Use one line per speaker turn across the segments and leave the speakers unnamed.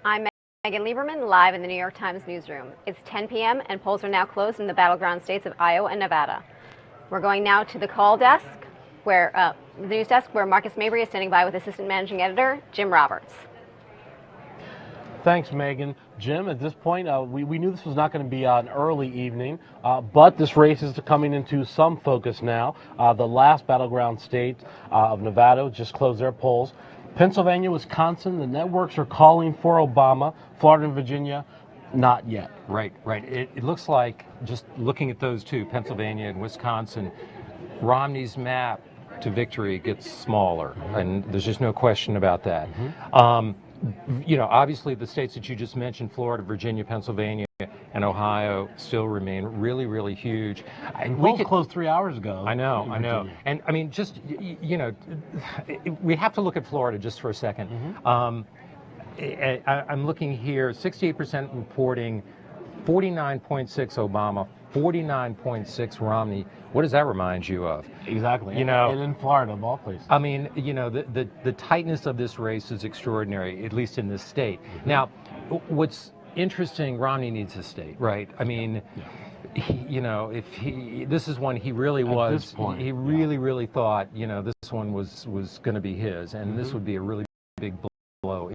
I'm Megan Liberman, live in the New York Times newsroom. It's 10 p.m. and polls are now closed in the battleground states of Iowa and Nevada. We're going now to the call desk, the news desk, where Marcus Mabry is standing by with Assistant Managing Editor Jim Roberts.
Thanks, Megan. Jim, at this point, we knew this was not going to be an early evening, but this race is coming into some focus now. The last battleground state of Nevada just closed their polls. Pennsylvania, Wisconsin, the networks are calling for Obama. Florida and Virginia, not yet.
Right. It looks like, just looking at those two, Pennsylvania and Wisconsin, Romney's map to victory gets smaller, and there's just no question about that. You know, obviously the states that you just mentioned, Florida, Virginia, Pennsylvania, and Ohio, still remain really, really huge.
And we closed 3 hours ago.
I know. And I mean, just, you know, we have to look at Florida just for a second. I'm looking here, 68% reporting, 49.6 Obama, 49.6 Romney. What does that remind you of?
Exactly.
You know,
and in Florida, of all places.
I mean, you know, the tightness of this race is extraordinary, at least in this state. Now, what's interesting, Romney needs a state, right? I mean, you know, this is one he really really thought, you know, this one was going to be his, and this would be a really big blow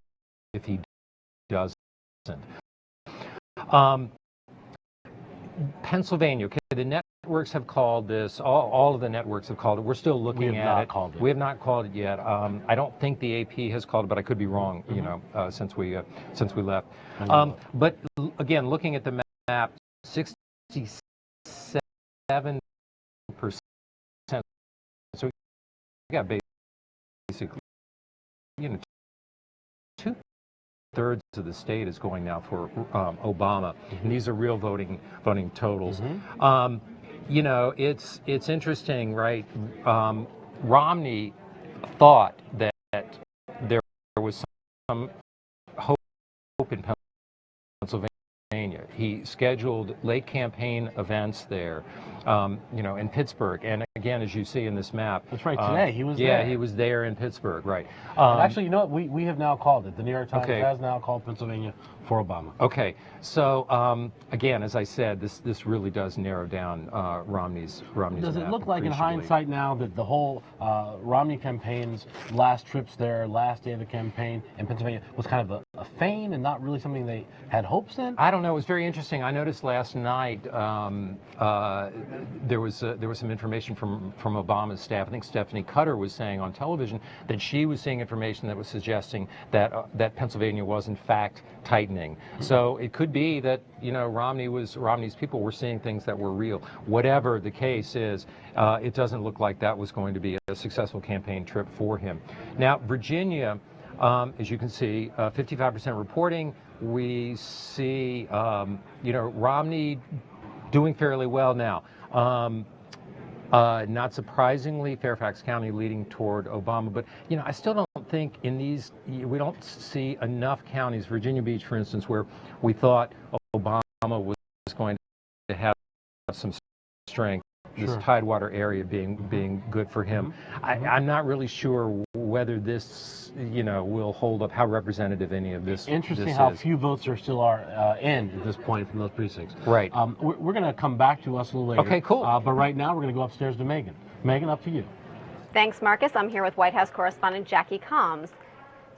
if he doesn't. Pennsylvania, okay, the networks have called this, all of the networks have called it. We're still looking at it. We have not called it yet. I don't think the AP has called it, but I could be wrong, you know, since we left. But again, looking at the map, 67%. So we got basically, you know, two-thirds of the state is going now for Obama, and these are real voting totals. You know, it's interesting, right? Romney thought that there was some hope in Pennsylvania. He scheduled late campaign events there, you know, in Pittsburgh. And again, as you see in this map.
That's right, today he was there.
Yeah, he was there in Pittsburgh, right.
Actually, you know what? We have now called it. The New York Times has now called Pennsylvania for Obama.
Okay, so again, as I said, this really does narrow down Romney's
Does it look like in hindsight now that the whole Romney campaign's last trips there, last day of the campaign in Pennsylvania was kind of a feign and not really something they had hopes in?
I don't know. It was very interesting. I noticed last night there was some information from Obama's staff. I think Stephanie Cutter was saying on television that she was seeing information that was suggesting that Pennsylvania was in fact tightening. So it could be that, you know, Romney's people were seeing things that were real. Whatever the case is, it doesn't look like that was going to be a successful campaign trip for him. Now, Virginia, as you can see, 55% reporting. We see, you know, Romney doing fairly well now. Not surprisingly, Fairfax County leading toward Obama, but you know, I still don't think in these, we don't see enough counties, Virginia Beach, for instance, where we thought Obama was going to have some strength. This Tidewater area being good for him. I'm not really sure whether this, you know, will hold up, how representative any of this
Interesting
this
how
is.
few votes there still are in at this point from those precincts.
Right.
We're going to come back to us a little later.
Okay, cool.
But right now we're going to go upstairs to Megan. Megan, up to you.
Thanks, Marcus. I'm here with White House correspondent Jackie Combs.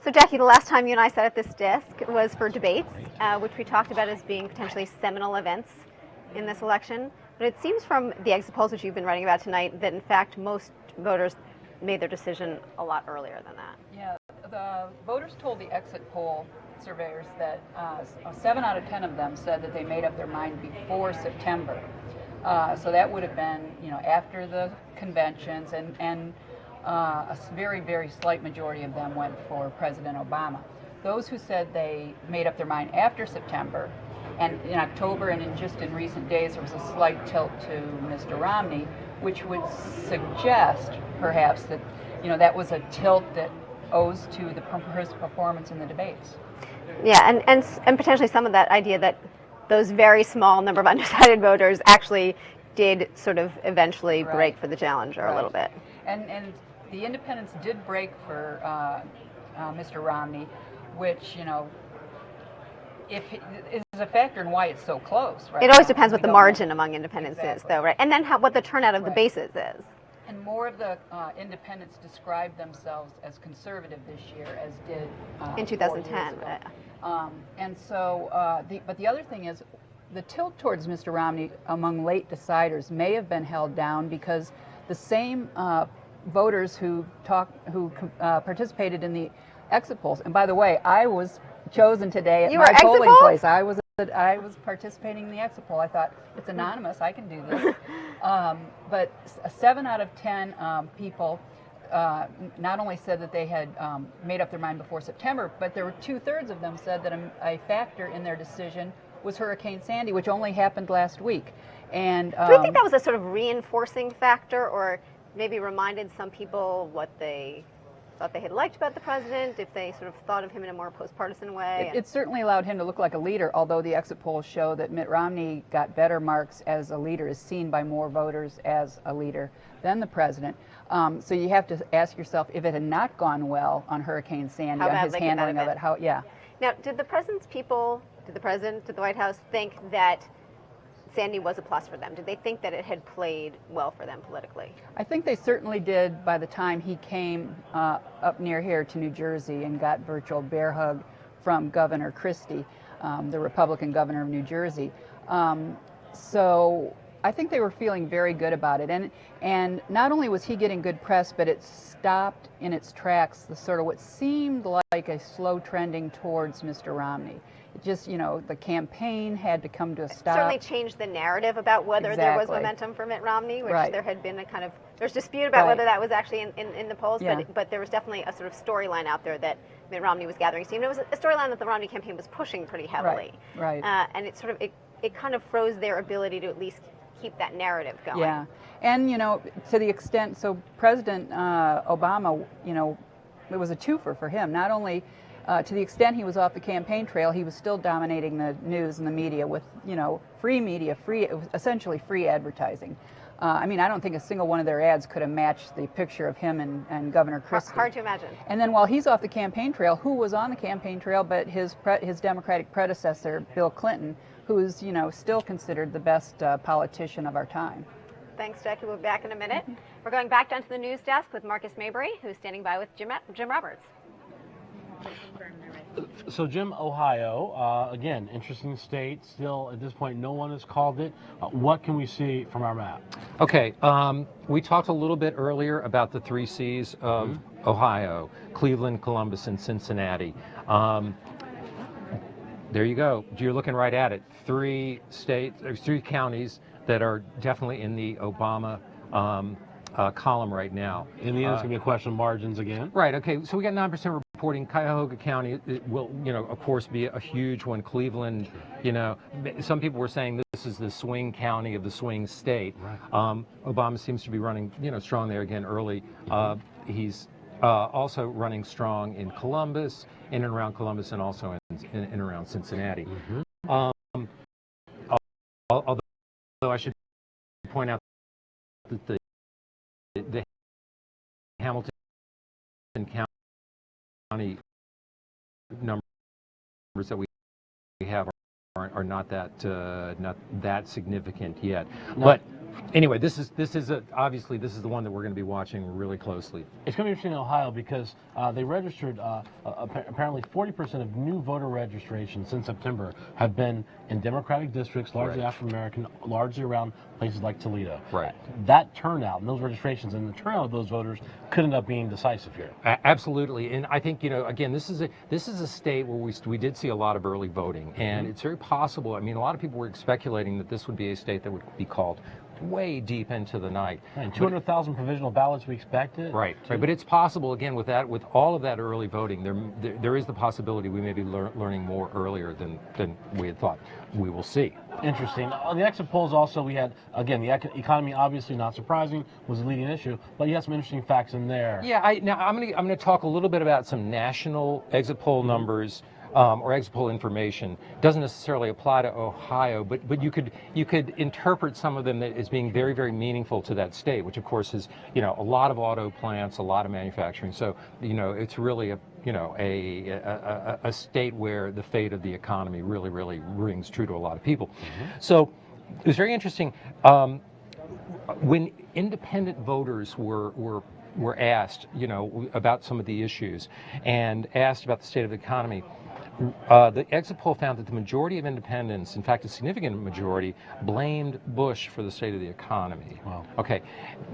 So, Jackie, the last time you and I sat at this desk was for debates, which we talked about as being potentially seminal events in this election. But it seems from the exit polls, which you've been writing about tonight, that in fact most voters made their decision a lot earlier than that.
Yeah, the voters told the exit poll surveyors that 7 out of 10 of them said that they made up their mind before September. So that would have been, you know, after the conventions, and a very, very slight majority of them went for President Obama. Those who said they made up their mind after September, and in October and in recent days, there was a slight tilt to Mr. Romney, which would suggest perhaps that, you know, that was a tilt that owes to his performance in the debates.
Yeah, and potentially some of that idea that those very small number of undecided voters actually did sort of eventually break for the challenger a little bit.
And the independents did break for Mr. Romney, which, you know, is a factor in why it's so close, right?
It always
now.
depends what
We
the
don't know.
margin among independents is,
Exactly.
though, right? And then what the turnout of the
Right.
bases is.
And more of the independents described themselves as conservative this year, as did
In
4
2010.
years ago. And so, but the other thing is, the tilt towards Mr. Romney among late deciders may have been held down because the same voters who participated in the exit polls. And by the way, I was chosen today at
You
my
were exit
polling
poll?
place. I was participating in the exit poll. I thought, it's anonymous, I can do this. But 7 out of 10 people not only said that they had made up their mind before September, but there were 2/3 of them said that a factor in their decision was Hurricane Sandy, which only happened last week. And
Do you think that was a sort of reinforcing factor, or maybe reminded some people what they thought they had liked about the president, if they sort of thought of him in a more post-partisan way?
It certainly allowed him to look like a leader, although the exit polls show that Mitt Romney got better marks as a leader, is seen by more voters as a leader than the president. So you have to ask yourself, if it had not gone well on Hurricane Sandy,
How
on
bad
his
could that have
handling of
been?
it, how, yeah.
Now, did the president's people, did the president, did the White House think that Sandy was a plus for them? Did they think that it had played well for them politically?
I think they certainly did by the time he came up near here to New Jersey and got virtual bear hug from Governor Christie, the Republican governor of New Jersey. So I think they were feeling very good about it. And not only was he getting good press, but it stopped in its tracks the sort of what seemed like a slow trending towards Mr. Romney. It just, the campaign had to come to a stop.
Certainly changed the narrative about whether there was
Exactly.
momentum for Mitt Romney, which
Right.
there had been a kind of, there's dispute about
Right.
whether that was actually in the polls,
Yeah.
but there was definitely a sort of storyline out there that Mitt Romney was gathering steam. It was a storyline that the Romney campaign was pushing pretty heavily.
Right.
And it sort of, it kind of froze their ability to at least keep that narrative going.
Yeah, and to the extent, so President Obama, it was a twofer for him. Not only to the extent he was off the campaign trail, he was still dominating the news and the media with, free media, essentially free advertising. I don't think a single one of their ads could have matched the picture of him and Governor Christie.
Hard to imagine.
And then while he's off the campaign trail, who was on the campaign trail but his Democratic predecessor, Bill Clinton, who's, still considered the best politician of our time.
Thanks, Jackie. We'll be back in a minute. We're going back down to the news desk with Marcus Mabry, who's standing by with Jim Roberts.
So, Jim, Ohio, again, interesting state. Still, at this point, no one has called it. What can we see from our map?
Okay, we talked a little bit earlier about the 3 C's of Ohio: Cleveland, Columbus, and Cincinnati. There you go. You're looking right at it. 3 counties that are definitely in the Obama column right now.
In the end, it's going to be a question of margins again.
Right, okay, so we got 9% reporting. Cuyahoga County, it will, of course, be a huge one. Cleveland, some people were saying this is the swing county of the swing state.
Right.
Obama seems to be running, strong there again early. He's also running strong in Columbus, in and around Columbus, and also in and around Cincinnati.
Mm-hmm.
Although I should point out that the Hamilton County numbers that we have are not that significant yet.
No.
But anyway, obviously this is the one that we're going to be watching really closely.
It's going to be interesting in Ohio because they registered, apparently 40% of new voter registrations since September have been in Democratic districts, largely
Right.
African American, largely around places like Toledo.
Right.
That turnout and those registrations and the turnout of those voters could end up being decisive here.
Absolutely, and I think again, this is a state where we did see a lot of early voting, and it's very possible. A lot of people were speculating that this would be a state that would be called way deep into the night.
Right, 200,000 provisional ballots we expected.
Right, but it's possible again with all of that early voting, there is the possibility we may be learning more earlier than we had thought. We will see.
Interesting. On the exit polls also, we had, again, the economy, obviously not surprising, was a leading issue, but you had some interesting facts in there.
Yeah, now I'm going to talk a little bit about some national exit poll numbers or exit poll information doesn't necessarily apply to Ohio, but you could interpret some of them as being very, very meaningful to that state, which of course is, you know, a lot of auto plants, a lot of manufacturing. So, you know, it's really a, you know, a state where the fate of the economy really, really rings true to a lot of people. So it was very interesting. When independent voters were asked, you know, about some of the issues and asked about the state of the economy, the exit poll found that the majority of independents, in fact a significant majority, blamed Bush for the state of the economy.
Wow.
Okay,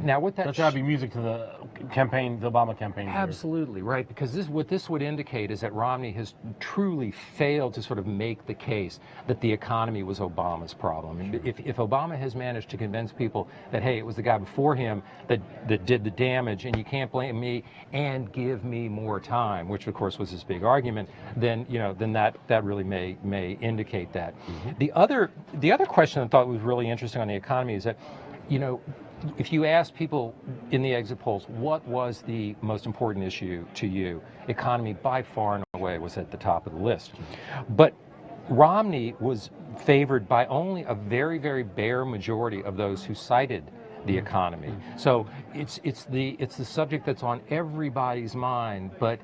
now what that...
That's got to be music to the campaign, the Obama campaign.
Absolutely, right, because what this would indicate is that Romney has truly failed to sort of make the case that the economy was Obama's problem. And if Obama has managed to convince people that, hey, it was the guy before him that did the damage and you can't blame me and give me more time, which of course was his big argument, then, you know, then that really may indicate that. The other question I thought was really interesting on the economy is that, you know, if you ask people in the exit polls, what was the most important issue to you, economy by far and away was at the top of the list. But Romney was favored by only a very, very bare majority of those who cited the economy. So it's the subject that's on everybody's mind, but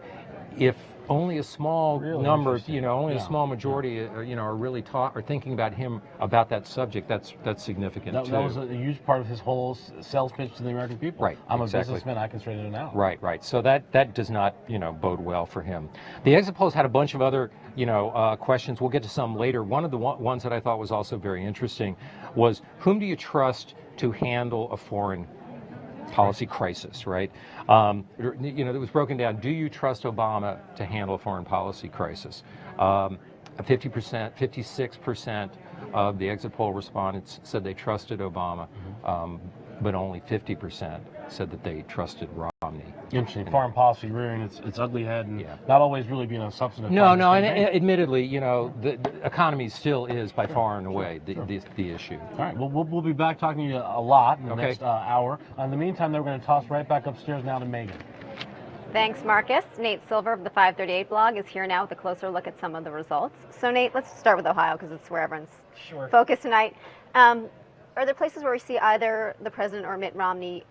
if only a small number, you know, only a small majority, you know, are really thinking about him about that subject, that's significant too.
That was a huge part of his whole sales pitch to the American people.
Right,
I'm
exactly.
a businessman, I can straighten it out.
Right, right. So that does not, you know, bode well for him. The exit polls had a bunch of other, you know, questions. We'll get to some later. One of the ones that I thought was also very interesting was, whom do you trust to handle a foreign policy crisis, right? You know, it was broken down. Do you trust Obama to handle a foreign policy crisis? 50%, 56% of the exit poll respondents said they trusted Obama, but only 50% said that they trusted Romney.
Interesting. Foreign policy rearing its ugly head and not always really being a substantive.
No, and admittedly, you know, the economy still is by far and away the issue.
All right, well, we'll be back talking to you a lot in the next hour. In the meantime, we're going to toss right back upstairs now to Megan.
Thanks, Marcus. Nate Silver of the 538 blog is here now with a closer look at some of the results. So, Nate, let's start with Ohio because it's where everyone's focused tonight. Are there places where we see either the president or Mitt Romney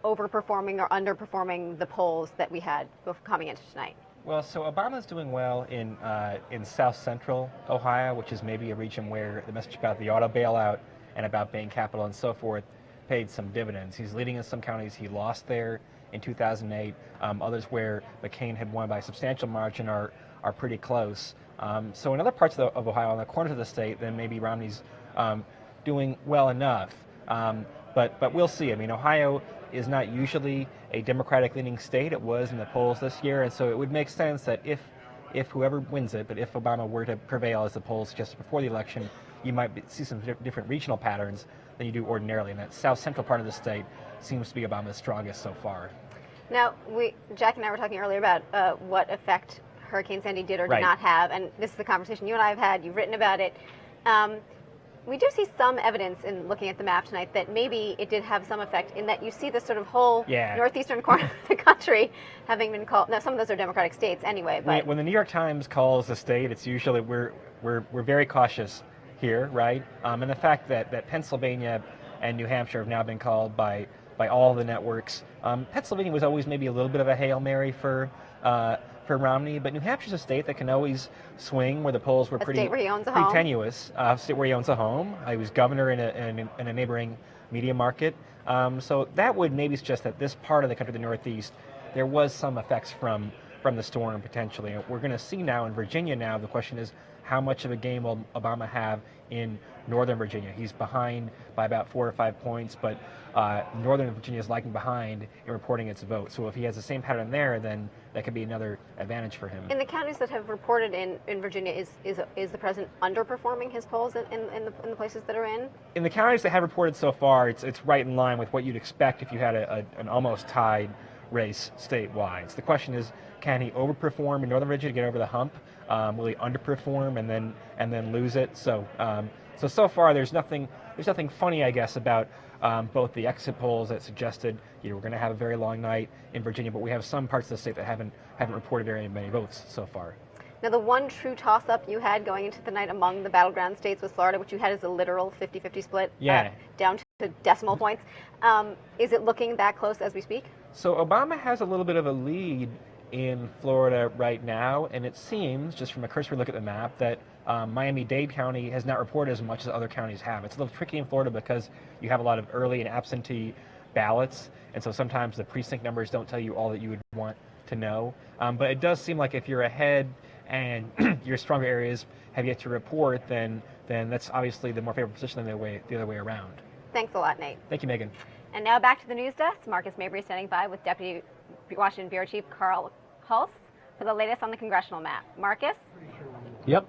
overperforming or underperforming the polls that we had coming into tonight?
Well, so Obama's doing well in South Central Ohio, which is maybe a region where the message about the auto bailout and about Bain Capital and so forth paid some dividends. He's leading in some counties he lost there in 2008. Others where McCain had won by a substantial margin are pretty close. So in other parts of Ohio, on the corners of the state, then maybe Romney's doing well enough. But we'll see. I mean, Ohio is not usually a Democratic-leaning state. It was in the polls this year, and so it would make sense that if whoever wins it, but if Obama were to prevail as the polls suggested before the election, you might see some different regional patterns than you do ordinarily. And that south central part of the state seems to be Obama's strongest so far.
Now, Jack and I were talking earlier about what effect Hurricane Sandy did or did not have, and this is a conversation you and I have had. You've written about it. We do see some evidence in looking at the map tonight that maybe it did have some effect in that you see this sort of whole northeastern corner of the country having been called. Now, some of those are Democratic states anyway. But
when the New York Times calls a state, it's usually we're very cautious here, right? And the fact that Pennsylvania and New Hampshire have now been called by all the networks. Pennsylvania was always maybe a little bit of a Hail Mary for Romney, but New Hampshire's a state that can always swing where the polls were pretty tenuous. A state where he owns a home. He was governor in a neighboring media market. So that would maybe suggest that this part of the country, the Northeast, there was some effects from the storm potentially. We're going to see now in Virginia now, the question is how much of a game will Obama have in Northern Virginia? He's behind by about 4 or 5 points, but Northern Virginia is lagging behind in reporting its vote. So if he has the same pattern there, then that could be another advantage for him.
In the counties that have reported in Virginia, is the president underperforming his polls in the places that are in? In
the counties that have reported so far, it's right in line with what you'd expect if you had an almost tied race statewide. So the question is, can he overperform in Northern Virginia to get over the hump? Will he underperform and then lose it? So far there's nothing funny, I guess, about both the exit polls that suggested we're going to have a very long night in Virginia, but we have some parts of the state that haven't reported very many votes so far.
Now, the one true toss-up you had going into the night among the battleground states was Florida, which you had as a literal 50-50 split, down to decimal points. Is it looking that close as we speak?
So Obama has a little bit of a lead in Florida right now, and it seems, just from a cursory look at the map, that Miami-Dade County has not reported as much as other counties have. It's a little tricky in Florida because you have a lot of early and absentee ballots, and so sometimes the precinct numbers don't tell you all that you would want to know. But it does seem like if you're ahead and your stronger areas have yet to report, then that's obviously the more favorable position than the other way around.
Thanks a lot, Nate.
Thank you, Megan.
And now back to the news desk. Marcus Mabry standing by with Deputy Washington Bureau Chief Hulse for the latest on the congressional map. Marcus?
Yep.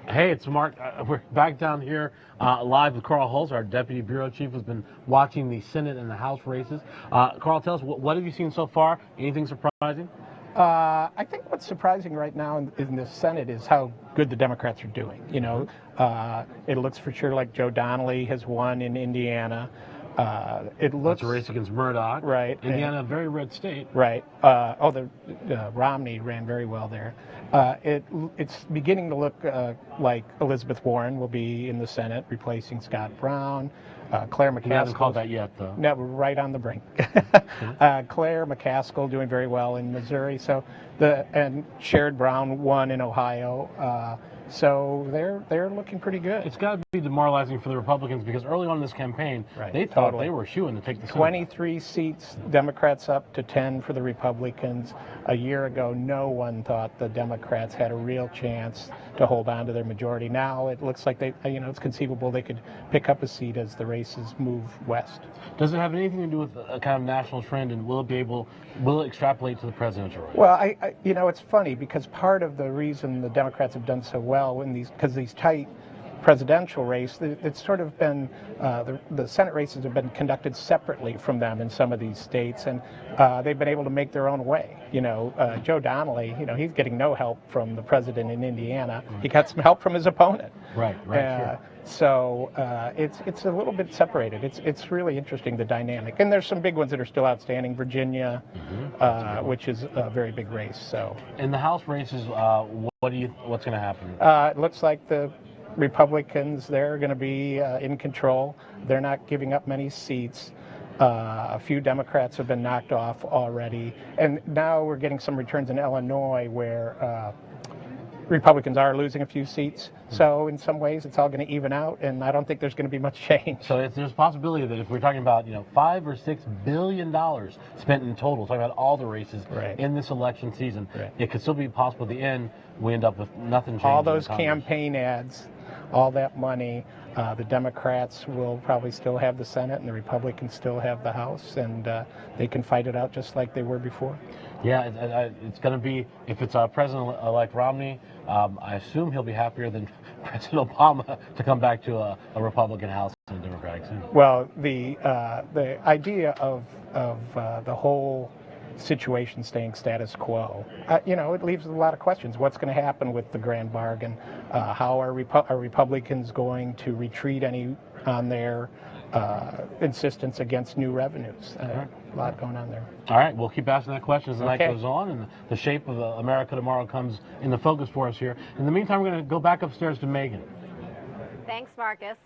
Hey, it's Mark. We're back down here live with Carl Hulse, our Deputy Bureau Chief, who's been watching the Senate and the House races. Carl, tell us, what have you seen so far? Anything surprising?
I think what's surprising right now in the Senate is how good the Democrats are doing. You know, it looks for sure like Joe Donnelly has won in Indiana. It looks
That's a race against Murdoch.
Right.
Indiana, a very red state.
Right. The Romney ran very well there. It's beginning to look like Elizabeth Warren will be in the Senate, replacing Scott Brown. Claire McCaskill.
He hasn't called that yet, though.
No, right on the brink. Claire McCaskill doing very well in Missouri. So and Sherrod Brown won in Ohio. So they're looking pretty good.
It's got to be demoralizing for the Republicans because early on in this campaign, they thought they were shooing to take the Senate.
23 seats, Democrats up to 10 for the Republicans. A year ago, no one thought the Democrats had a real chance to hold on to their majority. Now it looks like it's conceivable they could pick up a seat as the races move west.
Does it have anything to do with a kind of national trend, and will it extrapolate to the presidential race?
Well, it's funny because part of the reason the Democrats have done so well because these tight presidential race, it's sort of been the Senate races have been conducted separately from them in some of these states, and they've been able to make their own way. Joe Donnelly, he's getting no help from the president in Indiana. He got some help from his opponent.
Right. Sure.
So it's a little bit separated. It's really interesting, the dynamic, and there's some big ones that are still outstanding. Virginia, which is a very big race. So
in the House races, what's going to happen?
It looks like the Republicans, they're going to be in control. They're not giving up many seats. A few Democrats have been knocked off already, and now we're getting some returns in Illinois where Republicans are losing a few seats. So in some ways, it's all going to even out, and I don't think there's going to be much change.
So there's a possibility that if we're talking about $5 or $6 billion spent in total, talking about all the races in this election season, it could still be possible at the end we end up with nothing changing.
All those campaign ads, all that money, the Democrats will probably still have the Senate, and the Republicans still have the House, and they can fight it out just like they were before.
Yeah, it's going to be, if it's President-elect Romney, I assume he'll be happier than President Obama to come back to a Republican House and a Democratic Senate.
Well, the idea of the whole situation staying status quo, it leaves a lot of questions. What's going to happen with the grand bargain? How are Republicans going to retreat on their insistence against new revenues? A lot going on there.
All right, we'll keep asking that question as the night goes on, and the shape of America tomorrow comes in the focus for us here. In the meantime, we're going to go back upstairs to Megan.
Thanks, Marcus.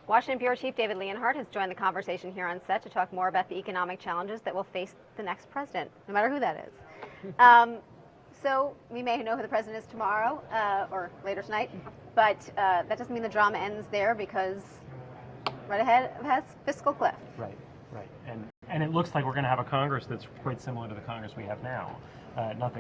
Washington Bureau Chief David Leonhardt has joined the conversation here on set to talk more about the economic challenges that will face the next president, no matter who that is. So we may know who the president is tomorrow or later tonight, but that doesn't mean the drama ends there, because right ahead has fiscal cliff.
Right. And it looks like we're going to have a Congress that's quite similar to the Congress we have now.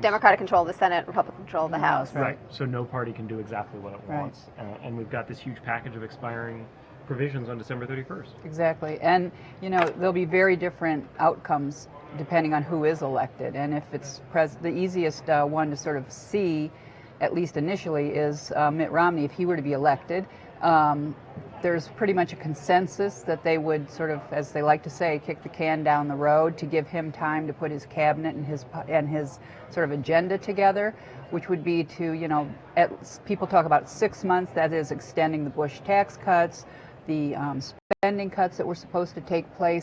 Democratic control of the Senate, Republican control of the House.
Right. So no party can do exactly what it wants. And we've got this huge package of expiring provisions on December 31st.
Exactly. And, there'll be very different outcomes depending on who is elected. And if it's the easiest one to sort of see, at least initially, is Mitt Romney. If he were to be elected, there's pretty much a consensus that they would sort of, as they like to say, kick the can down the road to give him time to put his cabinet and his sort of agenda together, which would be to, people talk about 6 months, that is extending the Bush tax cuts, the spending cuts that were supposed to take place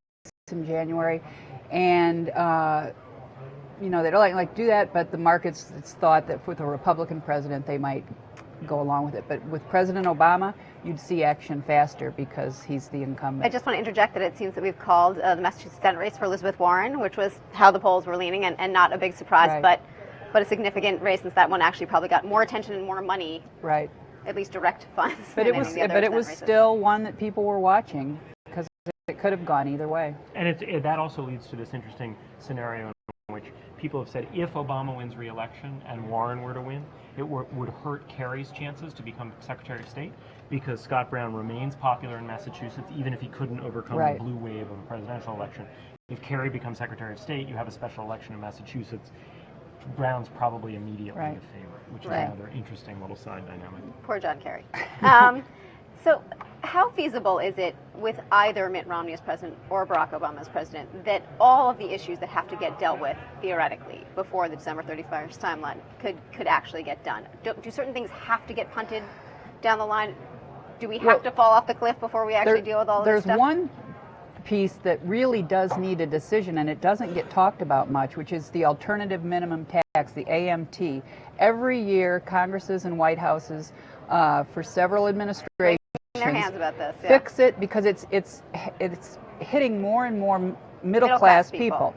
in January, and they don't like do that, but the markets, it's thought that with a Republican president, they might go along with it. But with President Obama, you'd see action faster because he's the incumbent.
I just want to interject that it seems that we've called the Massachusetts Senate race for Elizabeth Warren, which was how the polls were leaning, and not a big surprise,
Right.
but a significant race, since that one actually probably got more attention and more money,
Right.
at least direct funds.
But
than
it was,
any of the other
but it
Senate
was
races.
still one that people were watching because it could have gone either way.
And that also leads to this interesting scenario in which people have said if Obama wins re-election and Warren were to win, it would hurt Kerry's chances to become Secretary of State, because Scott Brown remains popular in Massachusetts even if he couldn't overcome
Right.
the blue wave of a presidential election. If Kerry becomes Secretary of State, you have a special election in Massachusetts. Brown's probably immediately
Right.
a favorite, which
Right.
is another interesting little side dynamic.
Poor John Kerry. So how feasible is it with either Mitt Romney as president or Barack Obama as president that all of the issues that have to get dealt with theoretically before the December 31st timeline could actually get done? Do certain things have to get punted down the line? Do we have to fall off the cliff before we actually deal with all this stuff?
There's one piece that really does need a decision, and it doesn't get talked about much, which is the alternative minimum tax, the AMT. Every year, Congresses and White Houses for several administrations
Their hands about this. Yeah.
fix it because it's hitting more and more middle-class people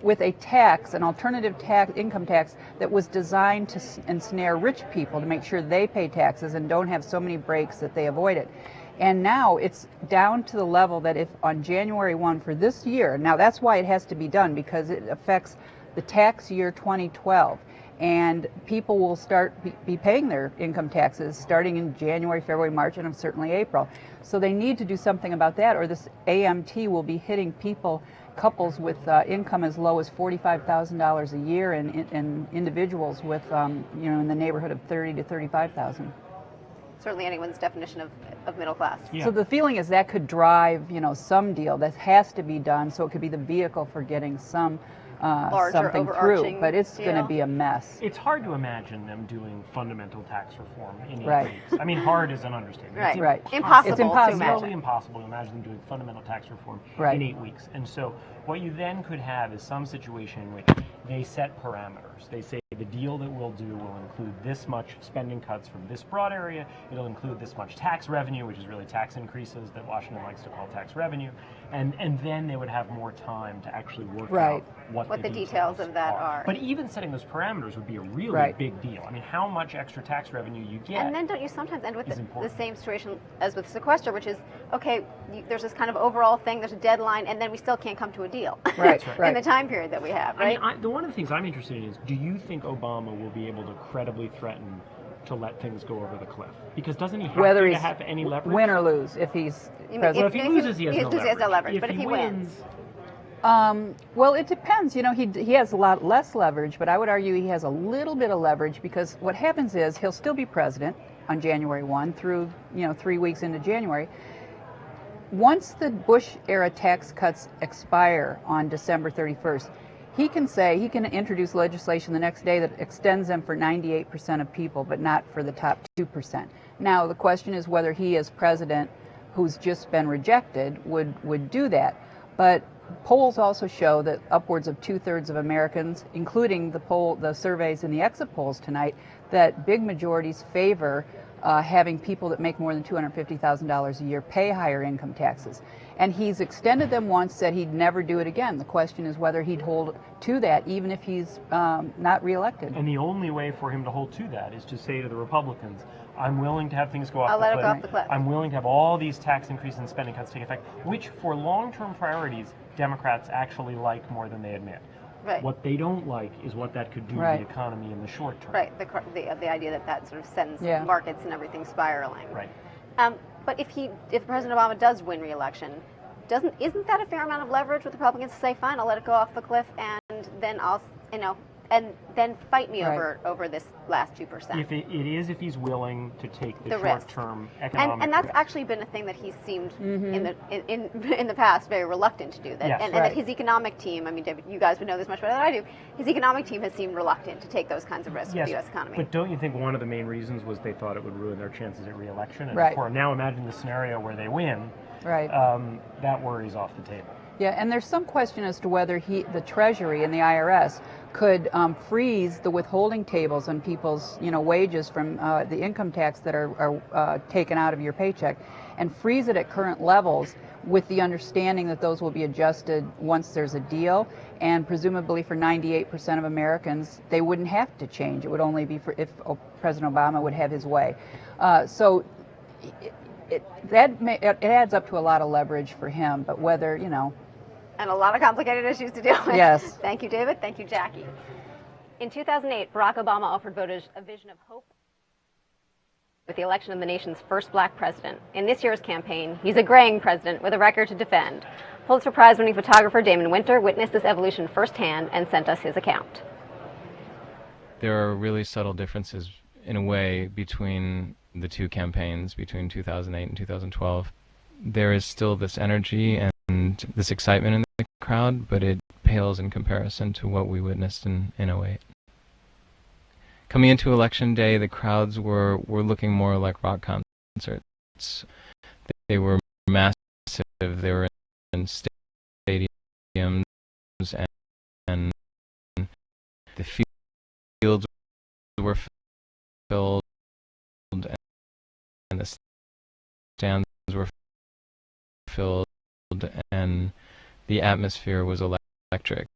with a tax, an alternative tax, income tax that was designed to ensnare rich people to make sure they pay taxes and don't have so many breaks that they avoid it. And now it's down to the level that if on January 1 for this year, now that's why it has to be done, because it affects the tax year 2012. And people will start be paying their income taxes starting in January, February, March, and certainly April. So they need to do something about that, or this AMT will be hitting couples with income as low as $45,000 a year, and individuals with, in the neighborhood of $30,000 to $35,000.
Certainly anyone's definition of middle class.
Yeah.
So the feeling is that could drive, some deal that has to be done, so it could be the vehicle for getting something through.
overarching
But it's going to
deal.
be a mess.
It's hard to imagine them doing fundamental tax reform in 8
Right.
weeks. I mean, hard is an understatement.
Right.
It's
Right.
Impossible
It's
to
impossible.
It's
imagine.
really impossible to imagine them doing fundamental tax reform
Right.
in 8 weeks. And so what you then could have is some situation in which they set parameters. They say the deal that we'll do will include this much spending cuts from this broad area. It'll include this much tax revenue, which is really tax increases that Washington likes to call tax revenue. And then they would have more time to actually work
Right.
out what
the details of that are.
But even setting those parameters would be a really
Right.
big deal. I mean, how much extra tax revenue you get.
And then don't you sometimes end with
is
the
important.
same situation as with sequester, which is, okay, there's this kind of overall thing, there's a deadline, and then we still can't come to a deal
Right,
in
right.
the time period that we have,
I
right?
mean, one of the things I'm interested in is, do you think Obama will be able to credibly threaten to let things go over the cliff? Because doesn't he have
Whether
to
he's
have any leverage?
win or lose, if he's
mean,
president.
Well, if he loses, he has no leverage.
But if he wins,
Well, it depends. He has a lot less leverage, but I would argue he has a little bit of leverage, because what happens is he'll still be president on January 1 through 3 weeks into January. Once the Bush-era tax cuts expire on December 31st, he can introduce legislation the next day that extends them for 98% of people, but not for the top 2%. Now, the question is whether he, as president, who's just been rejected, would do that. But polls also show that upwards of 2/3 of Americans, including the surveys and the exit polls tonight, that big majorities favor having people that make more than $250,000 a year pay higher income taxes. And he's extended them once, said he'd never do it again. The question is whether he'd hold to that, even if he's not reelected.
And the only way for him to hold to that is to say to the Republicans, I'm willing to have things go off
I'll
the
let
cliff.
it go off the cliff.
I'm willing to have all these tax increases and spending cuts take effect, which for long-term priorities, Democrats actually like more than they admit.
right,
What they don't like is what that could do
Right.
to the economy in the short term.
right, the idea that sort of sends
Yeah.
markets and everything spiraling.
Right.
But if President Obama does win re-election, isn't that a fair amount of leverage with Republicans to say, fine, I'll let it go off the cliff, and then I'll, and then fight me
Right.
over this last 2%.
If if he's willing to take the,
The risk.
short-term economic
And that's
risk.
actually been a thing that he's seemed in the past very reluctant to do. That
Yes.
and
Right.
that his economic team, I mean, David, you guys would know this much better than I do. His economic team has seemed reluctant to take those kinds of risks with
Yes,
the U.S. economy.
but don't you think one of the main reasons was they thought it would ruin their chances at re-election? And
Right.
now imagine the scenario where they win.
Right.
That worry's off the table.
Yeah, and there's some question as to whether the Treasury and the IRS could freeze the withholding tables on people's, wages from the income tax that are taken out of your paycheck, and freeze it at current levels with the understanding that those will be adjusted once there's a deal. And presumably for 98% of Americans, they wouldn't have to change. It would only be if President Obama would have his way. So it adds up to a lot of leverage for him, but whether,
And a lot of complicated issues to deal with.
Yes.
Thank you, David. Thank you, Jackie. In 2008, Barack Obama offered voters a vision of hope with the election of the nation's first black president. In this year's campaign, he's a graying president with a record to defend. Pulitzer Prize-winning photographer Damon Winter witnessed this evolution firsthand and sent us his account.
There are really subtle differences, in a way, between the two campaigns, between 2008 and 2012. There is still this energy and this excitement in the crowd, but it pales in comparison to what we witnessed in 2008. Coming into Election Day, the crowds were looking more like rock concerts. They were massive. They were in stadiums, and the fields were filled, and the stands were filled, and the atmosphere was electric.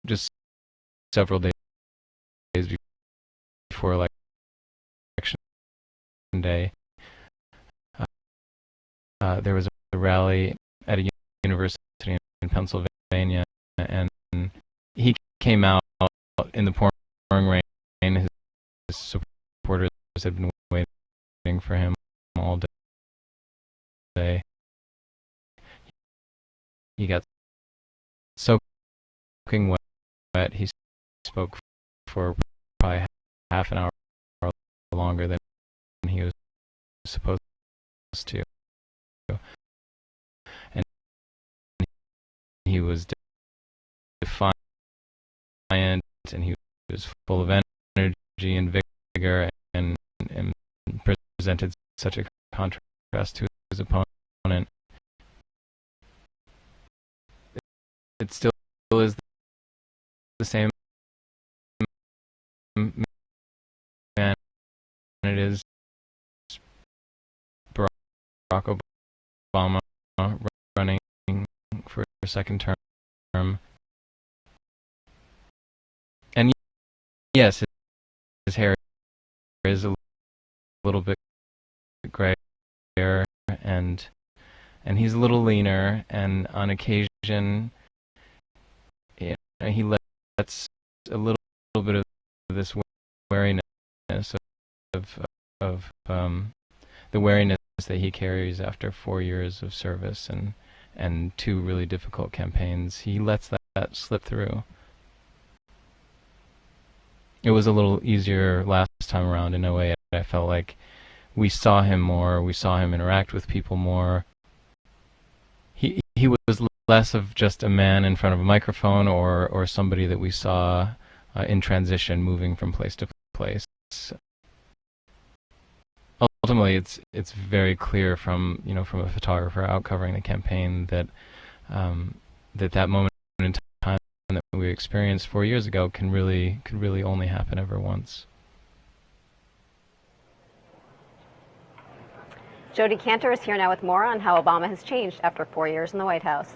Just several days before Election Day, there was a rally at a university in Pennsylvania, and he came out in the pouring rain. His supporters had been waiting for him all day. He got soaking wet. He spoke for probably half an hour longer than he was supposed to. And he was defiant, and he was full of energy and vigor, and presented such a contrast to his opponent. It still is the same man it is Barack Obama running for a second term. And yes, his hair is a little bit grayer, and he's a little leaner, and on occasion he lets a little bit of this wariness of the wariness that he carries after 4 years of service and 2 really difficult campaigns. He lets that slip through. It was a little easier last time around in a way. I felt like we saw him more, we saw him interact with people more. He was less of just a man in front of a microphone or somebody that we saw in transition, moving from place to place. Ultimately, it's very clear from a photographer out covering the campaign that that moment in time that we experienced 4 years ago could really only happen ever once.
Jodi Kantor is here now with more on how Obama has changed after 4 years in the White House.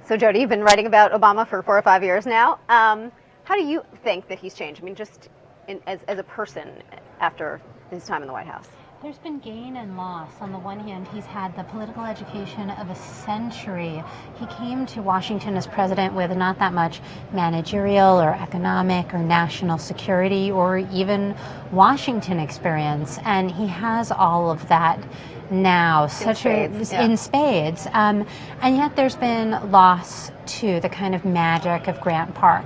So Jodi, you've been writing about Obama for 4 or 5 years now. How do you think that he's changed? I mean, just as a person after his time in the White House.
There's been gain and loss. On the one hand, he's had the political education of a century. He came to Washington as president with not that much managerial or economic or national security or even Washington experience, and he has all of that now, in spades. And yet there's been loss to the kind of magic of Grant Park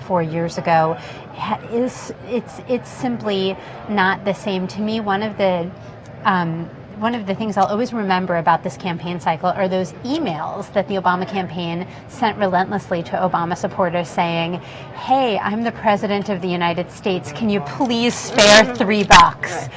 4 years ago. It's simply not the same to me. One of the things I'll always remember about this campaign cycle are those emails that the Obama campaign sent relentlessly to Obama supporters saying, "Hey, I'm the president of the United States. Can you please spare $3?"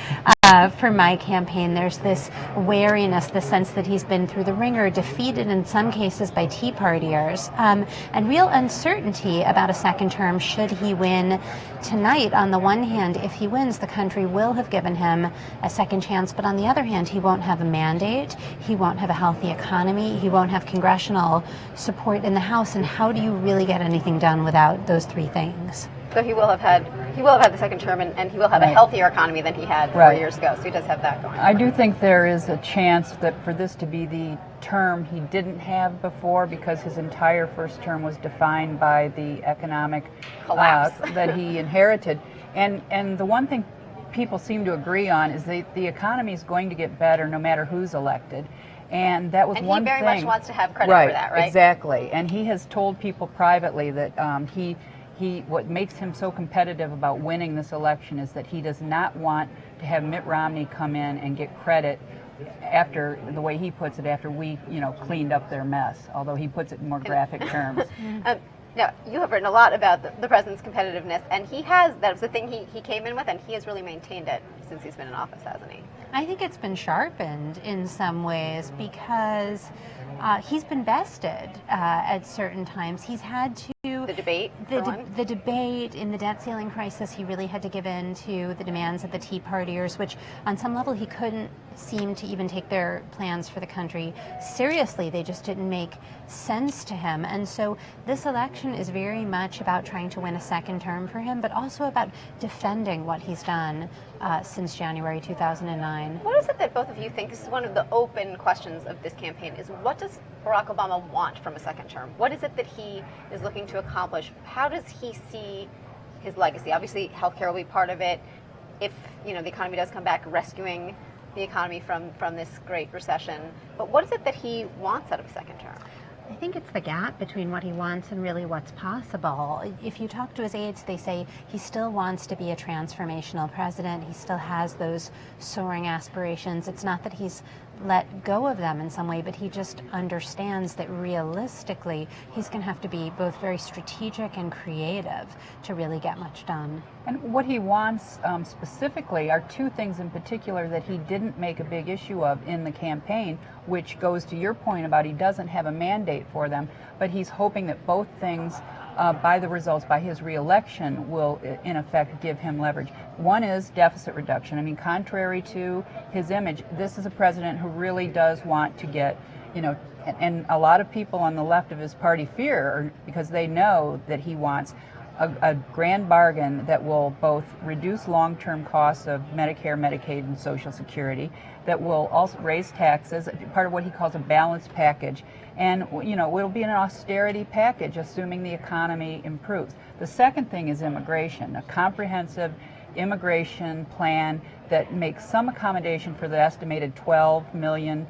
for my campaign. There's this wariness, the sense that he's been through the ringer, defeated in some cases by Tea Partiers, and real uncertainty about a second term should he win tonight. On the one hand, if he wins, the country will have given him a second chance, but on the other hand, he won't have a mandate, he won't have a healthy economy, he won't have congressional support in the House, and how do you really get anything done without those three things?
So he will have had the second term, and he will have a healthier economy than he had 4 years ago. So he does have that going.
I do think there is a chance that for this to be the term he didn't have before, because his entire first term was defined by the economic collapse that he inherited. And the one thing people seem to agree on is that the economy is going to get better no matter who's elected. And that was one thing.
And he very much wants to have credit for that, right?
Exactly. And he has told people privately that what makes him so competitive about winning this election is that he does not want to have Mitt Romney come in and get credit after, the way he puts it, after we, cleaned up their mess, although he puts it in more graphic terms.
Now, you have written a lot about the president's competitiveness, and that was the thing he came in with, and he has really maintained it since he's been in office, hasn't he?
I think it's been sharpened in some ways because he's been bested at certain times. He's had to...
The debate,
the debate in the debt ceiling crisis, he really had to give in to the demands of the Tea Partiers, which on some level he couldn't seem to even take their plans for the country seriously. They just didn't make sense to him. And so this election is very much about trying to win a second term for him, but also about defending what he's done since January 2009.
What is it that both of you think, this is one of the open questions of this campaign, is what does Barack Obama want from a second term? What is it that he is looking to accomplish? How does he see his legacy? Obviously, healthcare will be part of it. If the economy does come back, rescuing the economy from this great recession. But what is it that he wants out of a second term?
I think it's the gap between what he wants and really what's possible. If you talk to his aides, they say he still wants to be a transformational president. He still has those soaring aspirations. It's not that he's let go of them in some way, but he just understands that realistically he's going to have to be both very strategic and creative to really get much done.
And what he wants specifically are two things in particular that he didn't make a big issue of in the campaign, which goes to your point about he doesn't have a mandate for them, but he's hoping that both things by his reelection will in effect give him leverage. One is deficit reduction. I mean, contrary to his image, this is a president who really does want to get, and a lot of people on the left of his party fear, because they know that he wants a grand bargain that will both reduce long-term costs of Medicare, Medicaid, and Social Security, that will also raise taxes, part of what he calls a balanced package. And, it'll be an austerity package, assuming the economy improves. The second thing is immigration, a comprehensive immigration plan that makes some accommodation for the estimated 12 million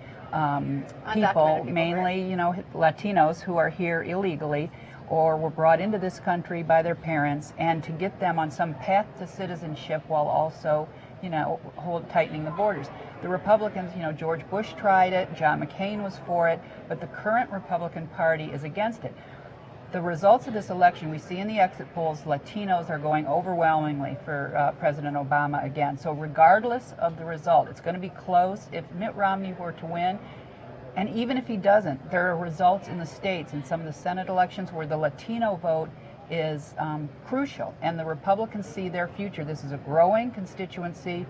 people, mainly, Latinos who are here illegally or were brought into this country by their parents, and to get them on some path to citizenship while also, tightening the borders. The Republicans, George Bush tried it, John McCain was for it, but the current Republican Party is against it. The results of this election, we see in the exit polls, Latinos are going overwhelmingly for President Obama again. So regardless of the result, it's going to be close. If Mitt Romney were to win, and even if he doesn't, there are results in the states, in some of the Senate elections, where the Latino vote is crucial, and the Republicans see their future. This is a growing constituency,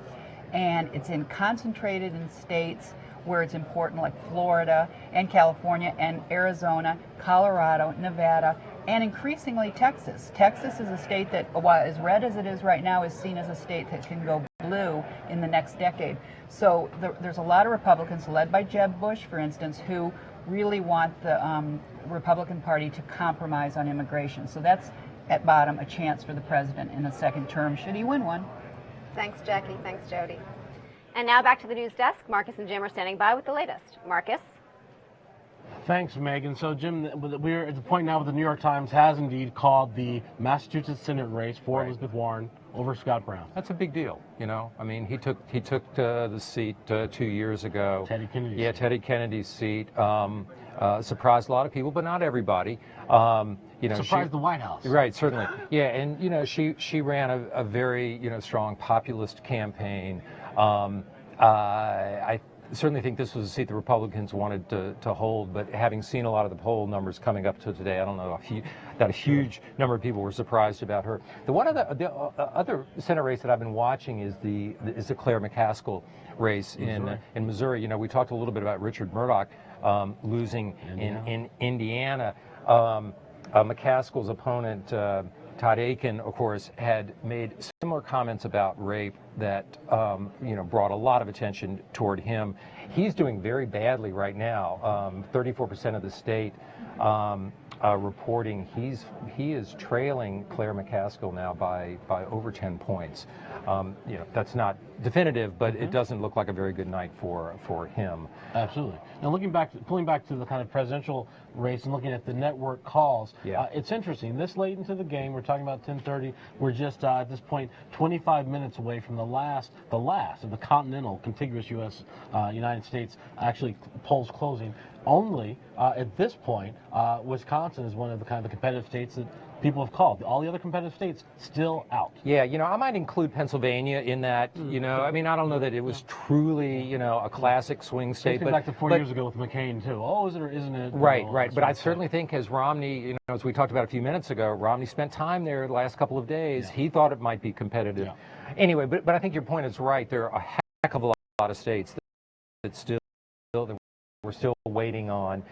and it's concentrated in states where it's important, like Florida and California and Arizona, Colorado, Nevada, and increasingly Texas. Texas is a state that, while as red as it is right now, is seen as a state that can go blue in the next decade. So there's a lot of Republicans, led by Jeb Bush, for instance, who really want the Republican Party to compromise on immigration. So that's, at bottom, a chance for the president in a second term, should he win one.
Thanks, Jackie. Thanks, Jodi. And now back to the news desk. Marcus and Jim are standing by with the latest. Marcus?
Thanks, Megan. So, Jim, we're at the point now where the New York Times has indeed called the Massachusetts Senate race for Elizabeth Warren over Scott Brown.
That's a big deal, I mean, he took the seat 2 years ago.
Teddy Kennedy's
Teddy Kennedy's seat. surprised a lot of people, but not everybody.
Surprised the White House.
Right, certainly. Yeah, and she ran a very strong populist campaign. I certainly think this was a seat the Republicans wanted to hold, but having seen a lot of the poll numbers coming up to today, I don't know that a huge number of people were surprised about her. The other Senate race that I've been watching is the Claire McCaskill race in Missouri. We talked a little bit about Richard Murdoch losing in Indiana. McCaskill's opponent, Todd Aiken, of course, had made similar comments about rape that brought a lot of attention toward him. He's doing very badly right now. 34% of the state reporting he is trailing Claire McCaskill now by over 10 points. That's not definitive, but it doesn't look like a very good night for him.
Absolutely. Now, pulling back to the kind of presidential race and looking at the network calls, it's interesting. This late into the game, we're talking about 10:30. We're just at this point 25 minutes away from the last of the continental contiguous United States actually polls closing. Only at this point, Wisconsin is one of the kind of the competitive states that people have called. All the other competitive states still out.
Yeah, I might include Pennsylvania in that. I mean, I don't know that it was truly, a classic swing state.
But back to 4 years ago with McCain too. Oh, is it or isn't it?
Right. But I certainly think as Romney, as we talked about a few minutes ago, Romney spent time there the last couple of days. He thought it might be competitive. Anyway, but I think your point is right. There are a heck of a lot of states that we're still waiting on,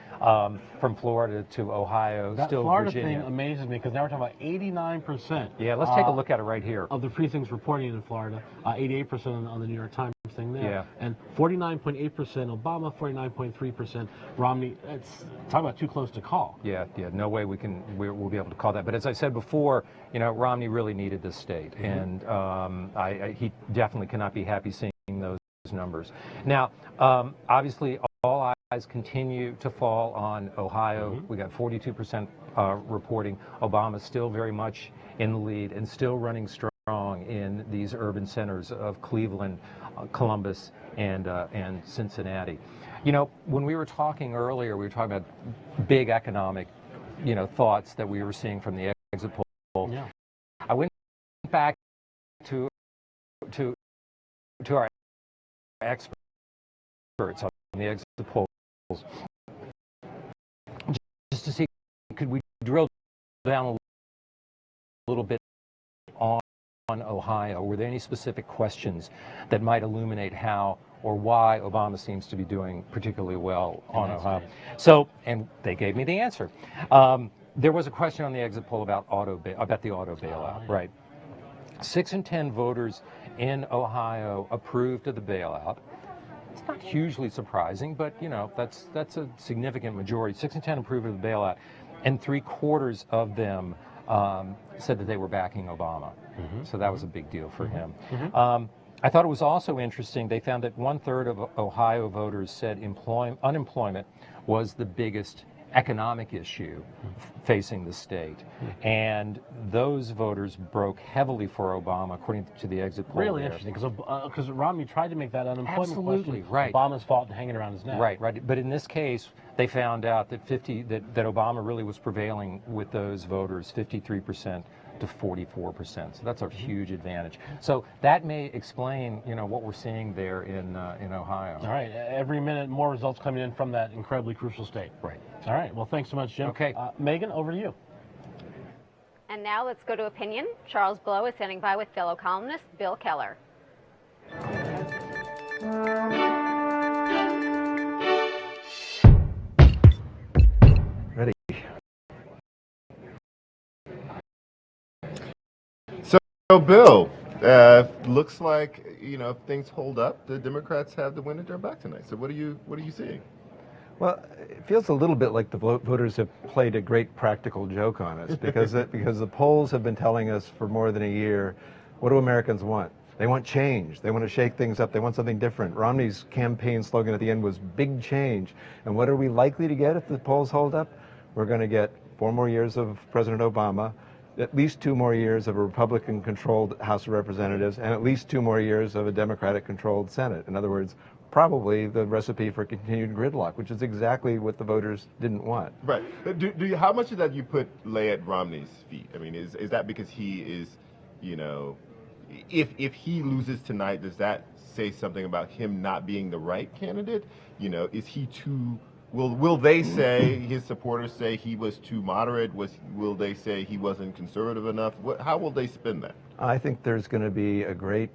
from Florida to Ohio,
that
still
Florida
Virginia.
Thing amazes me because now we're talking about 89%.
Yeah, let's take a look at it right here.
Of the precincts reporting in Florida, 88% on the New York Times thing there.
Yeah.
And 49.8% Obama, 49.3% Romney. It's talking about too close to call.
Yeah, no way we'll be able to call that. But as I said before, Romney really needed this state, and he definitely cannot be happy seeing those numbers. Now, obviously, all eyes continue to fall on Ohio. We got 42% reporting Obama still very much in the lead and still running strong in these urban centers of Cleveland, Columbus, and Cincinnati. When we were talking earlier, we were talking about big economic, thoughts that we were seeing from the exit poll.
Yeah.
I went back to our experts on the exit polls just to see, could we drill down a little bit on Ohio? Were there any specific questions that might illuminate how or why Obama seems to be doing particularly well on Ohio? So, and they gave me the answer. There was a question on the exit poll about the auto bailout, right? 6 in 10 voters in Ohio approved of the bailout. It's not hugely surprising, but that's a significant majority. 6 in 10 approved of the bailout, and 3/4 of them said that they were backing Obama. So that was a big deal for him. I thought it was also interesting. They found that 1/3 of Ohio voters said unemployment was the biggest economic issue facing the state, and those voters broke heavily for Obama, according to the exit poll.
Really interesting, because Romney tried to make that unemployment question
right.
Obama's fault and hanging around his neck.
Right. But in this case, they found out that that Obama really was prevailing with those voters, 53% to 44%. So that's a huge advantage. So that may explain, what we're seeing there in Ohio.
All right. Every minute, more results coming in from that incredibly crucial state.
Right.
All right. Well, thanks so much, Jim.
Okay.
Megan, over to you.
And now let's go to opinion. Charles Blow is standing by with fellow columnist Bill Keller.
Ready. So, Bill, looks like if things hold up, the Democrats have the win at their back tonight. So, what are you seeing?
Well, it feels a little bit like the voters have played a great practical joke on us because the polls have been telling us for more than a year, what do Americans want? They want change. They want to shake things up. They want something different. Romney's campaign slogan at the end was big change. And what are we likely to get if the polls hold up? We're going to get 4 more years of President Obama, at least 2 more years of a Republican-controlled House of Representatives, and at least 2 more years of a Democratic-controlled Senate. In other words, probably the recipe for continued gridlock, which is exactly what the voters didn't want.
Right. How much of that you lay at Romney's feet? I mean, is that because he is, you know, if he loses tonight, does that say something about him not being the right candidate? You know, is he too? Will they say, his supporters say he was too moderate? Will they say he wasn't conservative enough? How will they spin that?
I think there's going to be a great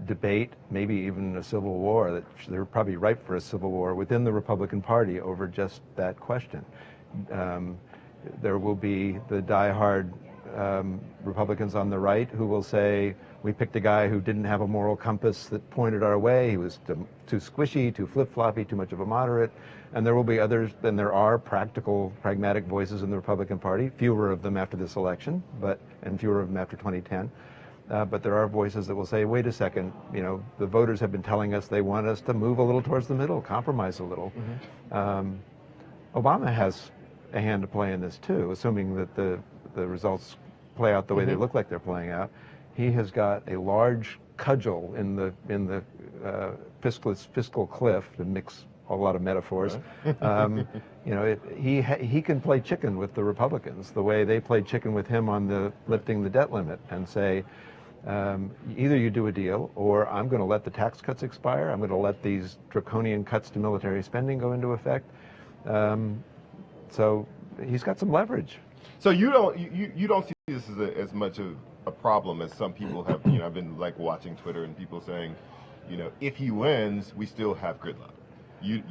debate, maybe even a civil war. That they're probably ripe for a civil war within the Republican Party over just that question. There will be the diehard Republicans on the right who will say, we picked a guy who didn't have a moral compass that pointed our way. He was too squishy, too flip-floppy, too much of a moderate. And there will be others, and there are practical, pragmatic voices in the Republican Party, fewer of them after this election, and fewer of them after 2010. But there are voices that will say, wait a second, you know, the voters have been telling us they want us to move a little towards the middle, compromise a little. Obama has a hand to play in this too, assuming that the results play out the way they look like they're playing out. He has got a large cudgel in the fiscal cliff, to mix a lot of metaphors. You know, he can play chicken with the Republicans the way they played chicken with him on the lifting the debt limit, and say, either you do a deal, or I'm going to let the tax cuts expire. I'm going to let these draconian cuts to military spending go into effect. So he's got some leverage.
So you don't see this as much of a problem as some people have. You know, I've been like watching Twitter and people saying, you know, if he wins, we still have gridlock. You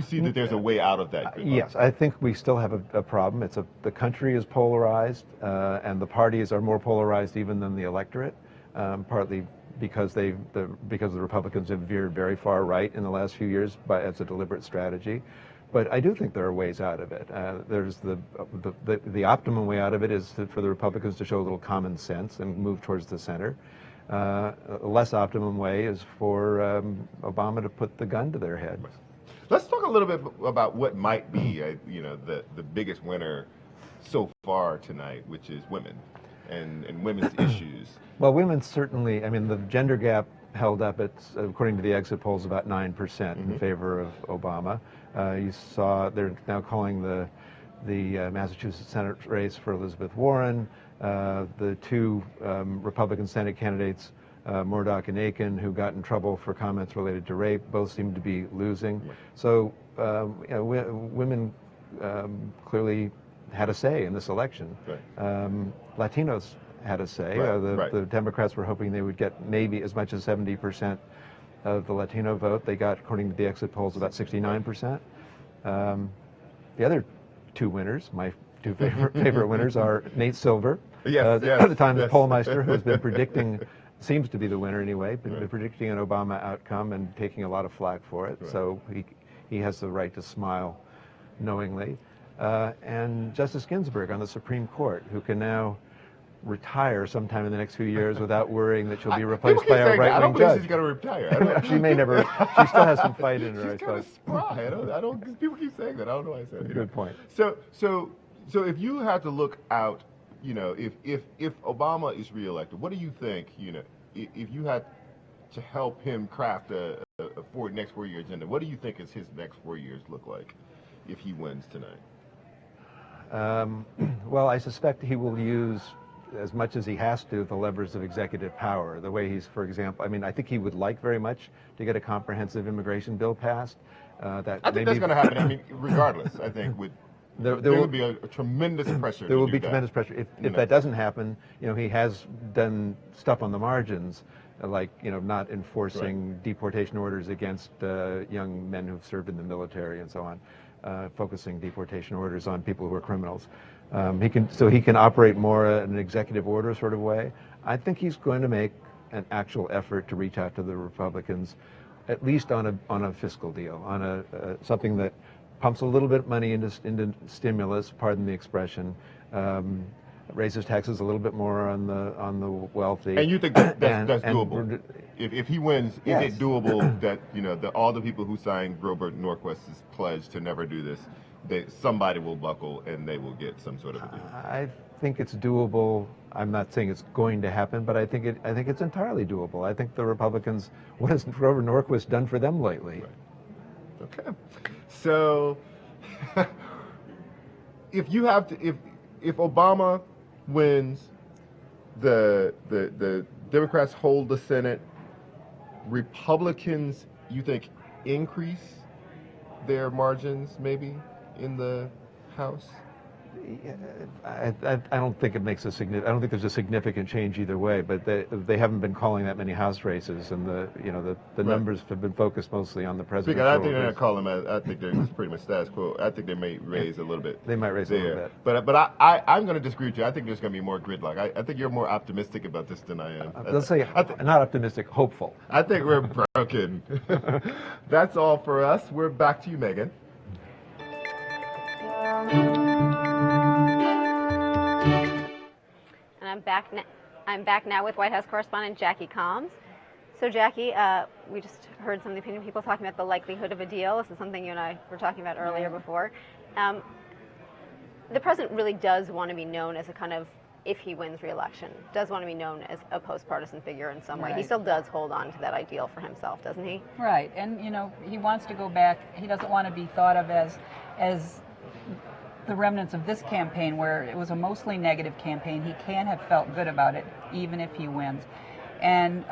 see that there's a way out of that gridlock?
Yes, I think we still have a problem. The country is polarized, and the parties are more polarized even than the electorate, partly because the Republicans have veered very far right in the last few years as a deliberate strategy. But I do think there are ways out of it. There's the optimum way out of it is for the Republicans to show a little common sense and move towards the center. A less optimum way is for Obama to put the gun to their head.
Let's talk a little bit about what might be, you know, the biggest winner so far tonight, which is women and women's issues.
Well, women certainly. I mean, the gender gap held up at, according to the exit polls, about 9% in favor of Obama. You saw they're now calling the Massachusetts Senate race for Elizabeth Warren. The two Republican Senate candidates, Murdoch and Aiken, who got in trouble for comments related to rape, both seem to be losing. Right. So you know, women clearly had a say in this election. Right. Latinos had a say. Right. The Democrats were hoping they would get maybe as much as 70% of the Latino vote. They got, according to the exit polls, about 69%. The other two winners, my two favorite winners, are Nate Silver, the Times pollmeister, who has been predicting, seems to be the winner anyway, been predicting an Obama outcome and taking a lot of flack for it. Right. So he has the right to smile knowingly. And Justice Ginsburg on the Supreme Court, who can now retire sometime in the next few years without worrying that she'll be replaced by a right-wing judge.
I don't believe she's going to retire.
She may never. She still has some fight in her.
She's kind of spry. I don't. People keep saying that. I don't know why I said it.
Good point.
So if you had to look out, you know, if Obama is reelected, what do you think? You know, if you had to help him craft a next 4-year agenda, what do you think is his next 4 years look like if he wins tonight?
Well, I suspect he will use, as much as he has to, the levers of executive power. The way he's, for example, I mean, I think he would like very much to get a comprehensive immigration bill passed.
I think that's going to happen. I mean, regardless, I think there will be a tremendous pressure.
There will be tremendous pressure. If that doesn't happen, you know, he has done stuff on the margins, like, you know, not enforcing deportation orders against young men who've served in the military and so on, focusing deportation orders on people who are criminals. He can operate more in an executive order sort of way. I think he's going to make an actual effort to reach out to the Republicans, at least on a fiscal deal, on something that pumps a little bit of money into stimulus, pardon the expression, raises taxes a little bit more on the wealthy.
And you think that's doable? if he wins,
Yes.
is it doable that all the people who signed Grover Norquist's pledge to never do this, somebody will buckle and they will get some sort of a deal?
I think it's doable. I'm not saying it's going to happen, but I think it's entirely doable. I think the Republicans, what has Grover Norquist done for them lately?
Right. Okay. So if Obama wins, the Democrats hold the Senate, Republicans, you think, increase their margins maybe in the House?
I don't think it makes a I don't think there's a significant change either way. But they haven't been calling that many House races, and the
Right.
numbers have been focused mostly on the presidential.
Because I think they're
race.
not calling them. I think they're just pretty much status quo. I think they may raise a little bit.
They might raise
there.
a little bit.
But I'm going to disagree with you. I think there's going to be more gridlock. I think you're more optimistic about this than I am.
Let's say not optimistic, hopeful.
I think we're broken. That's all for us. We're back to you, Megan.
And I'm back now with White House correspondent Jackie Calmes. So Jackie, we just heard some of the opinion people talking about the likelihood of a deal. This is something you and I were talking about earlier before. The president really does want to be known as a kind of, if he wins re-election, does want to be known as a post-partisan figure in some way. He
Right.
still does hold on to that ideal for himself, doesn't he?
Right, and he wants to go back. He doesn't want to be thought of as the remnants of this campaign, where it was a mostly negative campaign. He can have felt good about it, even if he wins. And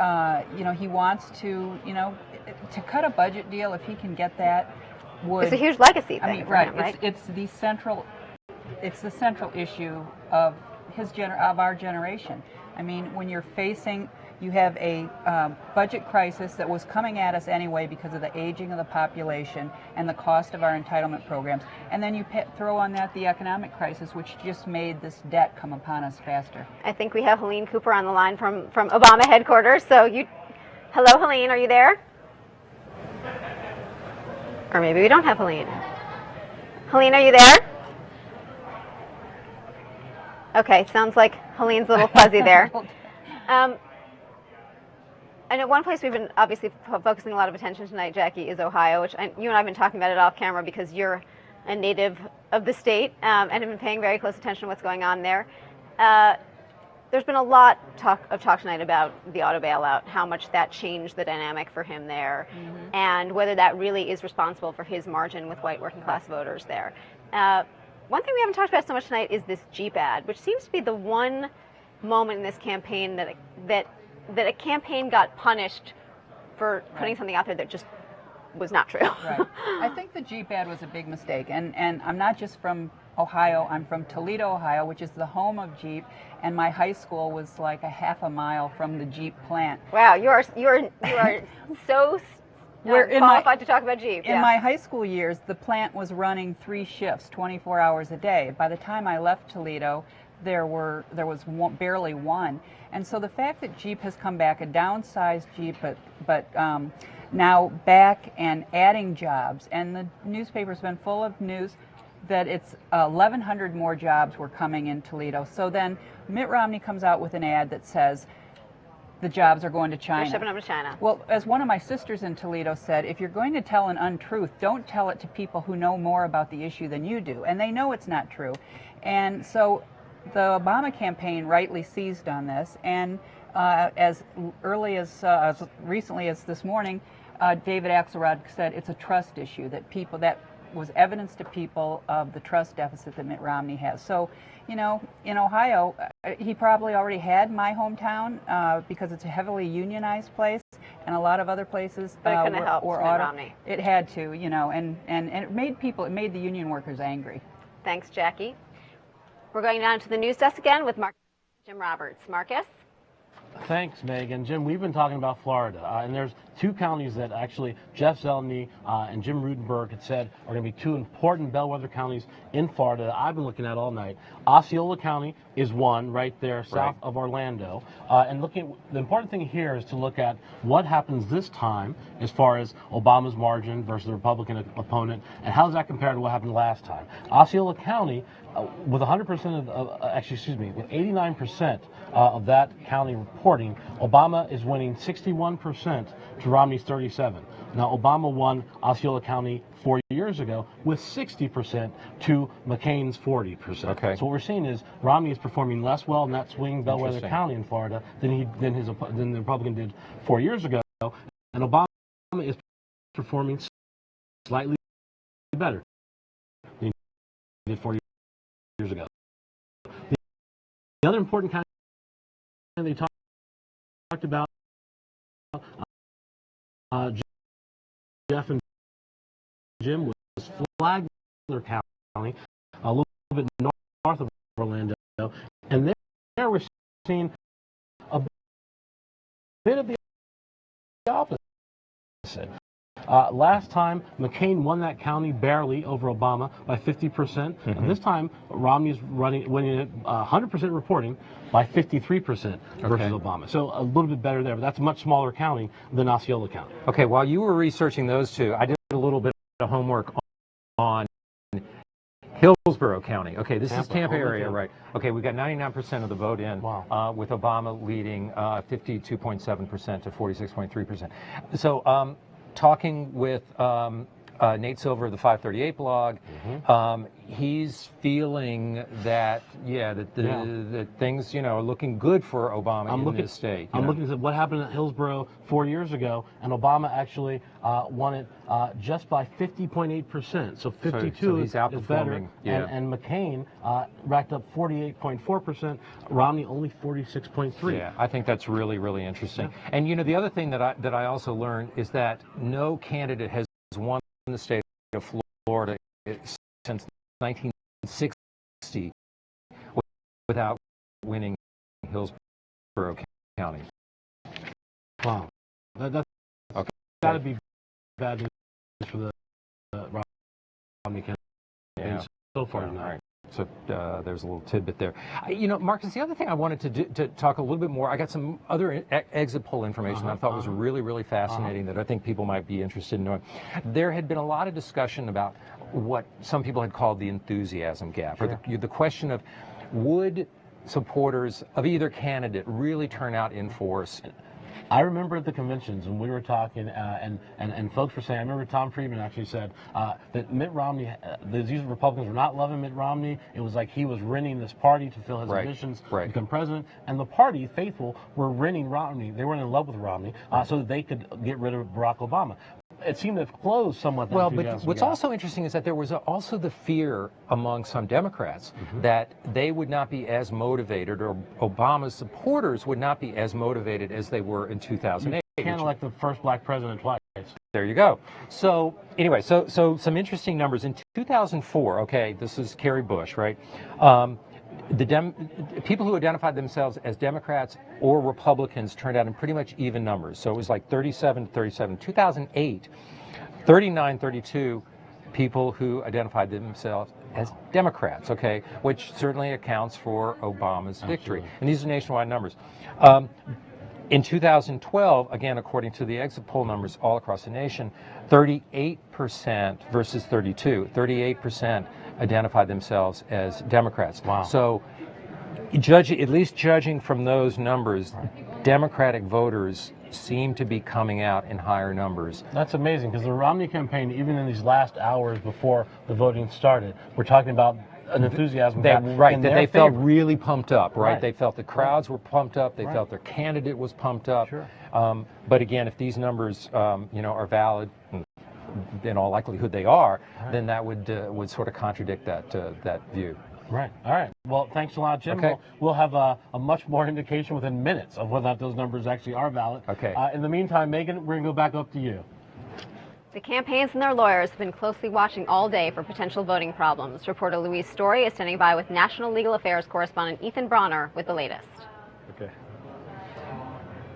he wants to cut a budget deal if he can get that.
It's a huge legacy thing.
I mean,
for
right?
him, right?
It's the central issue of our generation. I mean, when you have a budget crisis that was coming at us anyway because of the aging of the population and the cost of our entitlement programs, and then you throw on that the economic crisis, which just made this debt come upon us faster.
I think we have Helene Cooper on the line from Obama headquarters. So hello, Helene, are you there? Or maybe we don't have Helene. Helene, are you there? Okay, sounds like Helene's a little fuzzy there. I know one place we've been obviously focusing a lot of attention tonight, Jackie, is Ohio, which you and I have been talking about it off camera because you're a native of the state and have been paying very close attention to what's going on there. There's been a lot of talk tonight about the auto bailout, how much that changed the dynamic for him there, and whether that really is responsible for his margin with white working class voters there. One thing we haven't talked about so much tonight is this Jeep ad, which seems to be the one moment in this campaign that a campaign got punished for putting something out there that just was not true.
Right. I think the Jeep ad was a big mistake, and I'm not just from Ohio. I'm from Toledo, Ohio, which is the home of Jeep, and my high school was like a half a mile from the Jeep plant.
Wow, you are so qualified to talk about Jeep.
In my high school years, the plant was running 3 shifts, 24 hours a day. By the time I left Toledo, there was barely one. And so the fact that Jeep has come back, a downsized Jeep, but now back and adding jobs, and the newspaper's been full of news that it's 1,100 more jobs were coming in Toledo. So then Mitt Romney comes out with an ad that says the jobs are going to China.
They're shipping them to China.
Well, as one of my sisters in Toledo said, if you're going to tell an untruth, don't tell it to people who know more about the issue than you do. And they know it's not true. And so the Obama campaign rightly seized on this. And as recently as this morning, David Axelrod said it's a trust issue, that was evidence to people of the trust deficit that Mitt Romney has. So, in Ohio, he probably already had my hometown because it's a heavily unionized place, and a lot of other places
but it couldn't have helped Mitt Romney.
It had to, and it made the union workers angry.
Thanks, Jackie. We're going down to the news desk again with Jim Roberts. Marcus?
Thanks, Megan. Jim, we've been talking about Florida, and there's two counties that actually Jeff Zeleny and Jim Rutenberg had said are going to be two important bellwether counties in Florida that I've been looking at all night. Osceola County is one right there south of Orlando. And the important thing here is to look at what happens this time as far as Obama's margin versus the Republican opponent, and how does that compare to what happened last time. Osceola County, with 100% with 89% of that county reporting, Obama is winning 61% to Romney's 37%. Now, Obama won Osceola County 4 years ago with 60% to McCain's 40%.
Okay.
So what we're seeing is Romney is performing less well in that swing bellwether county in Florida than the Republican did 4 years ago, and Obama is performing slightly better than he did 4 years ago. The other important county they talked about, Jeff and Jim, was Flagler County, a little bit north of Orlando, and there we're seeing a bit of the opposite. Last time, McCain won that county barely over Obama by 50%. And this time, Romney's winning it 100% reporting by 53% versus Obama. So a little bit better there, but that's a much smaller county than Osceola County.
Okay, while you were researching those two, I did a little bit of homework on Hillsborough County. Okay, this is Tampa area, right? Okay, we got 99% of the vote in, with Obama leading 52.7% to 46.3%. So, talking with Nate Silver of the 538 blog, he's feeling that, that things, are looking good for Obama in this state.
I'm looking at what happened at Hillsborough 4 years ago, and Obama actually won it just by 50.8%. So 52
he's outperforming,
is better. And McCain racked up 48.4%. Romney only 46.3%.
Yeah, I think that's really, really interesting. And the other thing that I also learned is that no candidate has won the state of Florida since 1960 without winning Hillsborough County.
Wow, that's got to be bad news for the Romney campaign.
Yeah.
So far,
all right. So there's a little tidbit there. Marcus, the other thing I wanted to talk a little bit more, I got some other exit poll information that I thought was really, really fascinating that I think people might be interested in knowing. There had been a lot of discussion about what some people had called the enthusiasm gap, or the question of would supporters of either candidate really turn out in force.
I remember at the conventions when we were talking, and folks were saying, I remember Tom Friedman actually said that Mitt Romney, these Republicans were not loving Mitt Romney. It was like he was renting this party to fill his ambitions to become president. And the party, faithful, were renting Romney. They weren't in love with Romney, so that they could get rid of Barack Obama. It seemed to have closed somewhat.
Well, but what's also interesting is that there was also the fear among some Democrats that they would not be as motivated, or Obama's supporters would not be as motivated as they were in 2008.
You can't elect the first black president twice.
There you go. So anyway, so some interesting numbers. In 2004, okay, this is Kerry Bush, right? People who identified themselves as Democrats or Republicans turned out in pretty much even numbers. So it was like 37-37. 2008, 39-32 people who identified themselves as Democrats, okay, which certainly accounts for Obama's victory. And these are nationwide numbers. In 2012, again, according to the exit poll numbers all across the nation, 38% versus 32. 38% identified themselves as Democrats.
Wow.
So, at least judging from those numbers, Democratic voters seem to be coming out in higher numbers.
That's amazing, because the Romney campaign, even in these last hours before the voting started, we're talking about an enthusiasm.
That they felt really pumped up, right? They felt the crowds were pumped up. They
Right.
felt their candidate was pumped up.
Sure.
But again, if these numbers, are valid, in all likelihood they are, then that would sort of contradict that view.
Right. All right. Well, thanks a lot, Jim.
Okay.
We'll have a much more indication within minutes of whether or not those numbers actually are valid.
Okay.
In the meantime, Megan, we're going to go back up to you.
The campaigns and their lawyers have been closely watching all day for potential voting problems. Reporter Louise Story is standing by with National Legal Affairs correspondent Ethan Bronner with the latest.
Okay.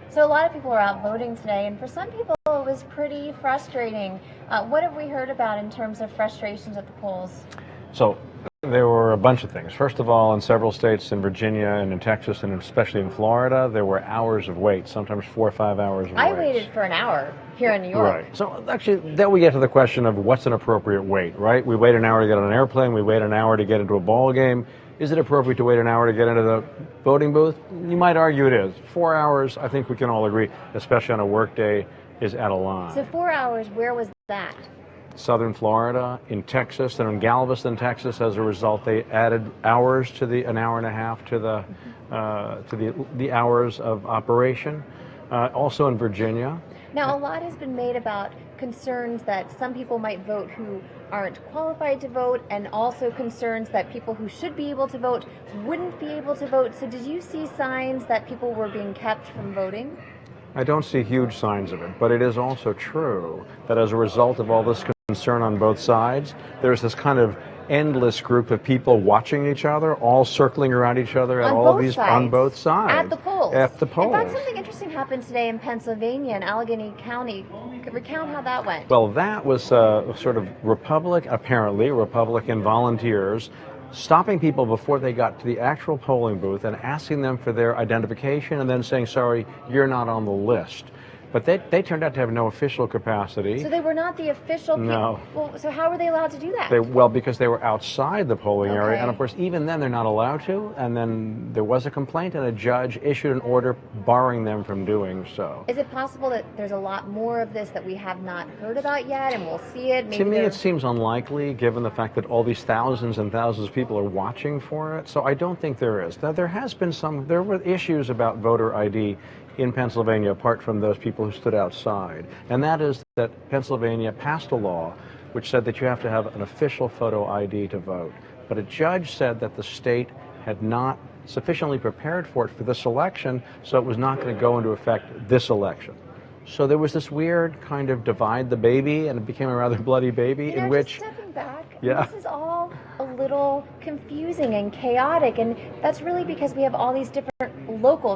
So a lot of people are out voting today, and for some people, feel it was pretty frustrating. What have we heard about in terms of frustrations at the polls?
So there were a bunch of things. First of all, in several states, in Virginia and in Texas and especially in Florida, there were hours of wait, sometimes 4 or 5 hours of wait.
I waited for an hour here in New York.
Right. So actually, then we get to the question of what's an appropriate wait, right? We wait an hour to get on an airplane. We wait an hour to get into a ball game. Is it appropriate to wait an hour to get into the voting booth? You might argue it is. 4 hours, I think we can all agree, especially on a work day, is out of line.
So 4 hours, where was that?
Southern Florida, in Texas, and in Galveston, Texas. As a result, they added hours to an hour and a half to the hours of operation. Also in Virginia.
Now, a lot has been made about concerns that some people might vote who aren't qualified to vote, and also concerns that people who should be able to vote wouldn't be able to vote. So did you see signs that people were being kept from voting?
I don't see huge signs of it, but it is also true that as a result of all this concern on both sides, there's this kind of endless group of people watching each other, all circling around each other at all of these on both sides.
At the polls.
At the polls.
In fact, something interesting happened today in Pennsylvania, in Allegheny County. Recount how that went.
Well, that was sort of Republican volunteers stopping people before they got to the actual polling booth and asking them for their identification and then saying, sorry, you're not on the list. But they turned out to have no official capacity.
So they were not the official people?
No.
Well, so how were they allowed to do that?
Well, because they were outside the polling area, and of course, even then they're not allowed to, and then there was a complaint, and a judge issued an order barring them from doing so.
Is it possible that there's a lot more of this that we have not heard about yet, and we'll see it? Maybe
to me, it seems unlikely, given the fact that all these thousands and thousands of people are watching for it, so I don't think there is. Now, there were issues about voter ID in Pennsylvania, apart from those people who stood outside. And that is that Pennsylvania passed a law which said that you have to have an official photo ID to vote. But a judge said that the state had not sufficiently prepared for it for this election, so it was not going to go into effect this election. So there was this weird kind of divide the baby, and it became a rather bloody baby in which...
Just stepping back,
yeah.
This is all a little confusing and chaotic, and that's really because we have all these different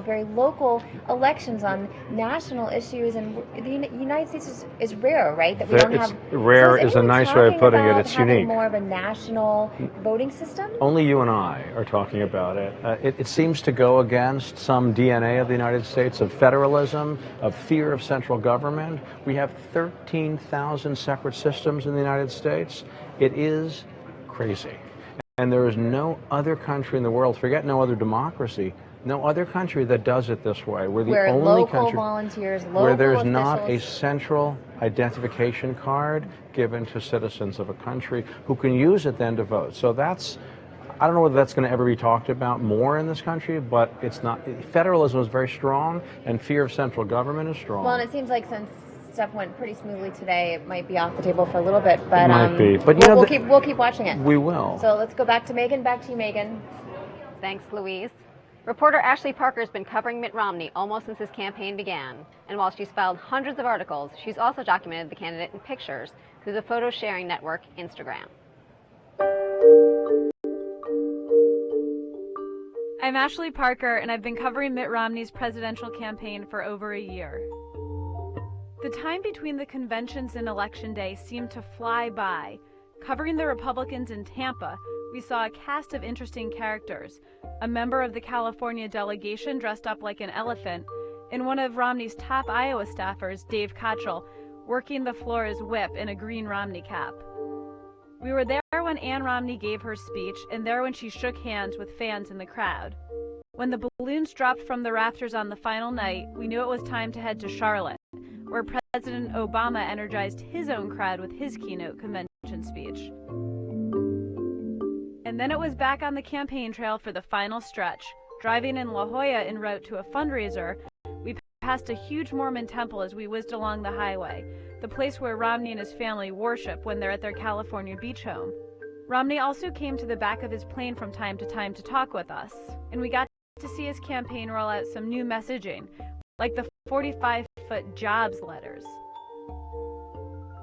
very local elections on national issues, and the United States is rare, right? That we don't have.
Rare is a nice way of putting it. It's unique.
More of a national voting system.
Only you and I are talking about it. It seems to go against some DNA of the United States, of federalism, of fear of central government. We have 13,000 separate systems in the United States. It is crazy. And there is no other country in the world, forget no other democracy, no other country that does it this way. We're the only country
volunteers,
where there's not a central identification card given to citizens of a country who can use it then to vote. So I don't know whether that's going to ever be talked about more in this country, but it's not. Federalism is very strong, and fear of central government is strong.
Well, and it seems like since stuff went pretty smoothly today, it might be off the table for a little bit, but
it might be. But
we'll keep watching it.
We will.
So let's go back to Megan. Back to you, Megan.
Thanks, Louise. Reporter Ashley Parker has been covering Mitt Romney almost since his campaign began. And while she's filed hundreds of articles, she's also documented the candidate in pictures through the photo sharing network Instagram.
I'm Ashley Parker, and I've been covering Mitt Romney's presidential campaign for over a year. The time between the conventions and Election Day seemed to fly by. Covering the Republicans in Tampa, we saw a cast of interesting characters. A member of the California delegation dressed up like an elephant, and one of Romney's top Iowa staffers, Dave Kochel, working the floor as whip in a green Romney cap. We were there when Ann Romney gave her speech, and there when she shook hands with fans in the crowd. When the balloons dropped from the rafters on the final night, we knew it was time to head to Charlotte, where President Obama energized his own crowd with his keynote convention speech. And then it was back on the campaign trail for the final stretch. Driving in La Jolla en route to a fundraiser, we passed a huge Mormon temple as we whizzed along the highway, the place where Romney and his family worship when they're at their California beach home. Romney also came to the back of his plane from time to time to talk with us, and we got to see his campaign roll out some new messaging, like the 45-foot jobs letters.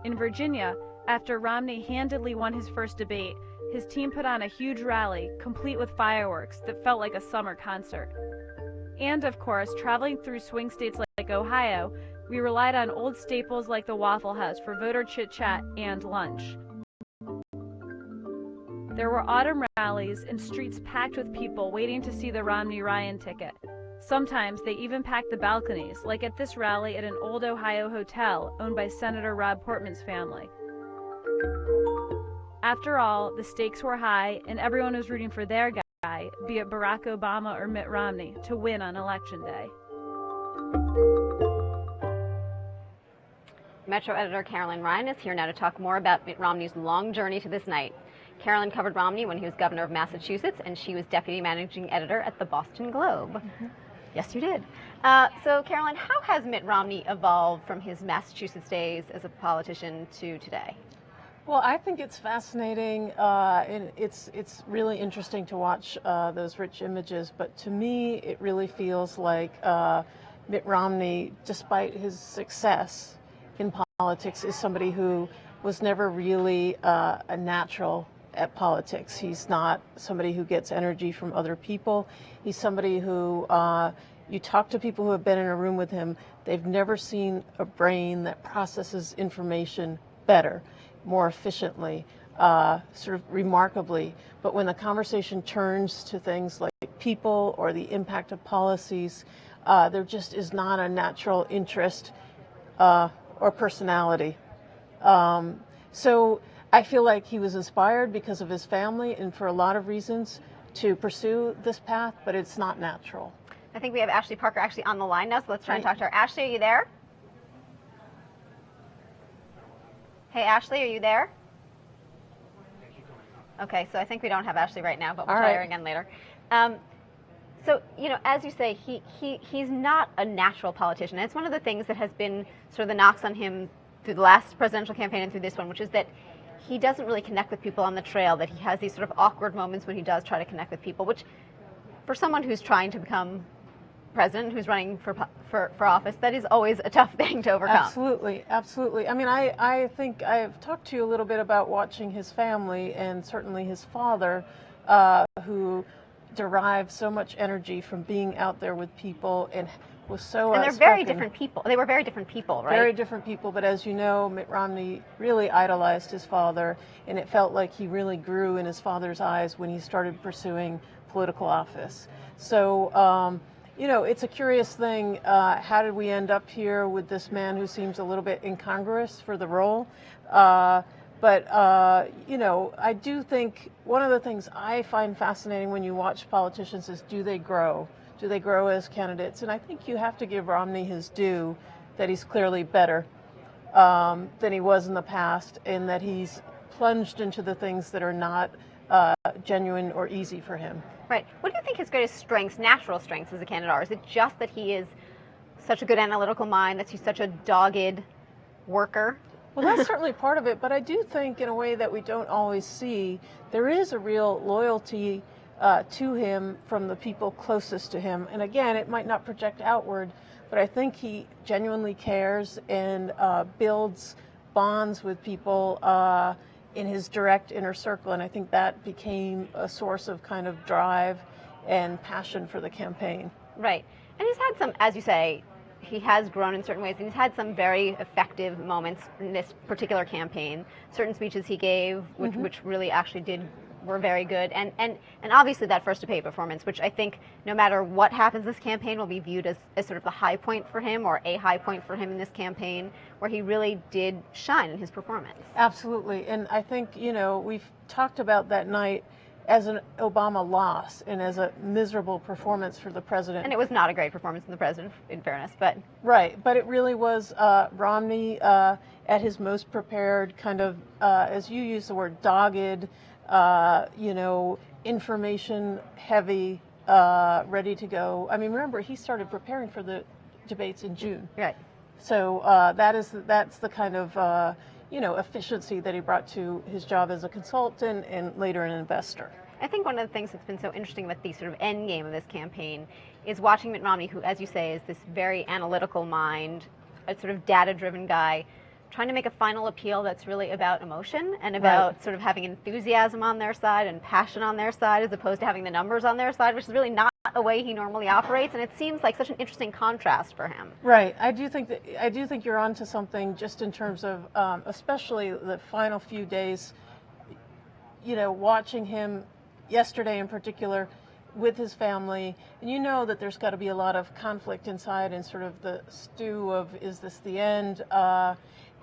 In Virginia, after Romney handedly won his first debate, his team put on a huge rally, complete with fireworks, that felt like a summer concert. And, of course, traveling through swing states like Ohio, We relied on old staples like the Waffle House for voter chit-chat and lunch. There were autumn rallies and streets packed with people waiting to see the Romney-Ryan ticket. Sometimes they even packed the balconies, like at this rally at an old Ohio hotel owned by Senator Rob Portman's family. After all, the stakes were high and everyone was rooting for their guy, be it Barack Obama or Mitt Romney, to win on Election Day.
Metro editor Carolyn Ryan is here now to talk more about Mitt Romney's long journey to this night. Carolyn covered Romney when he was governor of Massachusetts, and she was deputy managing editor at the Boston Globe. Mm-hmm. Yes, you did. So, Carolyn, how has Mitt Romney evolved from his Massachusetts days as a politician to today?
Well, I think it's fascinating, and it's really interesting to watch those rich images, but to me it really feels like Mitt Romney, despite his success in politics, is somebody who was never really a natural at politics. He's not somebody who gets energy from other people. He's somebody who, you talk to people who have been in a room with him, they've never seen a brain that processes information better, more efficiently, sort of remarkably. But when the conversation turns to things like people or the impact of policies, there just is not a natural interest or personality. So I feel like he was inspired because of his family and for a lot of reasons to pursue this path, but it's not natural.
I think we have Ashley Parker actually on the line now, so let's try and talk to her. Ashley, are you there? Hey, Ashley, are you there? Okay, so I think we don't have Ashley right now, but we'll try her again later. So, you know, as you say, he's not a natural politician. And it's one of the things that has been sort of the knocks on him through the last presidential campaign and through this one, which is that he doesn't really connect with people on the trail, that he has these sort of awkward moments when he does try to connect with people, which for someone who's trying to become president, who's running for office, that is always a tough thing to overcome.
Absolutely, absolutely. I mean, I think I've talked to you a little bit about watching his family and certainly his father, who derived so much energy from being out there with people and was so
And they're very different people. They were very different people, right?
Very different people, but as you know, Mitt Romney really idolized his father, and it felt like he really grew in his father's eyes when he started pursuing political office. So, you know, it's a curious thing. How did we end up here with this man who seems a little bit incongruous for the role? But, you know, I do think one of the things I find fascinating when you watch politicians is, do they grow? Do they grow as candidates? And I think you have to give Romney his due, that he's clearly better than he was in the past, and that he's plunged into the things that are not genuine or easy for him.
Right. What do you think his greatest strengths, natural strengths as a candidate are? Is it just that he is such a good analytical mind, that he's such a dogged worker?
Well, that's certainly part of it, but I do think in a way that we don't always see, there is a real loyalty to him from the people closest to him. And again, it might not project outward, but I think he genuinely cares and builds bonds with people in his direct inner circle. And I think that became a source of kind of drive and passion for the campaign.
Right. And he's had some, as you say, he has grown in certain ways, and he's had some very effective moments in this particular campaign. Certain speeches he gave, which really actually were very good, and obviously that first debate performance, which I think no matter what happens this campaign will be viewed as sort of the high point for him, or a high point for him in this campaign, where he really did shine in his performance. Absolutely, and I think, you know, we've talked about that night as an Obama loss and as a miserable performance for the president. And it was not a great performance from the president, in fairness, but... Right, but it really was Romney at his most prepared, kind of, as you use the word, dogged, you know, information heavy, ready to go. I mean, remember, he started preparing for the debates in June. Right. So that's the kind of, you know, efficiency that he brought to his job as a consultant and later an investor. I think one of the things that's been so interesting about the sort of end game of this campaign is watching Mitt Romney, who, as you say, is this very analytical mind, a sort of data-driven guy, trying to make a final appeal that's really about emotion and about sort of having enthusiasm on their side and passion on their side, as opposed to having the numbers on their side, which is really not a way he normally operates, and it seems like such an interesting contrast for him.
Right. I do think you're onto something, just in terms of, especially the final few days. You know, watching him yesterday in particular with his family, and you know that there's got to be a lot of conflict inside, and sort of the stew of, is this the end?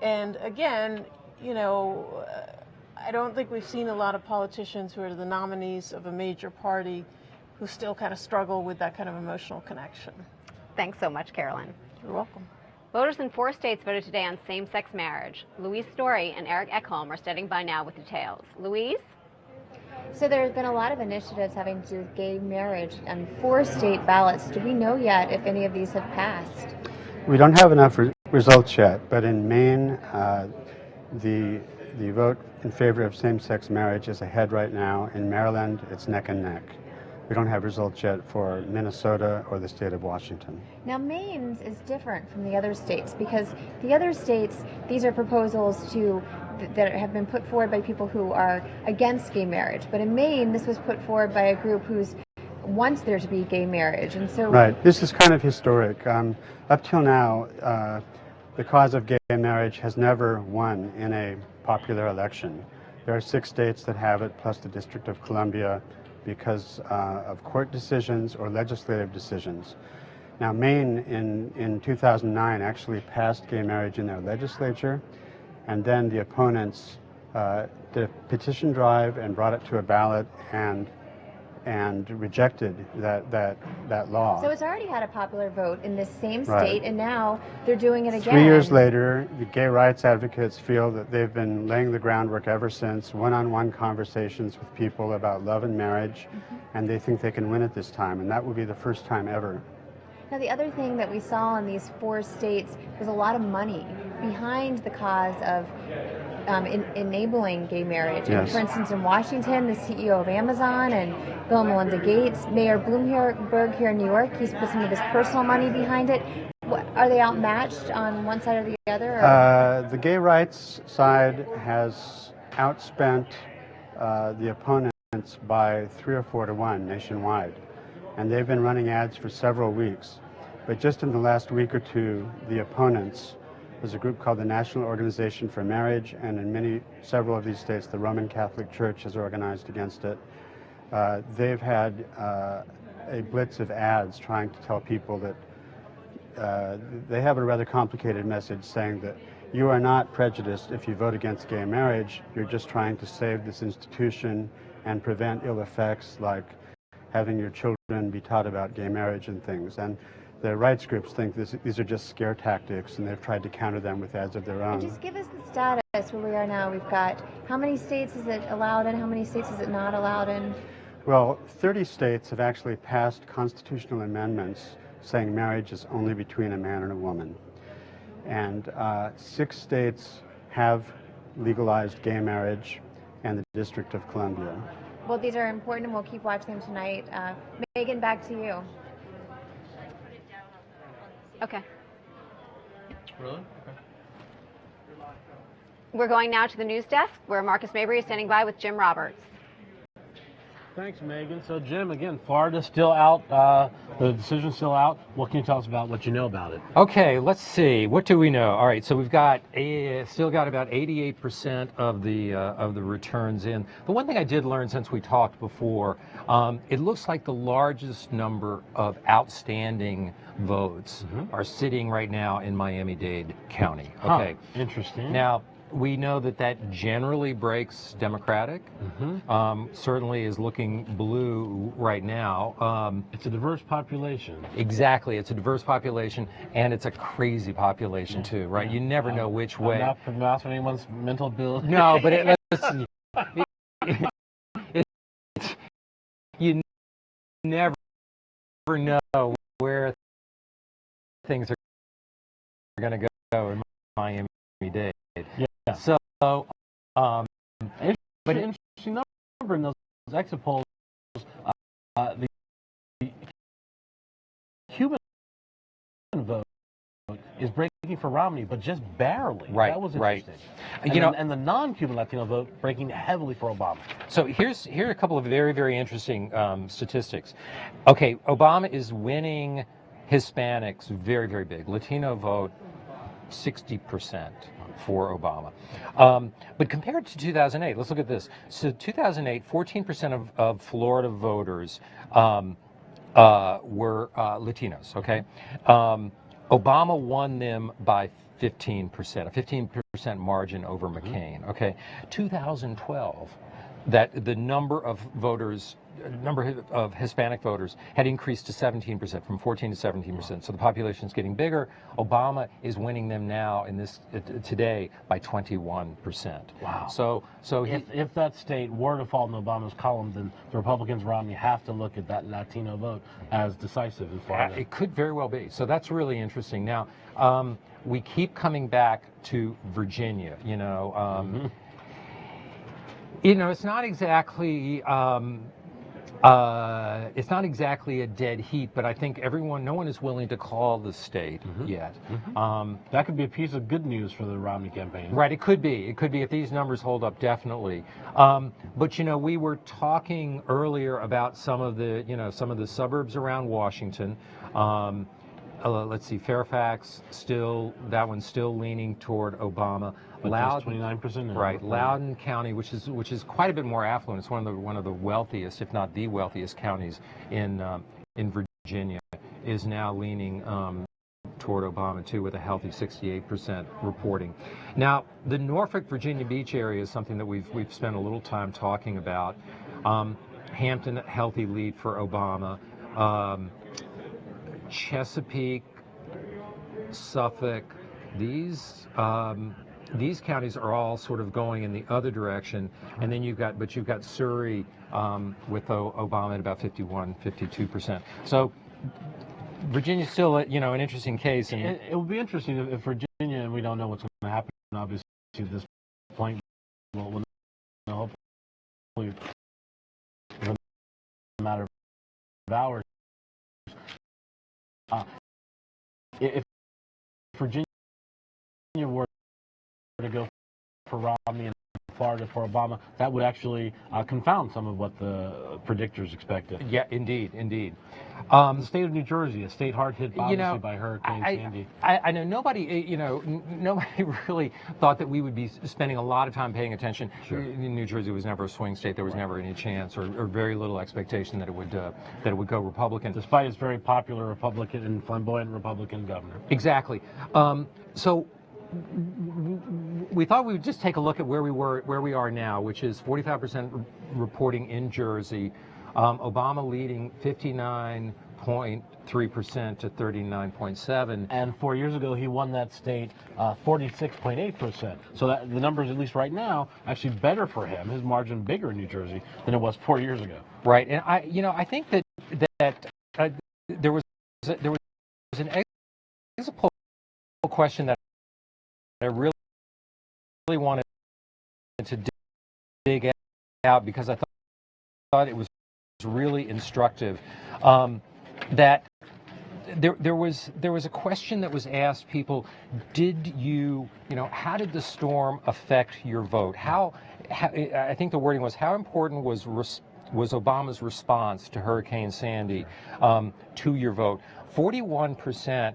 And again, you know, I don't think we've seen a lot of politicians who are the nominees of a major party who still kind of struggle with that kind of emotional connection.
Thanks so much, Carolyn.
You're welcome.
Voters in 4 states voted today on same-sex marriage. Louise Story and Eric Ekholm are standing by now with details. Louise?
So there have been a lot of initiatives having to do with gay marriage on 4 state ballots. Do we know yet if any of these have passed?
We don't have enough results yet, but in Maine, the vote in favor of same-sex marriage is ahead right now. In Maryland, it's neck and neck. We don't have results yet for Minnesota or the state of Washington.
Now, Maine is different from the other states, because the other states, these are proposals that have been put forward by people who are against gay marriage. But in Maine, this was put forward by a group who's wants there to be gay marriage. And so,
right. This is kind of historic. Up till now, the cause of gay marriage has never won in a popular election. There are 6 states that have it, plus the District of Columbia, because of court decisions or legislative decisions. Now, Maine in 2009 actually passed gay marriage in their legislature, and then the opponents did a petition drive and brought it to a ballot and rejected that law.
so it's already had a popular vote in this same state,
Right.
and now they're doing it again.
3 years later, the gay rights advocates feel that they've been laying the groundwork ever since, one-on-one conversations with people about love and marriage, and they think they can win it this time, and that will be the first time ever.
Now, the other thing that we saw in these 4 states was a lot of money behind the cause of enabling gay marriage. And
Yes.
for instance, in Washington, the CEO of Amazon and Bill and Melinda Gates, Mayor Bloomberg here in New York, he's put some of his personal money behind it. Are they outmatched on one side or the other? Or?
The gay rights side has outspent the opponents by 3 or 4 to 1 nationwide, and they've been running ads for several weeks. But just in the last week or two, the opponents, there's a group called the National Organization for Marriage, and in several of these states, the Roman Catholic Church has organized against it. They've had a blitz of ads trying to tell people that they have a rather complicated message saying that you are not prejudiced if you vote against gay marriage. You're just trying to save this institution and prevent ill effects like having your children be taught about gay marriage and things. And the rights groups think these are just scare tactics, and they've tried to counter them with ads of their own.
And just give us the status where we are now. We've got, how many states is it allowed in? How many states is it not allowed in?
Well, 30 states have actually passed constitutional amendments saying marriage is only between a man and a woman. And 6 states have legalized gay marriage, and the District of Columbia.
Well, these are important, and we'll keep watching them tonight. Megan, back to you.
Okay.
Really? Okay.
We're going now to the news desk, where Marcus Mabry is standing by with Jim Roberts.
Thanks, Megan. So, Jim, again, Florida's still out. The decision's still out. What can you tell us about what you know about it?
Okay, let's see. What do we know? All right, so we've got still got about 88% of the returns in. The one thing I did learn since we talked before, it looks like the largest number of outstanding votes are sitting right now in Miami-Dade County. Okay,
Interesting.
Now, we know that generally breaks Democratic. Certainly is looking blue right now.
It's a diverse population.
Exactly. It's a diverse population, and it's a crazy population, too, right? You never know which way.
I'm not pronouncing anyone's mental ability.
No, but listen, you never know where things are going to go in Miami-Dade.
Yeah.
So,
but interesting number in those exit polls. The Cuban vote is breaking for Romney, but just barely.
Right,
That was
right.
interesting. And the non-Cuban Latino vote breaking heavily for Obama.
So here are a couple of very, very interesting statistics. Okay, Obama is winning Hispanics very, very big. Latino vote, 60% for Obama. But compared to 2008, let's look at this. So 2008, 14% of Florida voters were Latinos, okay? Obama won them by 15%, a 15% margin over McCain, okay? 2012, that the number of voters, number of Hispanic voters had increased to 17%, from 14 to 17%. So the population is getting bigger. Obama is winning them now in this today by 21%.
Wow.
So
if that state were to fall in Obama's column, then the Republicans, Romney, have to look at that Latino vote as decisive in Florida.
It could very well be. So that's really interesting. Now, we keep coming back to Virginia. It's not exactly a dead heat, but I think no one is willing to call the state yet.
That could be a piece of good news for the Romney campaign.
Right, it could be. It could be if these numbers hold up, definitely. But we were talking earlier about some of the suburbs around Washington. Let's see, Fairfax that one's still leaning toward Obama.
Loudon, 29% now.
Right, Loudoun County, which is quite a bit more affluent. It's one of the wealthiest, if not the wealthiest counties in Virginia, is now leaning toward Obama too, with a healthy 68% reporting. Now, the Norfolk, Virginia Beach area is something that we've spent a little time talking about. Hampton, healthy lead for Obama. Chesapeake, Suffolk, these counties are all sort of going in the other direction, and then you've got Surrey with Obama at about 51-52%. So Virginia's still an interesting case, and
it will be interesting if Virginia, and we don't know what's going to happen obviously at this point. We'll know, hopefully in a matter of hours. If Virginia were to go for Romney and Florida for Obama, that would actually confound some of what the predictors expected.
Yeah, indeed.
The state of New Jersey, a state hard hit obviously by Hurricane Sandy.
I know nobody really thought that we would be spending a lot of time paying attention.
Sure.
New Jersey was never a swing state. There was never any chance or very little expectation that it would go Republican,
despite its very popular Republican and flamboyant Republican governor.
Exactly. So we thought we would just take a look at where we are now, which is 45% reporting in Jersey. Obama leading 59.3% to 39.7%.
And 4 years ago, he won that state 46.8%. So that the numbers, at least right now, actually better for him. His margin bigger in New Jersey than it was 4 years ago.
Right, and I think that there was an exit poll question that I really wanted to dig out because I thought it was really instructive. That there was a question that was asked people: how did the storm affect your vote? How I think the wording was, how important was Obama's response to Hurricane Sandy to your vote? 41%.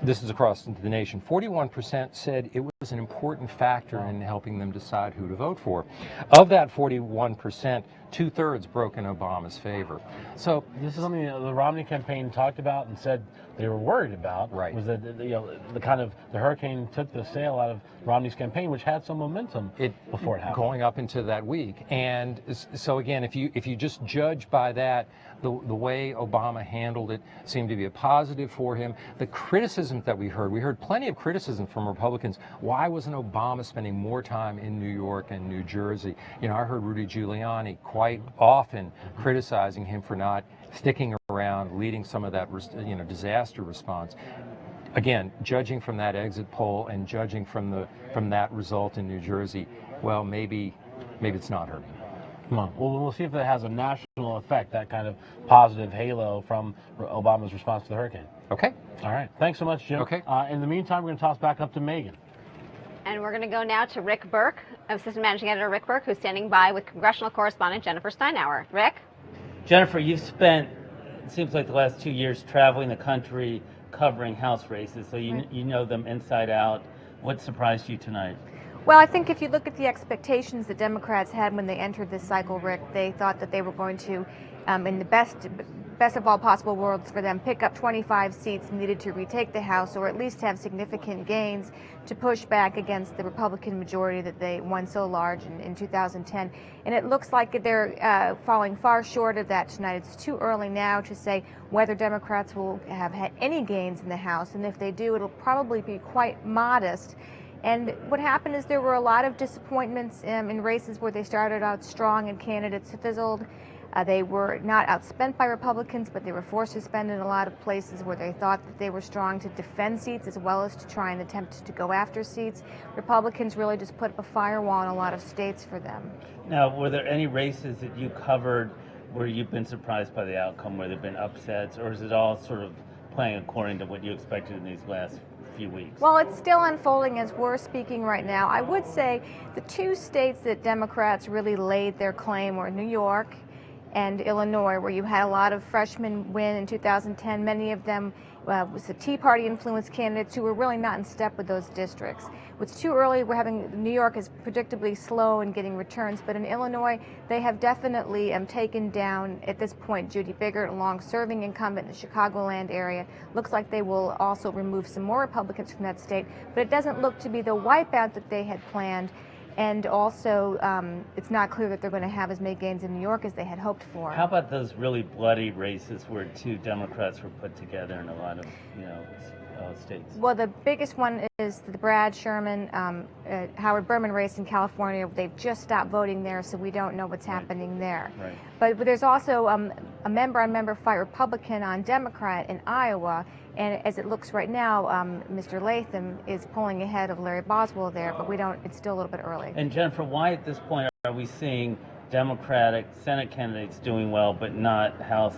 This is across the nation. 41% said it was an important factor in helping them decide who to vote for. Of that 41%, 2/3 broke in Obama's favor. So
this is something the Romney campaign talked about and said they were worried about.
Right.
Was that the hurricane took the sail out of Romney's campaign, which had some momentum before it happened,
going up into that week. And so again, if you just judge by that, the way Obama handled it seemed to be a positive for him. The criticisms that we heard plenty of criticism from Republicans. Why wasn't Obama spending more time in New York and New Jersey? I heard Rudy Giuliani quite often criticizing him for not sticking around, leading some of that disaster response. Again, judging from that exit poll and judging from that result in New Jersey, well, maybe it's not hurting.
Well, we'll see if that has a national effect, that kind of positive halo from Obama's response to the hurricane.
Okay.
All right. Thanks so much, Jim.
Okay.
In the meantime, we're going to toss back up to Megan.
And we're going to go now to Rick Burke, Assistant Managing Editor Rick Burke, who's standing by with congressional correspondent Jennifer Steinauer. Rick?
Jennifer, you've spent, it seems like the last 2 years, traveling the country covering House races, so you know them inside out. What surprised you tonight?
Well, I think if you look at the expectations the Democrats had when they entered this cycle, Rick, they thought that they were going to, in the best of all possible worlds for them, pick up 25 seats needed to retake the House, or at least have significant gains to push back against the Republican majority that they won so large in 2010. And it looks like they're falling far short of that tonight. It's too early now to say whether Democrats will have had any gains in the House, and if they do, it'll probably be quite modest. And what happened is there were a lot of disappointments in races where they started out strong and candidates fizzled. They were not outspent by Republicans, but they were forced to spend in a lot of places where they thought that they were strong to defend seats as well as to try and attempt to go after seats. Republicans really just put up a firewall in a lot of states for them.
Now, were there any races that you covered where you've been surprised by the outcome, where there have been upsets, or is it all sort of playing according to what you expected in these last few weeks?
Well, it's still unfolding as we're speaking right now. I would say the two states that Democrats really laid their claim were New York and Illinois, where you had a lot of freshmen win in 2010. Many of them was the Tea Party influenced candidates who were really not in step with those districts. It's too early. We're having New York is predictably slow in getting returns, but in Illinois, they have definitely taken down, at this point, Jodi Biggert, a long-serving incumbent in the Chicagoland area. Looks like they will also remove some more Republicans from that state, but it doesn't look to be the wipeout that they had planned. And also, it's not clear that they're going to have as many gains in New York as they had hoped for.
How about those really bloody races where two Democrats were put together in a lot of, states?
Well, the biggest one is the Brad Sherman, Howard Berman race in California. They've just stopped voting there, so we don't know what's happening there.
Right.
But there's also a member-on-member fight Republican on Democrat in Iowa, and as it looks right now, Mr. Latham is pulling ahead of Larry Boswell there, but it's still a little bit early.
And Jennifer, why at this point are we seeing Democratic Senate candidates doing well, but not House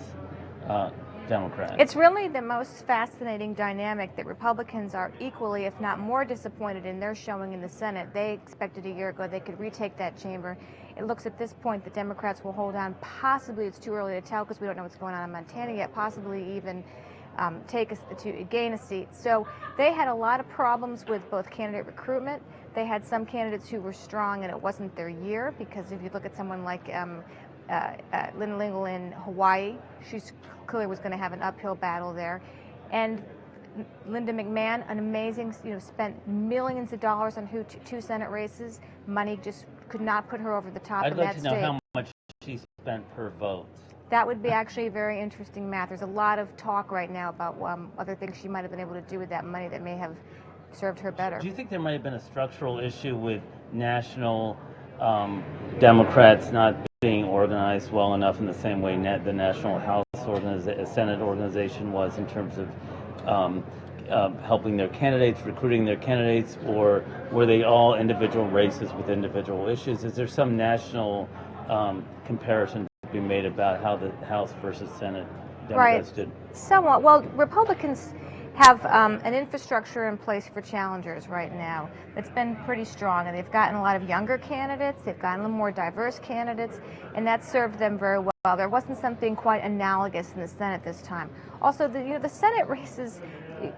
Democrats?
It's really the most fascinating dynamic that Republicans are equally, if not more, disappointed in their showing in the Senate. They expected a year ago they could retake that chamber. It looks at this point that Democrats will hold on. Possibly, it's too early to tell because we don't know what's going on in Montana yet, possibly even to gain a seat. So they had a lot of problems with both candidate recruitment. They had some candidates who were strong and it wasn't their year, because if you look at someone like Lynn Lingle in Hawaii, she clearly was going to have an uphill battle there. And Linda McMahon, an amazing, spent millions of dollars on two Senate races. Money just could not put her over the top in that state.
I'd like to know how much she spent per vote.
That would be actually a very interesting math. There's a lot of talk right now about other things she might have been able to do with that money that may have served her better.
Do you think there might have been a structural issue with national Democrats not being organized well enough in the same way the National House Senate organization was in terms of helping their candidates, recruiting their candidates, or were they all individual races with individual issues? Is there some national comparison to be made about how the House versus Senate Democrats did?
Somewhat. Well, Republicans have an infrastructure in place for challengers right now that's been pretty strong, and they've gotten a lot of younger candidates, they've gotten a little more diverse candidates, and that served them very well. There wasn't something quite analogous in the Senate this time. Also, the Senate races,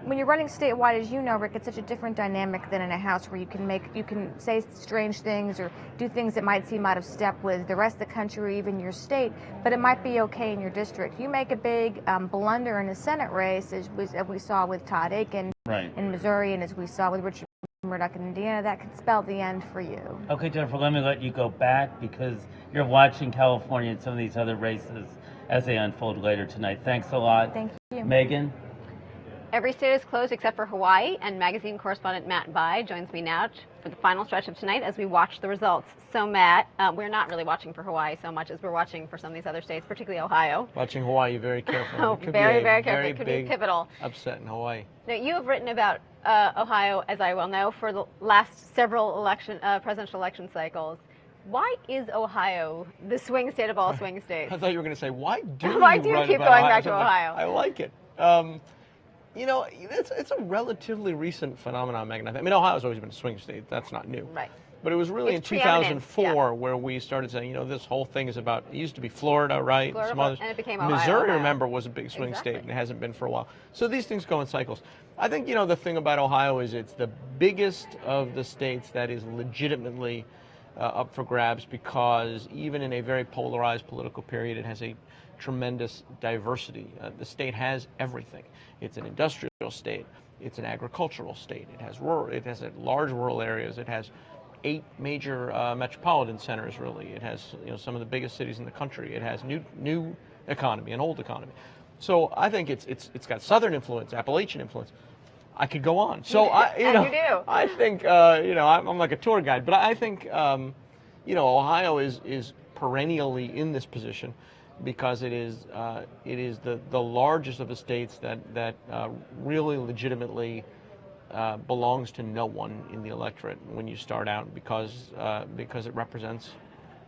when you're running statewide, as you know, Rick, it's such a different dynamic than in a House where you can say strange things or do things that might seem out of step with the rest of the country or even your state, but it might be okay in your district. You make a big blunder in a Senate race, as we saw with Todd Akin in Missouri, and as we saw with Richard Murdoch in Indiana, that could spell the end for you.
Okay, Jennifer, let me let you go back because you're watching California and some of these other races as they unfold later tonight. Thanks a lot.
Thank you.
Megan?
Every state is closed except for Hawaii, and magazine correspondent Matt Bai joins me now for the final stretch of tonight as we watch the results. So Matt, we're not really watching for Hawaii so much as we're watching for some of these other states, particularly Ohio.
Watching Hawaii very carefully.
Oh, very carefully. It could be pivotal.
Upset in Hawaii.
Now, you have written about Ohio, as I well know, for the last several presidential election cycles. Why is Ohio the swing state of all swing states?
I thought you were going to say, why do
Why
you
do you
write
keep
about
going
Ohio
back to
so much?
Ohio?
I like it. You know, it's a relatively recent phenomenon, Megan. I mean, Ohio's always been a swing state. That's not new.
Right.
But it was really
It's
in
preeminent,
2004 where we started saying, you know, this whole thing is about, it used to be Florida, right?
Florida,
Some others.
and it became Ohio.
Missouri,
Ohio.
remember, was a big swing
Exactly.
state, and it hasn't been for a while. So these things go in cycles. I think, you know, the thing about Ohio is it's the biggest of the states that is legitimately up for grabs, because even in a very polarized political period, it has a tremendous diversity. The state has everything. It's an industrial state. It's an agricultural state. It has rural. It has large rural areas. It has 8 major metropolitan centers. Really, it has, you know, some of the biggest cities in the country. It has new economy, an old economy. So I think it's got Southern influence, Appalachian influence. I could go on. So you know, I think you know, I'm like a tour guide, but I think you know, Ohio is perennially in this position because it is the largest of the states that really legitimately belongs to no one in the electorate when you start out, because it represents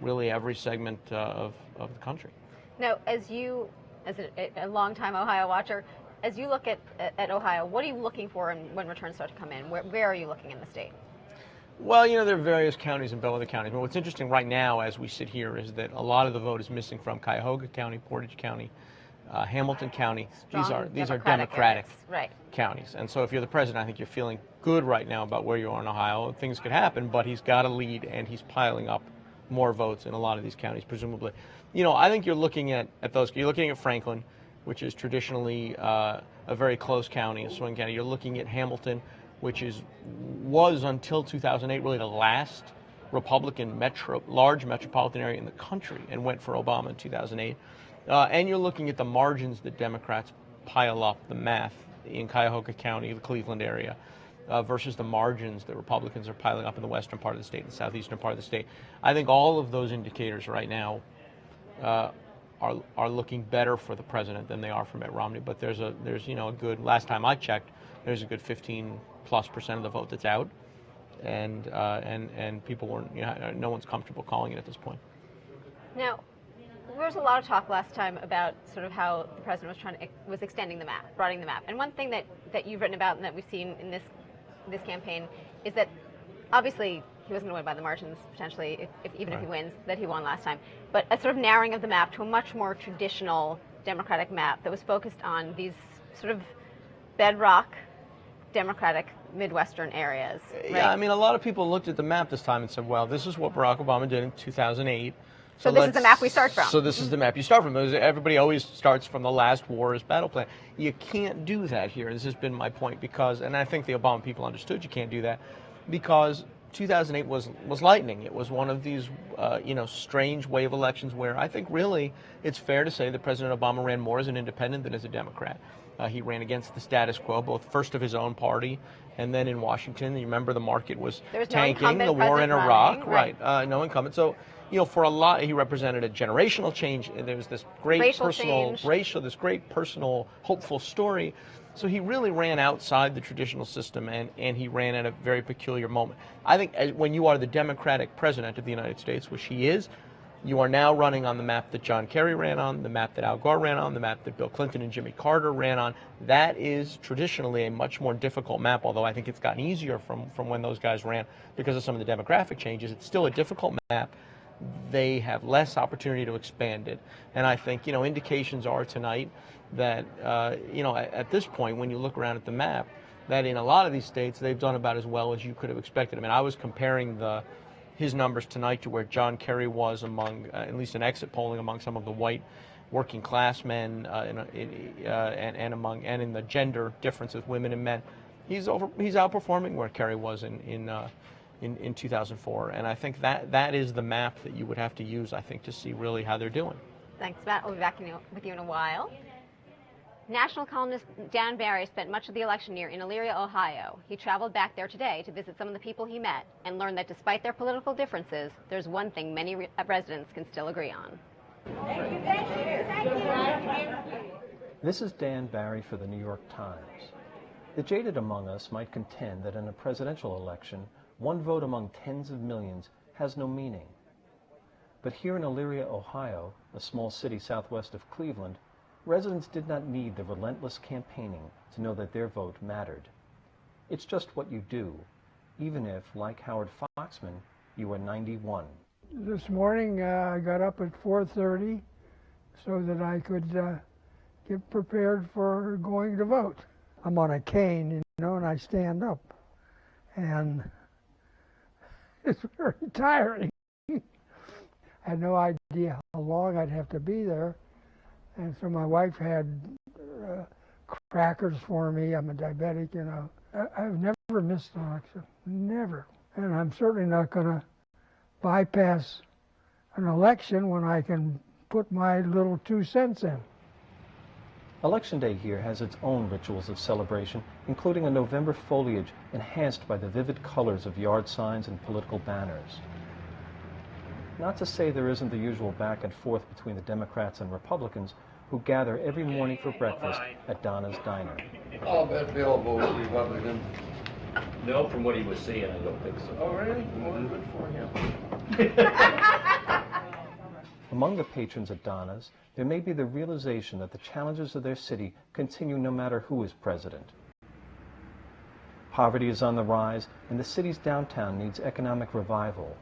really every segment of the country.
Now, as a longtime Ohio watcher, as you look at Ohio, what are you looking for when returns start to come in? Where are you looking in the state?
Well, you know, there are various counties and bellwether counties. But what's interesting right now as we sit here is that a lot of the vote is missing from Cuyahoga County, Portage County, Hamilton County. These are Democratic
right.
counties. And so if you're the president, I think you're feeling good right now about where you are in Ohio. Things could happen, but he's got a lead, and he's piling up more votes in a lot of these counties, presumably. You know, I think you're looking at those. You're looking at Franklin, which is traditionally a very close county, a swing county. You're looking at Hamilton, which was until 2008 really the last Republican large metropolitan area in the country, and went for Obama in 2008. And you're looking at the margins that Democrats pile up, the math in Cuyahoga County, the Cleveland area, versus the margins that Republicans are piling up in the western part of the state and the southeastern part of the state. I think all of those indicators right now are looking better for the president than they are for Mitt Romney. But there's you know, a good, last time I checked, there's a good 15+% of the vote that's out, and people weren't, you know, no one's comfortable calling it at this point.
Now, there was a lot of talk last time about sort of how the president was extending the map, broadening the map. And one thing that you've written about and that we've seen in this campaign is that obviously he wasn't going to win by the margins potentially, even if he wins, that he won last time. But a sort of narrowing of the map to a much more traditional Democratic map that was focused on these sort of bedrock Democratic Midwestern areas. Right?
Yeah, I mean, a lot of people looked at the map this time and said, well, this is what Barack Obama did in 2008.
So this is the map we start from.
So this is the map you start from. Everybody always starts from the last war's battle plan. You can't do that here. This has been my point, because, and I think the Obama people understood you can't do that, because 2008 was lightning. It was one of these, you know, strange wave elections where I think really it's fair to say that President Obama ran more as an independent than as a Democrat. He ran against the status quo, both first of his own party and then in Washington. You remember the market was tanking, the war in Iraq, right? No incumbent. So, you know, for a lot, he represented a generational change. There was this great this great personal, hopeful story. So he really ran outside the traditional system, and he ran at a very peculiar moment. I think when you are the Democratic president of the United States, which he is, you are now running on the map that John Kerry ran on, the map that Al Gore ran on, the map that Bill Clinton and Jimmy Carter ran on. That is traditionally a much more difficult map, although I think it's gotten easier from when those guys ran because of some of the demographic changes. It's still a difficult map. They have less opportunity to expand it. And I think, you know, indications are tonight that, you know, at this point, when you look around at the map, that in a lot of these states, they've done about as well as you could have expected. I mean, I was comparing his numbers tonight to where John Kerry was among, at least in exit polling, among some of the white working class men, and in the gender differences, women and men. He's outperforming where Kerry was in 2004, and I think that is the map that you would have to use, I think, to see really how they're doing.
Thanks, Matt. I'll be back with you in a while. National columnist Dan Barry spent much of the election year in Elyria, Ohio. He traveled back there today to visit some of the people he met and learned that despite their political differences, there's one thing many residents can still agree on.
This is Dan Barry for the New York Times. The jaded among us might contend that in a presidential election, one vote among tens of millions has no meaning. But here in Elyria, Ohio, a small city southwest of Cleveland, residents did not need the relentless campaigning to know that their vote mattered. It's just what you do, even if, like Howard Foxman, you are 91.
This morning I got up at 4:30 so that I could get prepared for going to vote. I'm on a cane, you know, and I stand up. And it's very tiring. I had no idea how long I'd have to be there. And so my wife had crackers for me. I'm a diabetic, you know. I've never missed an election, never. And I'm certainly not going to bypass an election when I can put my little 2 cents in.
Election Day here has its own rituals of celebration, including a November foliage enhanced by the vivid colors of yard signs and political banners. Not to say there isn't the usual back and forth between the Democrats and Republicans who gather every morning for breakfast at Donna's Diner.
I'll bet Bill votes Republican. No, from what he was saying, I don't think so. Oh, really? Well, good for him.
Among the patrons at Donna's, there may be the realization that the challenges of their city continue no matter who is president. Poverty is on the rise, and the city's downtown needs economic revival.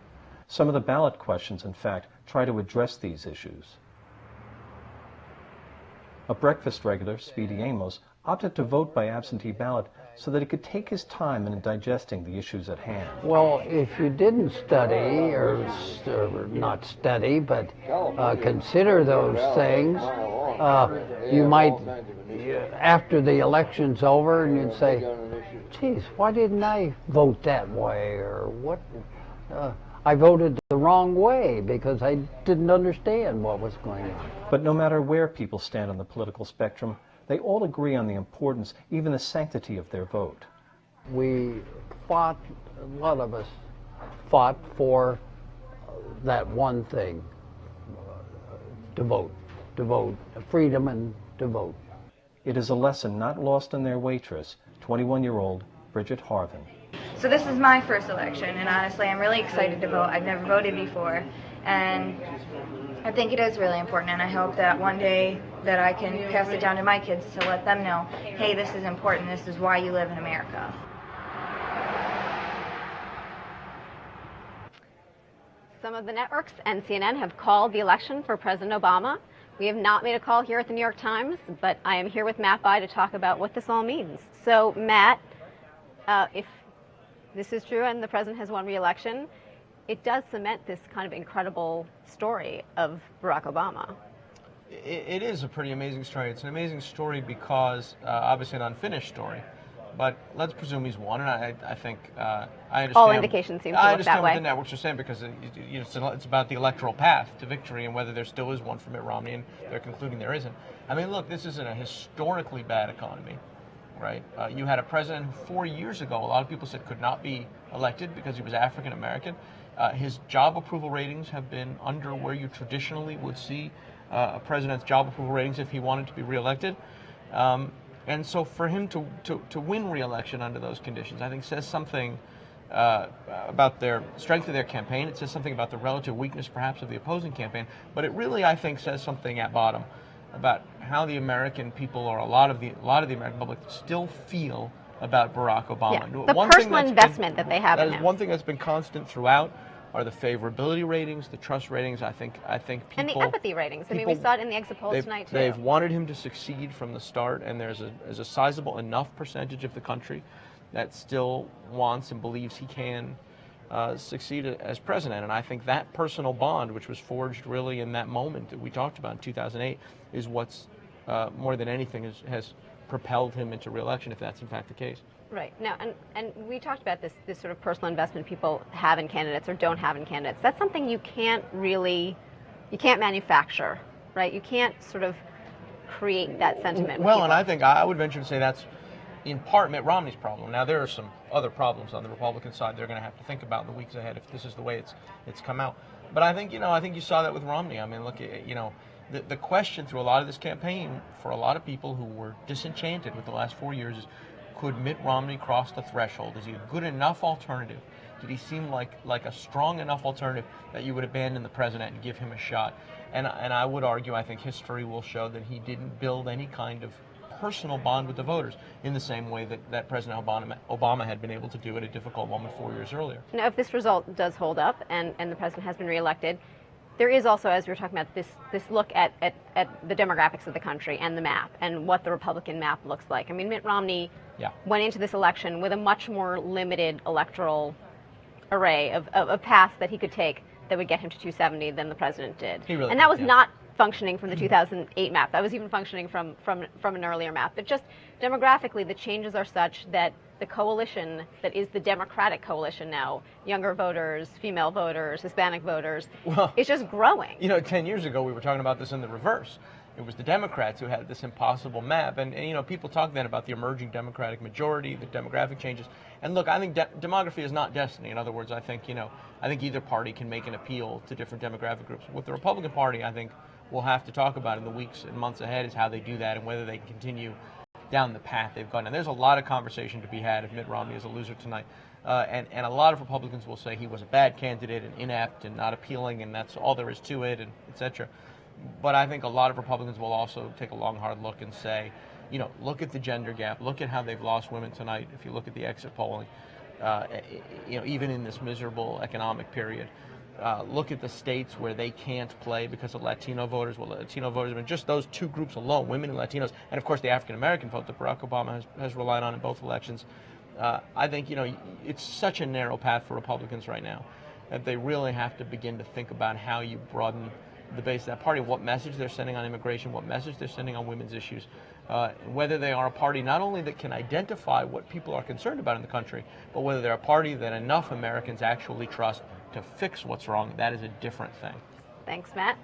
Some of the ballot questions, in fact, try to address these issues. A breakfast regular, Speedy Amos, opted to vote by absentee ballot so that he could take his time in digesting the issues at hand.
Well, if you didn't study, or not study, but consider those things, you might, after the election's over, and you'd say, geez, why didn't I vote that way? Or what? I voted the wrong way because I didn't understand what was going on.
But no matter where people stand on the political spectrum, they all agree on the importance, even the sanctity of their vote.
We fought, a lot of us fought for that one thing, to vote, freedom and to vote.
It is a lesson not lost on their waitress, 21-year-old Bridget Harvin.
So this is my first election, and honestly I'm really excited to vote. I've never voted before, and I think it is really important, and I hope that one day that I can pass it down to my kids to let them know, hey, this is important, this is why you live in America.
Some of the networks and CNN have called the election for President Obama. We have not made a call here at the New York Times, but I am here with Matt Bai to talk about what this all means. So Matt, if this is true and the president has won re-election, it does cement this kind of incredible story of Barack Obama.
It is a pretty amazing story. It's an amazing story because, obviously an unfinished story, but let's presume he's won, and I think, I understand.
All indications seem to look that way.
I understand what the networks are saying because it's about the electoral path to victory and whether there still is one for Mitt Romney, and they're concluding there isn't. I mean, look, this isn't a historically bad economy, right? You had a president who 4 years ago, a lot of people said could not be elected because he was African American. His job approval ratings have been under where you traditionally would see a president's job approval ratings if he wanted to be reelected. And so for him to win re-election under those conditions, I think says something about their strength of their campaign. It says something about the relative weakness perhaps of the opposing campaign. But it really, I think, says something at bottom about how the American people, or a lot of the American public, still feel about Barack Obama.
Yeah, the personal investment that they have in him.
That is one thing that's been constant throughout. Are the favorability ratings, the trust ratings. I think people,
and the empathy ratings. I mean, we saw it in the exit polls tonight too.
They've wanted him to succeed from the start, and there's a sizable enough percentage of the country that still wants and believes he can succeed as president. And I think that personal bond, which was forged really in that moment that we talked about in 2008, is what's more than anything has propelled him into re-election, if that's in fact the case.
Right. Now, and we talked about this sort of personal investment people have in candidates or don't have in candidates. That's something you can't manufacture, right? You can't sort of create that sentiment.
Well, and I think I would venture to say that's in part Mitt Romney's problem. Now, there are some other problems on the Republican side they're going to have to think about in the weeks ahead if this is the way it's come out. But I think, you saw that with Romney. I mean, look, the question through a lot of this campaign for a lot of people who were disenchanted with the last 4 years is, could Mitt Romney cross the threshold? Is he a good enough alternative Did he seem like a strong enough alternative that you would abandon the president and give him a shot? And I would argue, I think history will show that he didn't build any kind of personal bond with the voters in the same way that President Obama had been able to do at a difficult moment 4 years earlier.
Now, if this result does hold up and the president has been reelected, there is also, as we were talking about, this look at the demographics of the country and the map and what the Republican map looks like. I mean, Mitt Romney went into this election with a much more limited electoral array of paths that he could take that would get him to 270 than the president did.
He really
and that
did,
was not functioning from the 2008 map. That was even functioning from an earlier map. But just demographically, the changes are such that the coalition that is the Democratic coalition now, younger voters, female voters, Hispanic voters, is just growing.
10 years ago, we were talking about this in the reverse. It was the Democrats who had this impossible map. And people talk then about the emerging Democratic majority, the demographic changes. And look, I think demography is not destiny. In other words, I think either party can make an appeal to different demographic groups. With the Republican Party, I think we'll have to talk about in the weeks and months ahead is how they do that and whether they can continue down the path they've gone. And there's a lot of conversation to be had if Mitt Romney is a loser tonight. And a lot of Republicans will say he was a bad candidate and inept and not appealing and that's all there is to it, and et cetera. But I think a lot of Republicans will also take a long, hard look and say, look at the gender gap. Look at how they've lost women tonight. If you look at the exit polling, even in this miserable economic period. Look at the states where they can't play because of Latino voters. Well, Latino voters, I mean, just those two groups alone, women and Latinos, and of course the African-American vote that Barack Obama has relied on in both elections. I think, it's such a narrow path for Republicans right now that they really have to begin to think about how you broaden the base of that party, what message they're sending on immigration, what message they're sending on women's issues, whether they are a party not only that can identify what people are concerned about in the country, but whether they're a party that enough Americans actually trust to fix what's wrong. That is a different thing.
Thanks, Matt.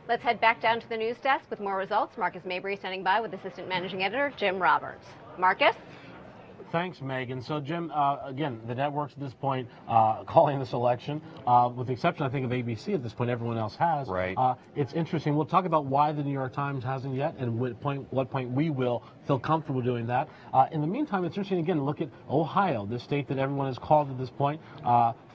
Let's head back down to the news desk with more results. Marcus Mabry standing by with Assistant Managing Editor Jim Roberts. Marcus?
Thanks, Megan. So, Jim, again, the networks at this point calling this election, with the exception, I think, of ABC at this point, everyone else has.
Right.
It's interesting. We'll talk about why the New York Times hasn't yet and what point we will feel comfortable doing that. In the meantime, it's interesting, again, look at Ohio, the state that everyone has called at this point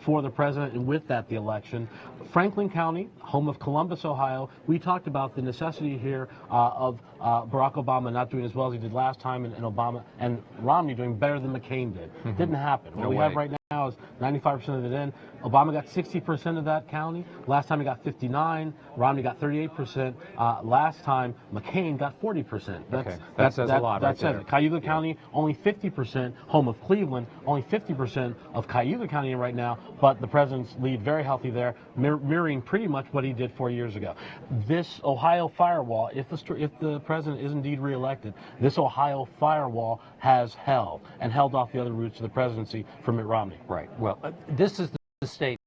for the president, and with that, the election. Franklin County, home of Columbus, Ohio, we talked about the necessity here of Barack Obama not doing as well as he did last time, and Obama and Romney doing better than McCain did. Didn't happen. What we have right now is 95% of it in. Obama got 60% of that county. Last time he got 59. Romney got 38%. Last time McCain got 40%.
That says a lot right there.
Cayuga County, only 50%, home of Cleveland, only 50% of Cayuga County right now, but the president's lead very healthy there, mirroring pretty much what he did 4 years ago. This Ohio firewall, if the president is indeed reelected, this Ohio firewall has held off the other routes to the presidency for Mitt Romney.
Right. Well, this is the state,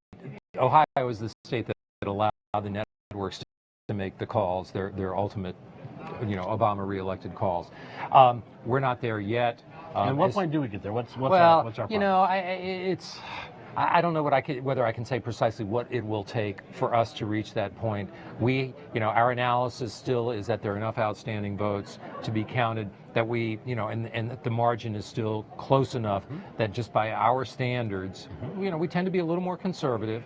Ohio is the state that allowed the networks to make the calls, their ultimate, Obama reelected calls. We're not there yet.
At what point do we get there? What's our problem?
I don't know whether I can say precisely what it will take for us to reach that point. Our analysis still is that there are enough outstanding votes to be counted that we, and that the margin is still close enough that just by our standards, we tend to be a little more conservative.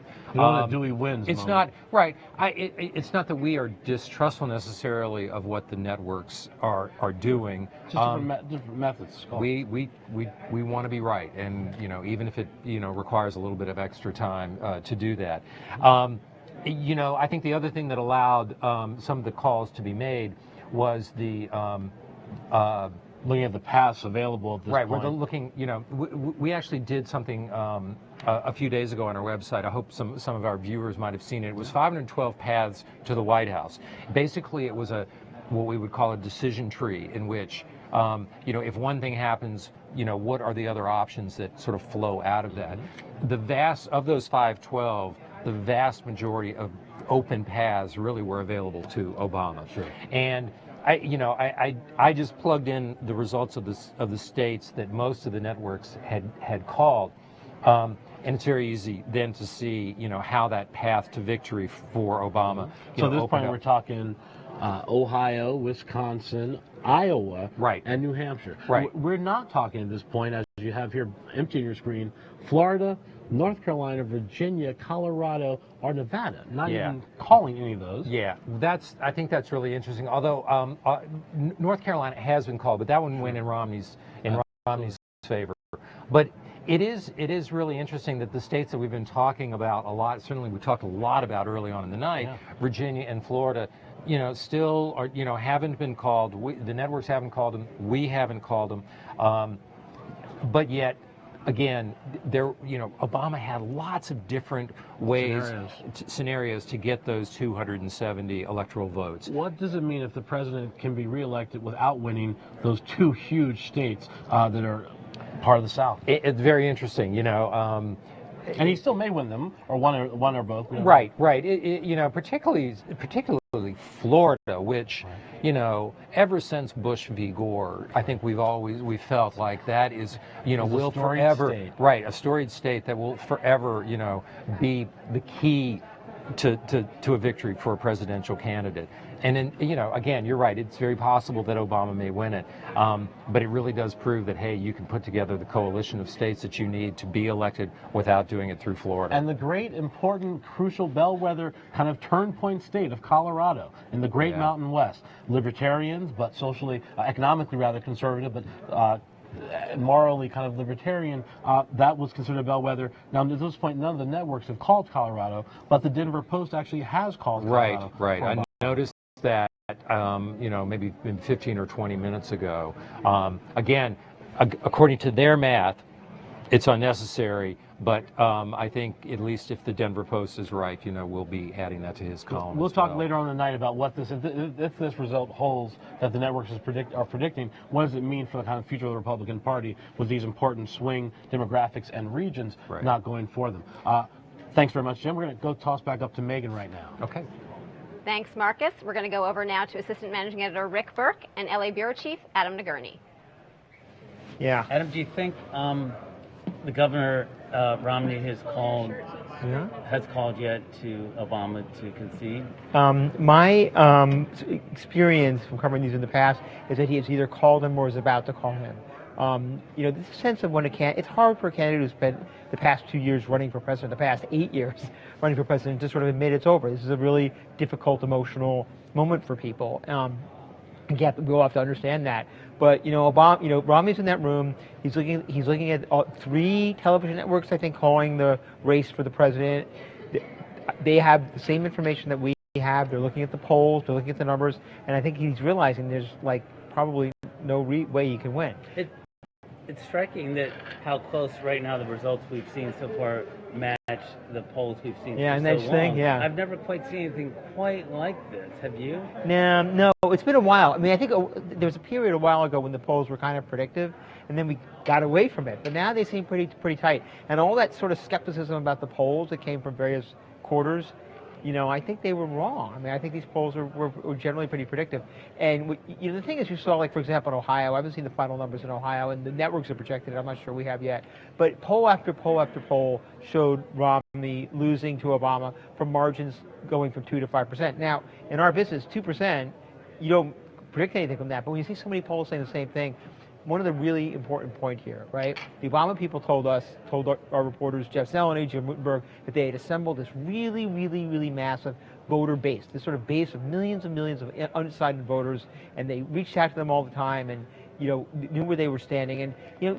Dewey wins.
It's not right. It's not that we are distrustful necessarily of what the networks are doing.
Just different methods.
We want to be right, and even if it requires a little bit of extra time to do that. I think the other thing that allowed some of the calls to be made was the
looking at the paths available at this point.
We're looking, we actually did something a few days ago on our website. I hope some of our viewers might have seen it. It was 512 paths to the White House. Basically, it was what we would call a decision tree in which, if one thing happens, what are the other options that sort of flow out of that? Of those 512, the vast majority of open paths really were available to Obama.
Sure.
And I just plugged in the results of the states that most of the networks had called, and it's very easy then to see how that path to victory for Obama.
So at this point we're talking Ohio, Wisconsin, Iowa,
right,
and New Hampshire.
Right.
We're not talking at this point, as you have here empty on your screen, Florida, North Carolina, Virginia, Colorado, or Nevada. Not even calling any of those.
Yeah, I think that's really interesting. Although North Carolina has been called, but that one went in Romney's favor. But it is really interesting that the states that we've been talking about a lot, certainly we talked a lot about early on in the night, Virginia and Florida, still are, haven't been called. The networks haven't called them. We haven't called them. But yet, again, Obama had lots of different ways, scenarios to get those 270 electoral votes.
What does it mean if the president can be reelected without winning those two huge states that are part of the South?
It's very interesting,
and he still may win them, or one or both.
Right. Particularly Florida, which, ever since Bush v. Gore, I think we felt like that is, will forever, a storied state that will forever, be the key to a victory for a presidential candidate. And then, again, you're right, it's very possible that Obama may win it. But it really does prove that, hey, you can put together the coalition of states that you need to be elected without doing it through Florida.
And the great, important, crucial bellwether kind of turn point state of Colorado in the Great Mountain West. Libertarians, but socially, economically rather conservative, but morally kind of libertarian, that was considered a bellwether. Now, at this point, none of the networks have called Colorado, but the Denver Post actually has called Colorado.
Right. I noticed that, maybe 15 or 20 minutes ago. Again, according to their math, it's unnecessary, but I think at least if the Denver Post is right, we'll be adding that to his column.
We'll talk later on tonight about what this, if this result holds that the networks are predicting, what does it mean for the kind of future of the Republican Party with these important swing demographics and regions not going for them. Thanks very much, Jim. We're going to go toss back up to Megan right now.
Okay.
Thanks, Marcus. We're going to go over now to Assistant Managing Editor Rick Burke and LA Bureau Chief Adam Nagurney.
Yeah. Adam, do you think the governor Romney has called yet to Obama to concede?
My experience from covering these in the past is that he has either called him or is about to call him. This sense of when it's hard for a candidate who's spent the past 2 years running for president, the past 8 years running for president, to sort of admit it's over. This is a really difficult emotional moment for people. We all have to understand that. But Obama, Romney's in that room. He's looking at 3 television networks, I think, calling the race for the president. They have the same information that we have. They're looking at the polls. They're looking at the numbers, and I think he's realizing there's probably no way he can win.
It's striking that how close right now the results we've seen so far match the polls we've seen for so long. I've never quite seen anything quite like this. Have you?
No, it's been a while. I mean, I think there was a period a while ago when the polls were kind of predictive, and then we got away from it. But now they seem pretty tight. And all that sort of skepticism about the polls that came from various quarters, I think they were wrong. I mean, I think these polls were generally pretty predictive. And the thing is, you saw, for example, in Ohio. I haven't seen the final numbers in Ohio, and the networks are projected it. I'm not sure we have yet. But poll after poll after poll showed Romney losing to Obama from margins going from 2 to 5%. Now, in our business, 2%, you don't predict anything from that. But when you see so many polls saying the same thing, one of the really important point here, right? The Obama people told our reporters, Jeff Snell and A.J. Rutenberg, that they had assembled this really, really, really massive voter base, this sort of base of millions and millions of undecided voters, and they reached out to them all the time and knew where they were standing. And you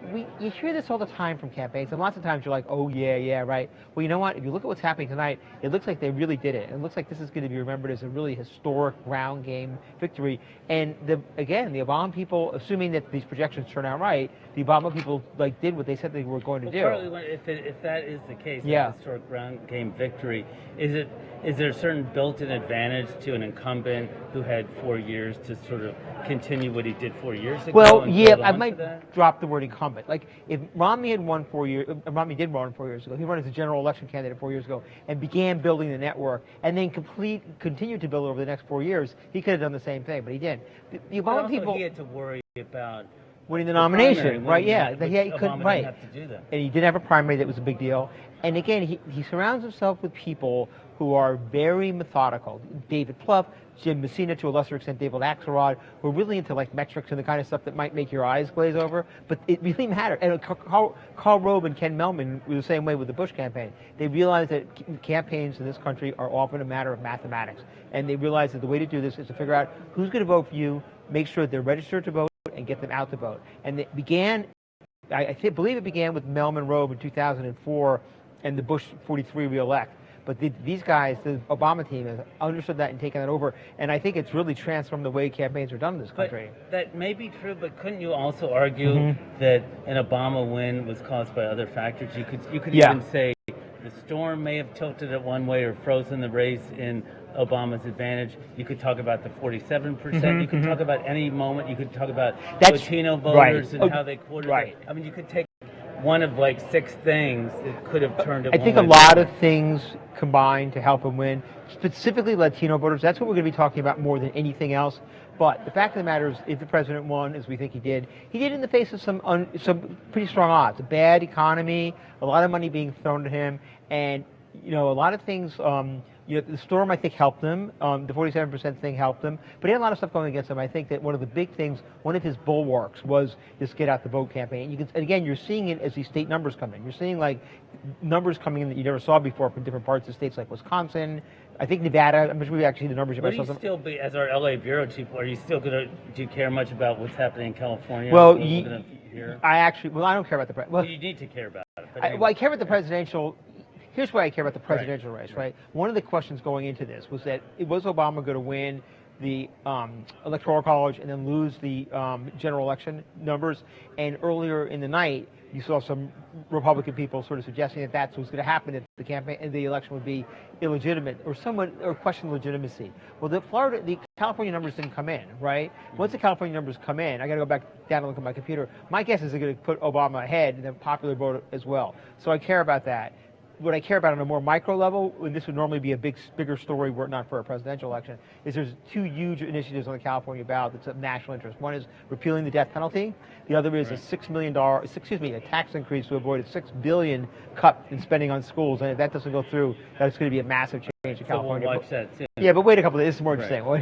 hear this all the time from campaigns, and lots of times you're like, oh yeah, right. Well, you know what? If you look at what's happening tonight, it looks like they really did it. It looks like this is going to be remembered as a really historic ground game victory. And the Obama people, assuming that these projections turn out right, the Obama people did what they said they were going to do.
Partly, if that is the case, a historic ground game victory, is there a certain built-in advantage to an incumbent who had 4 years to sort of continue what he did 4 years ago?
Well, I might drop the word incumbent. If Romney had won 4 years, Romney did run 4 years ago. He ran as a general election candidate 4 years ago and began building the network, and then continued to build it over the next 4 years. He could have done the same thing, but he didn't. The Obama people.
He had to worry about
winning the
primary,
nomination, right? Yeah,
which
he couldn't,
Obama
right.
didn't have to do that.
And he didn't have a primary that was a big deal. And again, he surrounds himself with people who are very methodical. David Plouffe, Jim Messina, to a lesser extent David Axelrod, who are really into like metrics and the kind of stuff that might make your eyes glaze over, but it really mattered. And Karl Rove and Ken Mehlman were the same way with the Bush campaign. They realized that campaigns in this country are often a matter of mathematics. And they realized that the way to do this is to figure out who's going to vote for you, make sure they're registered to vote, and get them out to vote. And it began, I believe it began with Mehlman Rove in 2004 and the Bush 43 re-elect. But these guys, the Obama team, has understood that and taken that over. And I think it's really transformed the way campaigns are done in this country.
But that may be true, but couldn't you also argue that an Obama win was caused by other factors? You could even say the storm may have tilted it one way or frozen the race in Obama's advantage. You could talk about the 47%. You could talk about any moment. You could talk about Latino voters and how they quartered it. I mean, you could take one of like 6 things that could have turned it.
I think a lot of things combined to help him win, specifically Latino voters. That's what we're going to be talking about more than anything else. But the fact of the matter is, if the president won, as we think he did in the face of some pretty strong odds. A bad economy, a lot of money being thrown at him, and a lot of things. The storm, I think, helped him. The 47% thing helped him. But he had a lot of stuff going against him. I think that one of the big things, one of his bulwarks was this get out the vote campaign. And again, you're seeing it as these state numbers come in. You're seeing like numbers coming in that you never saw before from different parts of states like Wisconsin. I think Nevada, I'm sure we actually see the numbers.
Will you still be, as our LA bureau chief, are you still going to, do you care much about what's happening in California?
Well, I don't care about the president.
Well, you need to care about it. But
I care about the presidential. Here's why I care about the presidential race, right? One of the questions going into this was that was Obama going to win the Electoral College and then lose the general election numbers? And earlier in the night, you saw some Republican people sort of suggesting that that's what's going to happen, that the campaign and the election would be illegitimate or question legitimacy. Well, the California numbers didn't come in, right? Once the California numbers come in, I got to go back down and look at my computer. My guess is they're going to put Obama ahead and then popular vote as well. So I care about that. What I care about on a more micro level, and this would normally be a bigger story were it not for a presidential election, is there's 2 huge initiatives on the California ballot that's of national interest. One is repealing the death penalty. The other is a $6 million, a tax increase to avoid a $6 billion cut in spending on schools. And if that doesn't go through, that's going to be a massive change in California.
We'll watch that soon.
Yeah, but wait a couple of days. This is more interesting.
Well,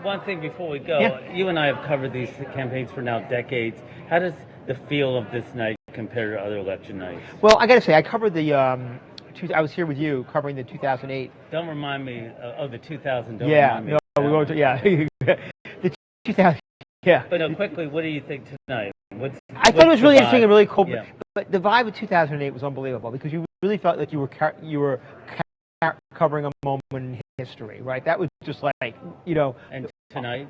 one thing before we go, you and I have covered these campaigns for now decades. How does the feel of this night compare to other election nights?
Well, I got to say, I covered the. I was here with you covering the 2008.
Don't remind me of the 2000.
Remind me. No, we won't. The 2000. Yeah.
But no, quickly, what do you think tonight?
I thought it was really interesting and really cool. Yeah. But the vibe of 2008 was unbelievable because you really felt like you were covering a moment in history, right? That was just like,
And tonight?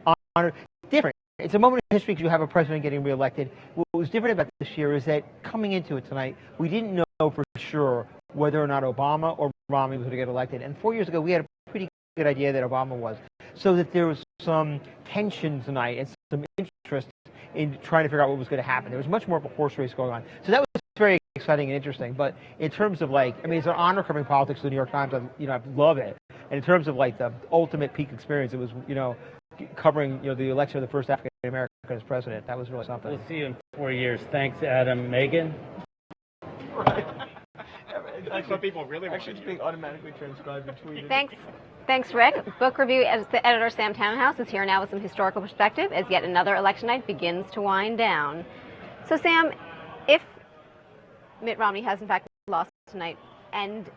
Different. It's a moment in history because you have a president getting reelected. What was different about this year is that coming into it tonight, we didn't know for sure whether or not Obama or Romney was going to get elected. And 4 years ago, we had a pretty good idea that Obama was. So that there was some tension tonight and some interest in trying to figure out what was going to happen. There was much more of a horse race going on. So that was very exciting and interesting. But in terms of it's an honor covering politics of the New York Times. I love it. And in terms of the ultimate peak experience, it was, covering, the election of the first African American as president. That was really something.
We'll see you in 4 years. Thanks, Adam. Megan?
Right. Some people really it's being automatically transcribed and tweeted.
Thanks, Rick. Book review editor Sam Townhouse is here now with some historical perspective as yet another election night begins to wind down. So, Sam, if Mitt Romney has in fact lost tonight, and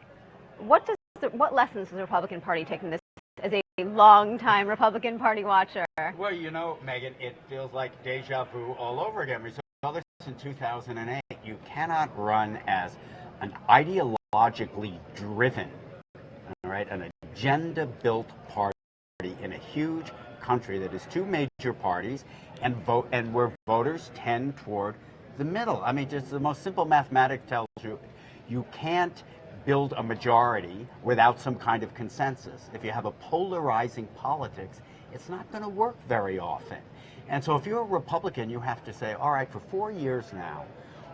what lessons does the Republican Party take from this as a long-time Republican Party watcher?
Well, Megan, it feels like deja vu all over again. We saw this in 2008. You cannot run as an ideologically driven, all right, an agenda-built party in a huge country that is 2 major parties and where voters tend toward the middle. I mean, just the most simple mathematics tells you you can't build a majority without some kind of consensus. If you have a polarizing politics, it's not going to work very often. And so if you're a Republican, you have to say, all right, for 4 years now,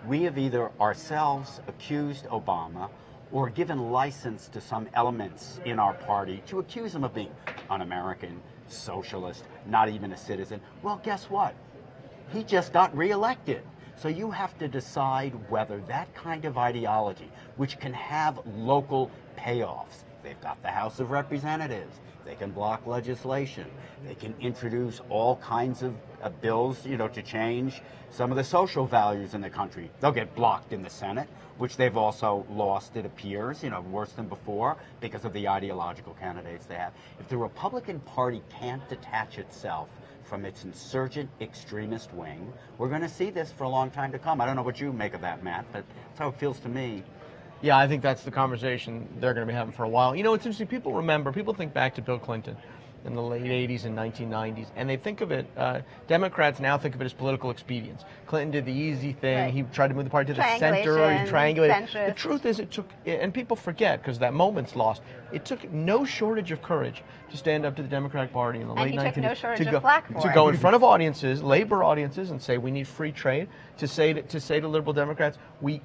we have either ourselves accused Obama or given license to some elements in our party to accuse him of being un-American, socialist, not even a citizen. Well, guess what? He just got reelected. So you have to decide whether that kind of ideology, which can have local payoffs, they've got the House of Representatives, they can block legislation, they can introduce all kinds of bills, you know, to change some of the social values in the country. They'll get blocked in the Senate, which they've also lost, it appears, you know, worse than before because of the ideological candidates they have. If the Republican Party can't detach itself from its insurgent extremist wing, we're going to see this for a long time to come. I don't know what you make of that, Matt, but that's how it feels to me.
Yeah, I think that's the conversation they're going to be having for a while. You know, it's interesting. People think back to Bill Clinton in the late 80s and 1990s, and they think of it, Democrats now think of it as political expedience. Clinton did the easy thing.
Right.
He tried to move the party to the center, or he triangulated.
Centrist.
The truth is, it took, and people forget because that moment's lost, it took no shortage of courage to stand up to the Democratic Party in the late 1990s.
No shortage of flack for
to
it.
go in front of audiences, labor audiences, and say we need free trade. To say to liberal Democrats, we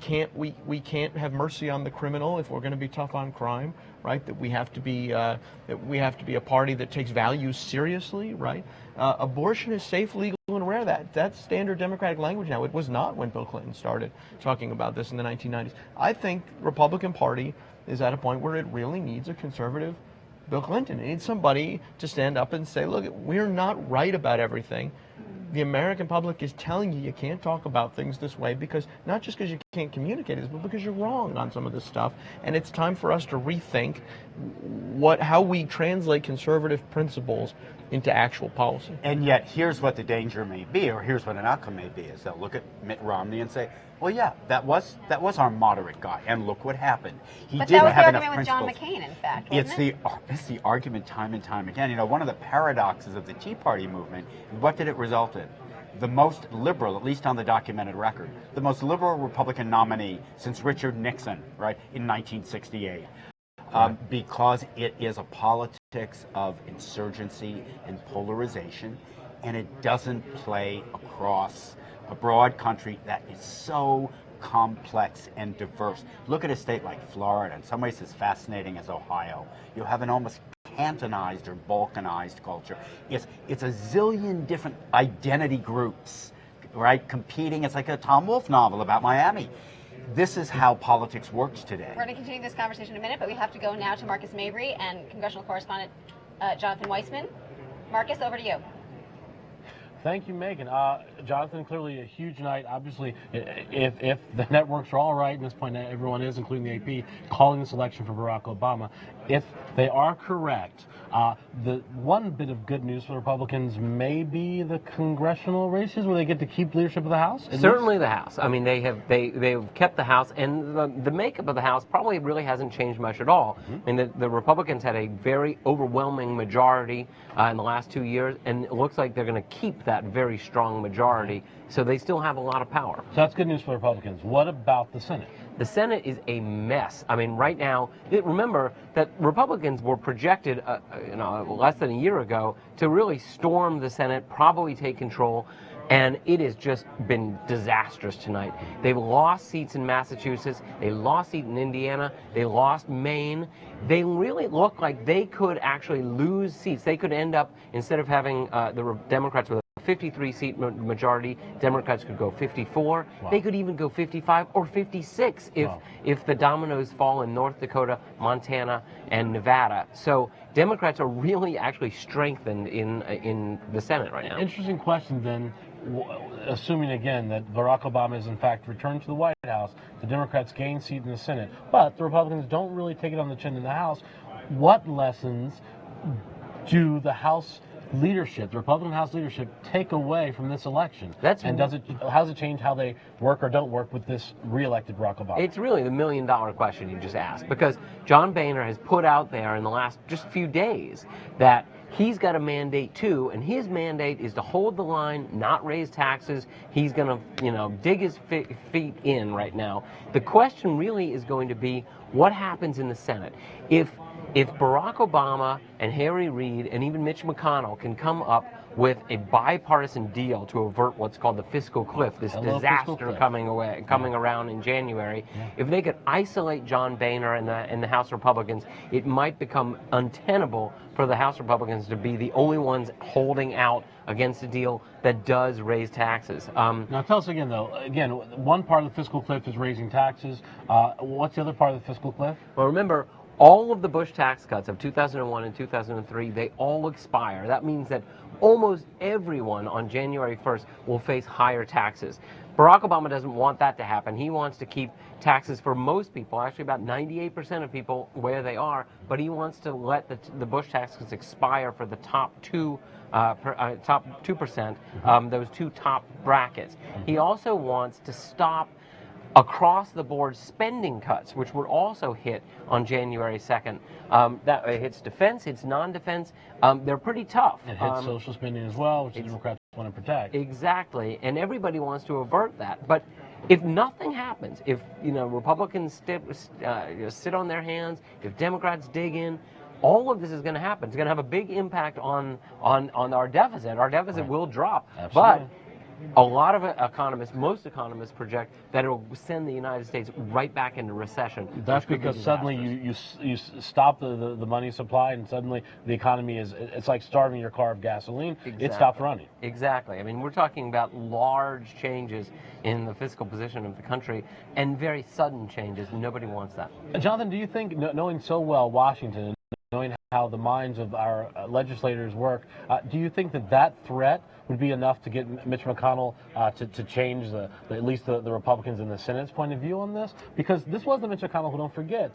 can't have mercy on the criminal if we're going to be tough on crime, right? That we have to be a party that takes values seriously, right? Abortion is safe, legal, and rare. That's standard Democratic language now. It was not when Bill Clinton started talking about this in the 1990s. I think the Republican Party is at a point where it really needs a conservative Bill Clinton. It needs somebody to stand up and say, look, we're not right about everything. The American public is telling you can't talk about things this way because not just because you can't communicate it, but because you're wrong on some of this stuff. And it's time for us to rethink how we translate conservative principles into actual policy.
And yet, here's what the danger may be, or here's what an outcome may be, is they'll look at Mitt Romney and say, well, yeah, that was our moderate guy, and look what happened. He
But
didn't
that was
have
the
enough
argument with
principles.
John McCain, in fact,
It's
wasn't
the argument time and time again. You know, one of the paradoxes of the Tea Party movement, what did it result in? The most liberal, at least on the documented record, the most liberal Republican nominee since Richard Nixon, right, in 1968. Because it is a politics of insurgency and polarization, and it doesn't play across a broad country that is so complex and diverse. Look at a state like Florida, in some ways as fascinating as Ohio. You have an almost cantonized or balkanized culture. It's a zillion different identity groups, right, competing. It's like a Tom Wolfe novel about Miami. This is how politics works today.
We're going to continue this conversation in a minute, but we have to go now to Marcus Mabry and congressional correspondent Jonathan Weissman. Marcus, over to you.
Thank you, Megan. Jonathan, clearly a huge night. Obviously, if the networks are all right, at this point everyone is, including the AP, calling this election for Barack Obama. If they are correct, the one bit of good news for the Republicans may be the congressional races where they get to keep leadership of the House.
Certainly the House. I mean, they've kept the House, and the makeup of the House probably really hasn't changed much at all. I mean, the Republicans had a very overwhelming majority in the last 2 years, and it looks like they're going to keep that very strong majority, so they still have a lot of power.
So that's good news for the Republicans. What about the Senate?
The Senate is a mess. I mean, right now, remember that Republicans were projected, less than a year ago, to really storm the Senate, probably take control, and it has just been disastrous tonight. They've lost seats in Massachusetts, they lost seat in Indiana, they lost Maine. They really look like they could actually lose seats. They could end up, instead of having the Democrats with 53-seat majority, Democrats could go 54. Wow. They could even go 55 or 56 if the dominoes fall in North Dakota, Montana, and Nevada. So Democrats are really actually strengthened in the Senate right now.
Interesting question then. Assuming again that Barack Obama is in fact returned to the White House, the Democrats gain seat in the Senate, but the Republicans don't really take it on the chin in the House. What lessons do the House leadership, the Republican House leadership, take away from this election? How does it change how they work or don't work with this re-elected Barack Obama?
It's really the million-dollar question you just asked, because John Boehner has put out there in the last just few days that he's got a mandate too, and his mandate is to hold the line, not raise taxes. He's going to, dig his feet in right now. The question really is going to be what happens in the Senate. If Barack Obama and Harry Reid and even Mitch McConnell can come up with a bipartisan deal to avert what's called the fiscal cliff, this disaster coming around in January. If they could isolate John Boehner and the House Republicans, it might become untenable for the House Republicans to be the only ones holding out against a deal that does raise taxes.
Now tell us again, though. Again, one part of the fiscal cliff is raising taxes. What's the other part of the fiscal cliff?
Well, remember, all of the Bush tax cuts of 2001 and 2003, they all expire. That means that almost everyone on January 1st will face higher taxes. Barack Obama doesn't want that to happen. He wants to keep taxes for most people, actually about 98% of people, where they are, but he wants to let the Bush taxes expire for the top 2%, those two top brackets. He also wants to stop across-the-board spending cuts, which would also hit on January 2nd. That hits defense, hits non-defense. They're pretty tough.
It hits social spending as well, which the Democrats want to protect.
Exactly, and everybody wants to avert that. But if nothing happens, if Republicans sit on their hands, if Democrats dig in, all of this is going to happen. It's going to have a big impact on our deficit. Our deficit will drop.
Absolutely.
But a lot of economists, most economists, project that it will send the United States right back into recession.
That's because suddenly you stop the money supply, and suddenly the economy it's like starving your car of gasoline.
Exactly.
It stops running.
Exactly. I mean, we're talking about large changes in the fiscal position of the country and very sudden changes. Nobody wants that.
Jonathan, do you think, knowing so well Washington, knowing how the minds of our legislators work, do you think that threat would be enough to get Mitch McConnell to change at least the Republicans in the Senate's point of view on this? Because this was the Mitch McConnell who, don't forget,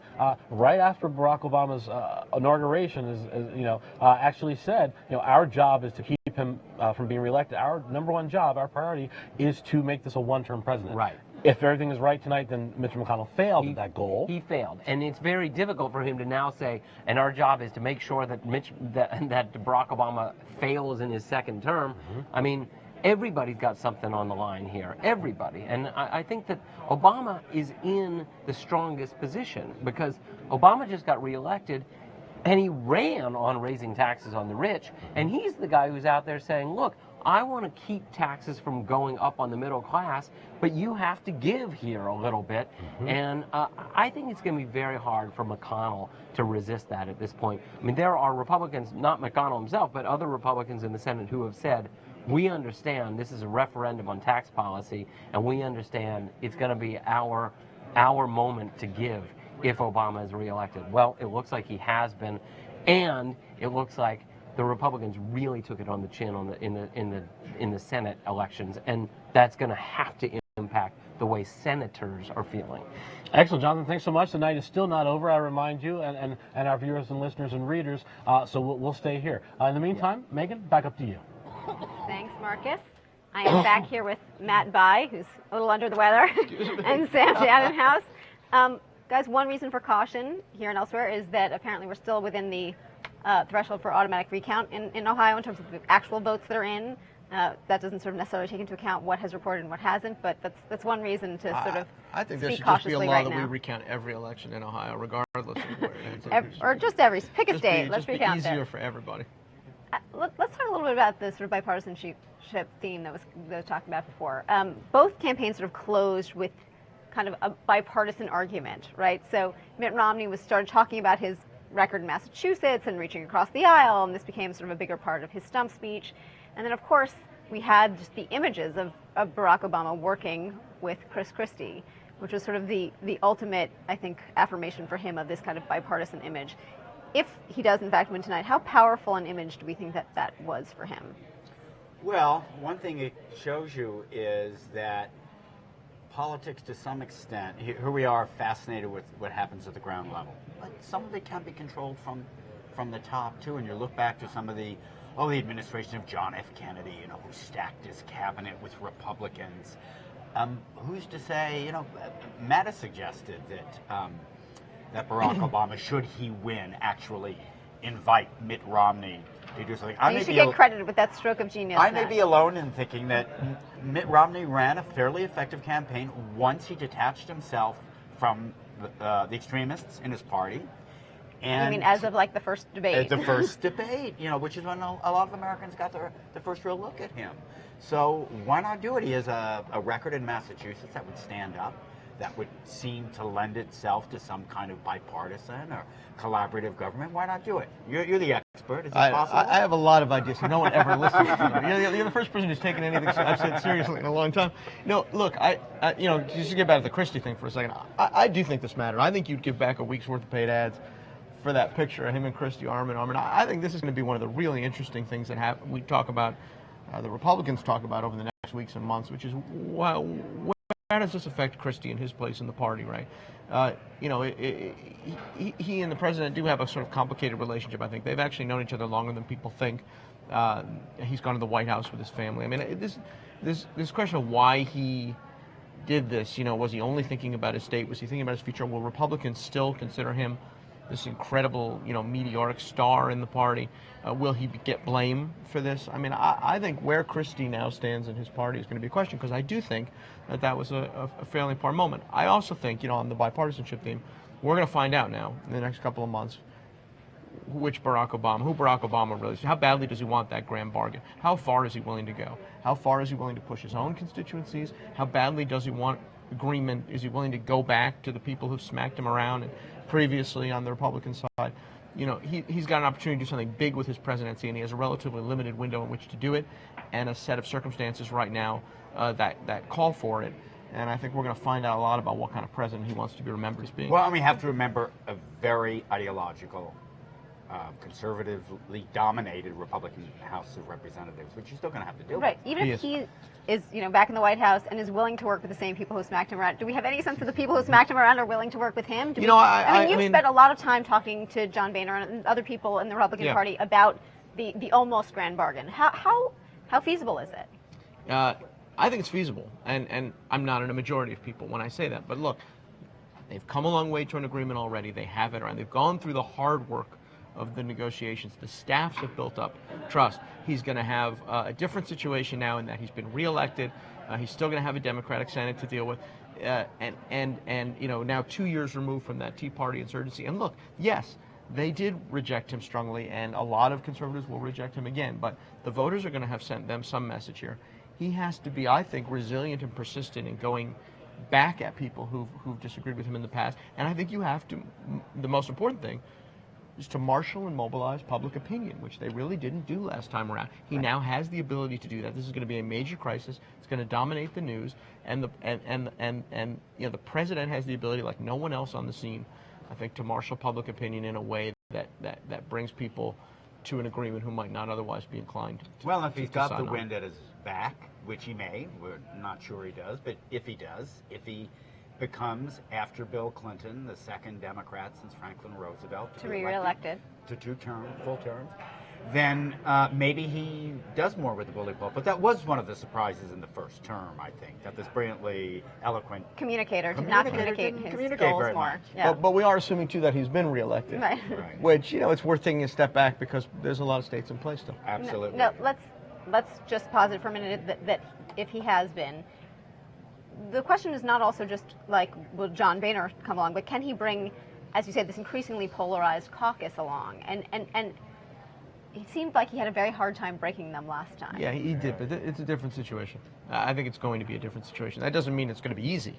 right after Barack Obama's inauguration, actually said, our job is to keep him from being reelected. Our number one job, our priority, is to make this a one-term president.
Right.
If everything is right tonight, then Mitch McConnell failed at that goal.
He failed, and it's very difficult for him to now say, and our job is to make sure that that Barack Obama fails in his second term. I mean, everybody's got something on the line here. Everybody. And I think that Obama is in the strongest position because Obama just got reelected and he ran on raising taxes on the rich. And he's the guy who's out there saying, look, I want to keep taxes from going up on the middle class, but you have to give here a little bit. And I think it's going to be very hard for McConnell to resist that at this point. I mean, there are Republicans, not McConnell himself, but other Republicans in the Senate who have said, we understand this is a referendum on tax policy, and we understand it's going to be our moment to give if Obama is reelected. Well, it looks like he has been, and it looks like the Republicans really took it on the chin in the Senate elections, and that's going to have to impact the way senators are feeling.
Excellent, Jonathan. Thanks so much. The night is still not over, I remind you, and our viewers and listeners and readers, so we'll stay here. In the meantime, Megan, back up to you.
Thanks, Marcus. I am back here with Matt Bai, who's a little under the weather, and Sam Shannonhouse. Guys, one reason for caution here and elsewhere is that apparently we're still within the threshold for automatic recount in Ohio in terms of the actual votes that are in. That doesn't sort of necessarily take into account what has reported and what hasn't, but that's one reason to sort of
I think there
speak
should just be a
cautiously
law
right
that
now.
we recount every election in Ohio, regardless of where it is.
Or just every, pick a state, let's
just be
recount
easier
there.
for everybody.
Let's talk a little bit about the sort of bipartisanship theme that was talked about before. Both campaigns sort of closed with kind of a bipartisan argument, right? So Mitt Romney started talking about his record in Massachusetts and reaching across the aisle, and this became sort of a bigger part of his stump speech. And then, of course, we had just the images of Barack Obama working with Chris Christie, which was sort of the ultimate, I think, affirmation for him of this kind of bipartisan image. If he does, in fact, win tonight, how powerful an image do we think that was for him?
Well, one thing it shows you is that politics, to some extent, here we are fascinated with what happens at the ground level, but some of it can be controlled from the top too. And you look back to some of the administration of John F. Kennedy, who stacked his cabinet with Republicans. Who's to say? Matt has suggested that Barack Obama, should he win, actually invite Mitt Romney to do something.
You should get credited with that stroke of genius.
I may be alone in thinking that Mitt Romney ran a fairly effective campaign once he detached himself from the extremists in his party, And
I mean, as of like the first debate.
At the first debate, which is when a lot of Americans got the first real look at him. So why not do it? He has a record in Massachusetts that would stand up, that would seem to lend itself to some kind of bipartisan or collaborative government. Why not do it? You're the expert. Is it possible?
I have a lot of ideas. No one ever listens to me. You're the first person who's taken anything I've said seriously in a long time. No, look, just to get back to the Christie thing for a second, I do think this mattered. I think you'd give back a week's worth of paid ads for that picture of him and Christie arm in arm. And I think this is going to be one of the really interesting things that we talk about, the Republicans talk about over the next weeks and months, which is, wow, how does this affect Christie and his place in the party, right? He and the president do have a sort of complicated relationship, I think. They've actually known each other longer than people think. He's gone to the White House with his family. I mean, this question of why he did this, was he only thinking about his state? Was he thinking about his future? Will Republicans still consider him this incredible, meteoric star in the party? Will he get blame for this? I mean, I think where Christie now stands in his party is going to be a question, because I do think that was a fairly important moment. I also think, on the bipartisanship theme, we're going to find out now in the next couple of months who Barack Obama really is. How badly does he want that grand bargain? How far is he willing to go? How far is he willing to push his own constituencies? How badly does he want agreement? Is he willing to go back to the people who've smacked him around and previously on the Republican side? He's got an opportunity to do something big with his presidency, and he has a relatively limited window in which to do it, and a set of circumstances right now that call for it. And I think we're going to find out a lot about what kind of president he wants to be remembered as being.
Well, we have to remember a very ideological, conservatively dominated Republican House of Representatives, which you're still going to have to deal with.
Right. Even if he is, back in the White House and is willing to work with the same people who smacked him around, do we have any sense that the people who smacked him around are willing to work with him? You've spent a lot of time talking to John Boehner and other people in the Republican Party about the almost grand bargain. How feasible is it?
I think it's feasible, and I'm not in a majority of people when I say that. But look, they've come a long way to an agreement already. They have it around. They've gone through the hard work of the negotiations. The staffs have built up trust. He's going to have a different situation now in that he's been reelected. He's still going to have a Democratic Senate to deal with, and now 2 years removed from that Tea Party insurgency. And look, yes, they did reject him strongly, and a lot of conservatives will reject him again. But the voters are going to have sent them some message here. He has to be, I think, resilient and persistent in going back at people who've disagreed with him in the past. And I think you have to, the most important thing is to marshal and mobilize public opinion, which they really didn't do last time around. He now has the ability to do that. This is going to be a major crisis. It's going to dominate the news, and the president has the ability, like no one else on the scene, I think, to marshal public opinion in a way that brings people to an agreement who might not otherwise be inclined to.
Well, if he's got the
sign on.
wind at his back, which he may, we're not sure he does, but if he does, if he becomes, after Bill Clinton, the second Democrat since Franklin Roosevelt
to be reelected
to full terms, then maybe he does more with the bully pulpit. But that was one of the surprises in the first term, I think, that this brilliantly eloquent
communicator did not communicate his goals more.
Yeah. But we are assuming, too, that he's been reelected,
right.
Which, it's worth taking a step back because there's a lot of states in place still.
Absolutely.
No, let's just pause it for a minute that if he has been, the question is not also just like, will John Boehner come along, but can he bring, as you say, this increasingly polarized caucus along? And it seemed like he had a very hard time breaking them last time.
Yeah, he did, but it's a different situation. I think it's going to be a different situation. That doesn't mean it's going to be easy.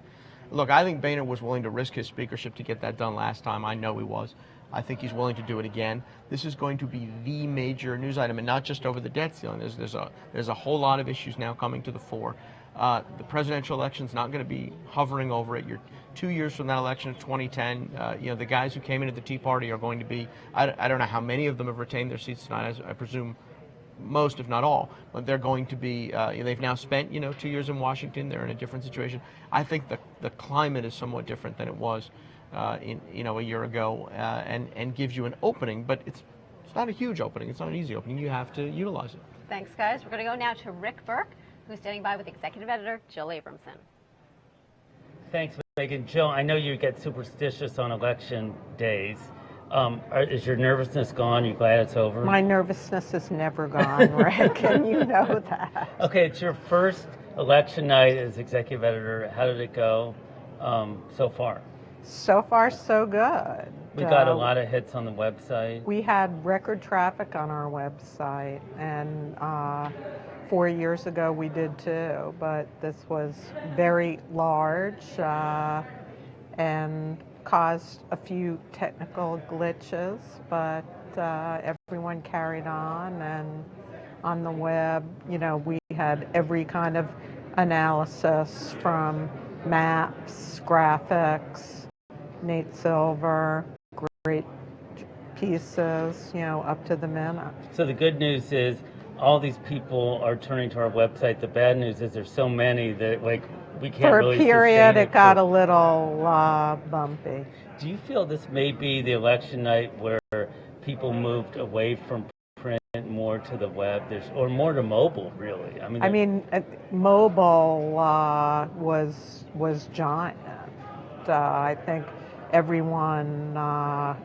Look, I think Boehner was willing to risk his speakership to get that done last time. I know he was. I think he's willing to do it again. This is going to be the major news item, and not just over the debt ceiling. There's a whole lot of issues now coming to the fore. The presidential election's not going to be hovering over it. You're 2 years from that election of 2010. The guys who came into the Tea Party are going to be, I don't know how many of them have retained their seats tonight. I presume most, if not all, but they're going to be, they've now spent, 2 years in Washington. They're in a different situation. I think the climate is somewhat different than it was a year ago, and gives you an opening, but it's not a huge opening. It's not an easy opening. You have to utilize it.
Thanks, guys. We're going to go now to Rick Burke, who's standing by with executive editor Jill Abramson.
Thanks, Megan. Jill, I know you get superstitious on election days. Is your nervousness gone? You glad it's over?
My nervousness is never gone, Rick, and you know that.
Okay, it's your first election night as executive editor. How did it go so far?
So far, so good.
We got a lot of hits on the website.
We had record traffic on our website, and 4 years ago we did too, but this was very large and caused a few technical glitches, but everyone carried on, and on the web, you know, we had every kind of analysis from maps, graphics, Nate Silver, great pieces, you know, up to the minute.
So the good news is all these people are turning to our website. The bad news is there's so many that, like, we can't really sustain it.
For a period, it got a little bumpy.
Do you feel this may be the election night where people moved away from print more to the web, or more to mobile, really?
I mean, mobile was giant. I think everyone,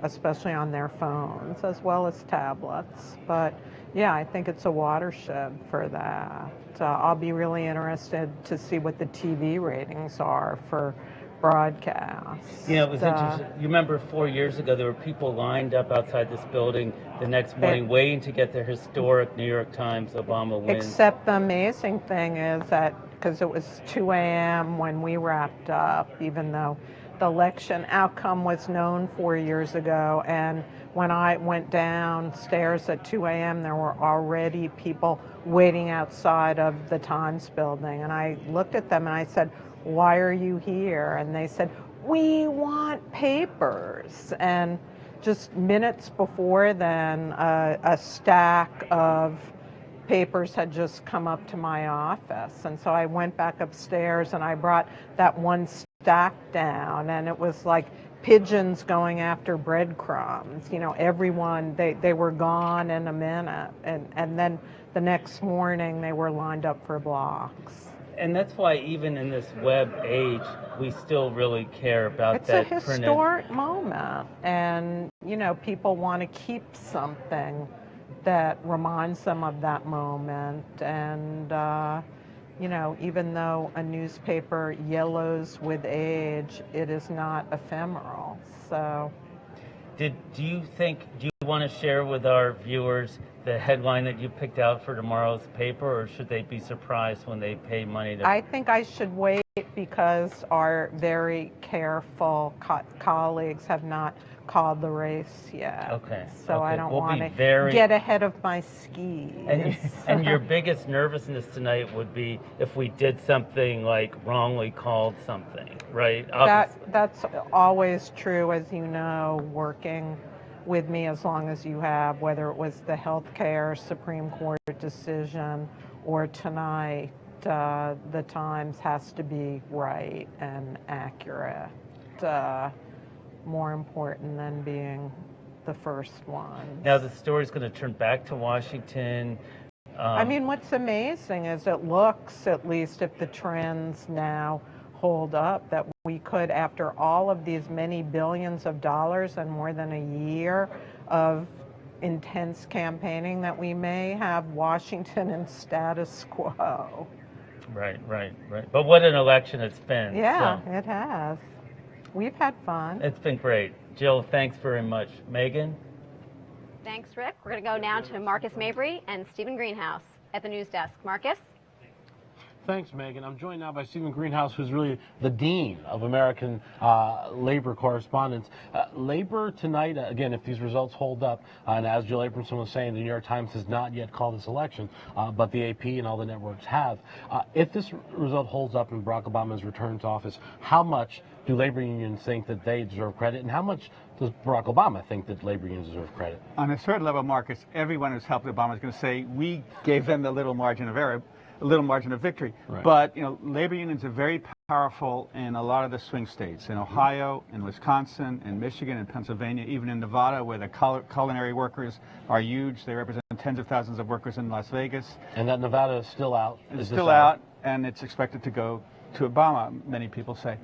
especially on their phones, as well as tablets. But yeah, I think it's a watershed for that. I'll be really interested to see what the TV ratings are for broadcasts.
You know, it was interesting. You remember 4 years ago, there were people lined up outside this building the next morning waiting to get their historic New York Times Obama wins.
Except the amazing thing is that, because it was 2 a.m. when we wrapped up, even though the election outcome was known 4 years ago, and when I went downstairs at 2 a.m., there were already people waiting outside of the Times building, and I looked at them and I said, "Why are you here?" And they said, "We want papers." And just minutes before then, a stack of papers had just come up to my office. And so I went back upstairs and I brought that one stack down, and it was like pigeons going after breadcrumbs. You know, everyone, they were gone in a minute. And then the next morning they were lined up for blocks.
And that's why even in this web age, we still really care about that printed.
It's a historic moment, and you know, people want to keep something that reminds them of that moment. And you know, even though a newspaper yellows with age, it is not ephemeral. So,
do you want to share with our viewers the headline that you picked out for tomorrow's paper, or should they be surprised when they pay money to...
I think I should wait because our very careful colleagues have not called the race yet.
Okay.
So I don't want to get ahead of my skis.
And your biggest nervousness tonight would be if we did something like wrongly called something, right?
That's always true, as you know, working with me as long as you have, whether it was the healthcare Supreme Court decision or tonight, the Times has to be right and accurate. More important than being the first one.
Now the story's going to turn back to Washington.
I mean, what's amazing is it looks, at least if the trends now hold up, that we could, after all of these many billions of dollars and more than a year of intense campaigning, that we may have Washington in status quo.
Right. But what an election it's been.
Yeah, it has. We've had fun.
It's been great. Jill, thanks very much. Megan?
Thanks, Rick. We're going to go now to Marcus Mabry and Stephen Greenhouse at the news desk. Marcus?
Thanks, Megan. I'm joined now by Stephen Greenhouse, who's really the dean of American labor correspondents. Labor tonight, again, if these results hold up, and as Jill Abramson was saying, the New York Times has not yet called this election, but the AP and all the networks have. If this result holds up and Barack Obama's return to office, how much do labor unions think that they deserve credit, and how much does Barack Obama think that labor unions deserve credit?
On a certain level, Marcus, everyone who's helped Obama is going to say, we gave them a little margin of error, a little margin of victory. Right. But, you know, labor unions are very powerful in a lot of the swing states, in Ohio, in Wisconsin, in Michigan, in Pennsylvania, even in Nevada, where the culinary workers are huge. They represent tens of thousands of workers in Las Vegas.
And that Nevada is still out.
It's still out, and it's expected to go to Obama, many people say.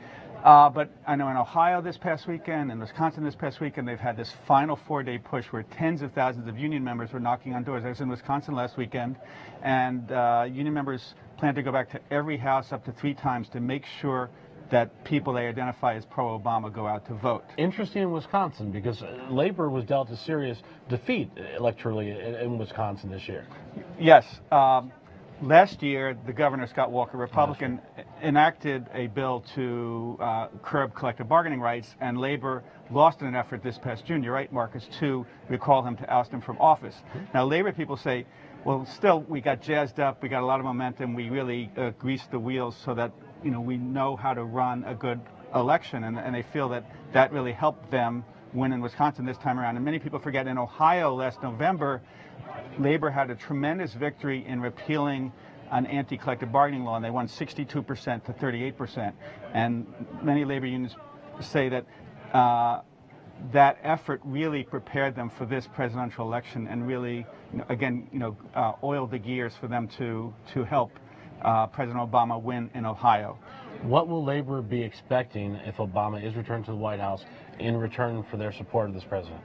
But I know in Ohio this past weekend, in Wisconsin this past weekend, they've had this final 4-day push where tens of thousands of union members were knocking on doors. I was in Wisconsin last weekend, and union members plan to go back to every house up to 3 times to make sure that people they identify as pro-Obama go out to vote.
Interesting in Wisconsin, because Labor was dealt a serious defeat electorally in Wisconsin this year.
Yes. Last year, the governor, Scott Walker, Republican, enacted a bill to curb collective bargaining rights, and Labor lost in an effort this past June, you're right, Marcus, to recall him to oust him from office. Now, Labor people say, well, still, we got jazzed up, we got a lot of momentum, we really greased the wheels so that, you know, we know how to run a good election, and they feel that that really helped them win in Wisconsin this time around. And many people forget, in Ohio last November, Labor had a tremendous victory in repealing an anti-collective bargaining law, and they won 62% to 38%. And many labor unions say that that effort really prepared them for this presidential election, and really, oiled the gears for them to help President Obama win in Ohio.
What will Labor be expecting if Obama is returned to the White House in return for their support of this president?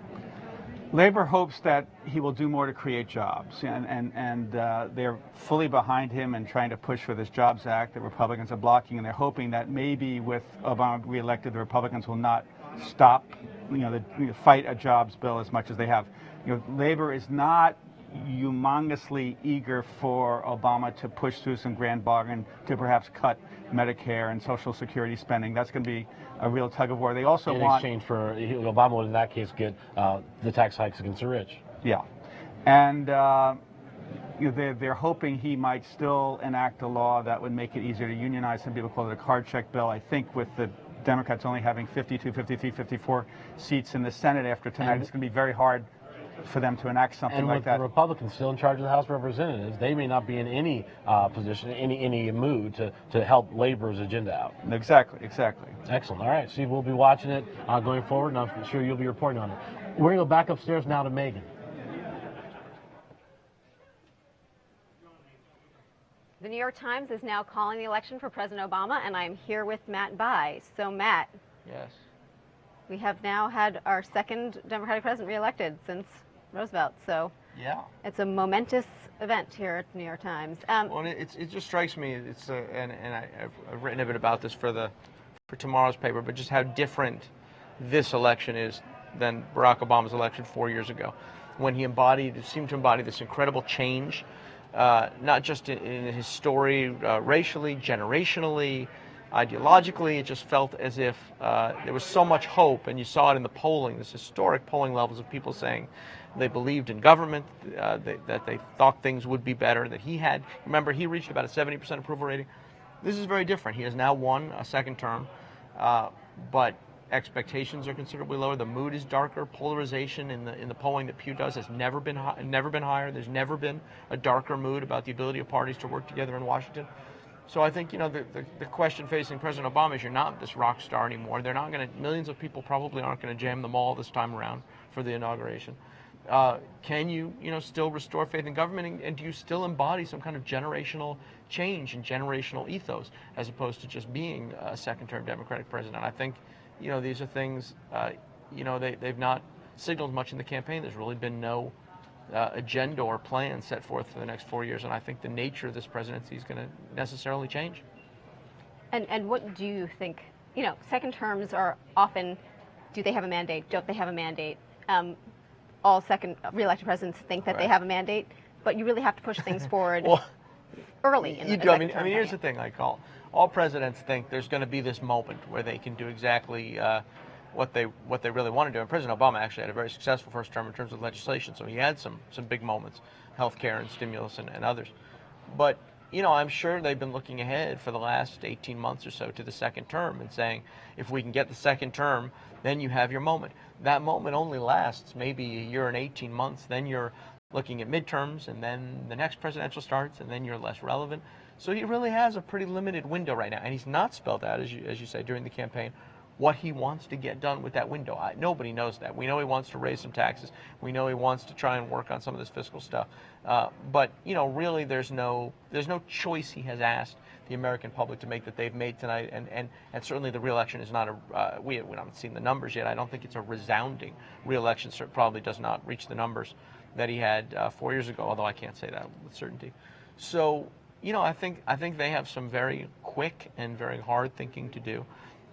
Labor hopes that he will do more to create jobs, and they're fully behind him and trying to push for this Jobs Act that Republicans are blocking, and they're hoping that maybe with Obama reelected, the Republicans will not stop, fight a jobs bill as much as they have. Labor is not humongously eager for Obama to push through some grand bargain to perhaps cut Medicare and Social Security spending. That's going to be a real tug of war. They also
in
want
exchange for Obama would in that case get the tax hikes against the rich.
Yeah, and they're hoping he might still enact a law that would make it easier to unionize. Some people call it a card check bill. I think with the Democrats only having 52, 53, 54 seats in the Senate after tonight, it's going to be very hard for them to enact something like that.
And with the Republicans still in charge of the House of Representatives, they may not be in any position, any mood to help Labor's agenda out.
Exactly.
Excellent. All right, Steve, we'll be watching it going forward, and I'm sure you'll be reporting on it. We're going to go back upstairs now to Megan.
The New York Times is now calling the election for President Obama, and I'm here with Matt Bai. So, Matt.
Yes.
We have now had our second Democratic president reelected since Roosevelt, so
yeah,
it's a momentous event here at the New York Times.
Well, it just strikes me, and I've written a bit about this for tomorrow's paper, but just how different this election is than Barack Obama's election 4 years ago, when he seemed to embody this incredible change, not just in his story, racially, generationally, ideologically. It just felt as if there was so much hope, and you saw it in the polling, this historic polling levels of people saying they believed in government, that they thought things would be better, that remember, he reached about a 70% approval rating. This is very different. He has now won a second term, but expectations are considerably lower. The mood is darker. Polarization in the polling that Pew does has never been higher. There's never been a darker mood about the ability of parties to work together in Washington. So I think, the question facing President Obama is, you're not this rock star anymore. They're not millions of people probably aren't going to jam the mall this time around for the inauguration. Can you, still restore faith in government, and do you still embody some kind of generational change and generational ethos as opposed to just being a second-term Democratic president? I think, these are things, they've not signaled much in the campaign. There's really been no agenda or plan set forth for the next 4 years, and I think the nature of this presidency is going to necessarily change.
And what do you think? Second terms are often, do they have a mandate? Don't they have a mandate? All second re-elected presidents think that they have a mandate, but you really have to push things forward early.
You do. I mean, here's the thing. All presidents think there's going to be this moment where they can do exactly what they really want to do. And President Obama actually had a very successful first term in terms of legislation, so he had some big moments, healthcare and stimulus and others. But I'm sure they've been looking ahead for the last 18 months or so to the second term and saying, if we can get the second term, then you have your moment. That moment only lasts maybe a year and 18 months. Then you're looking at midterms, and then the next presidential starts, and then you're less relevant. So he really has a pretty limited window right now, and he's not spelled out, as you say, during the campaign, what he wants to get done with that window. Nobody knows that. We know he wants to raise some taxes. We know he wants to try and work on some of this fiscal stuff. But really, there's no choice he has asked the American public to make that they've made tonight. And certainly the re-election is not we haven't seen the numbers yet. I don't think it's a resounding re-election. Probably does not reach the numbers that he had 4 years ago, although I can't say that with certainty. So, I think they have some very quick and very hard thinking to do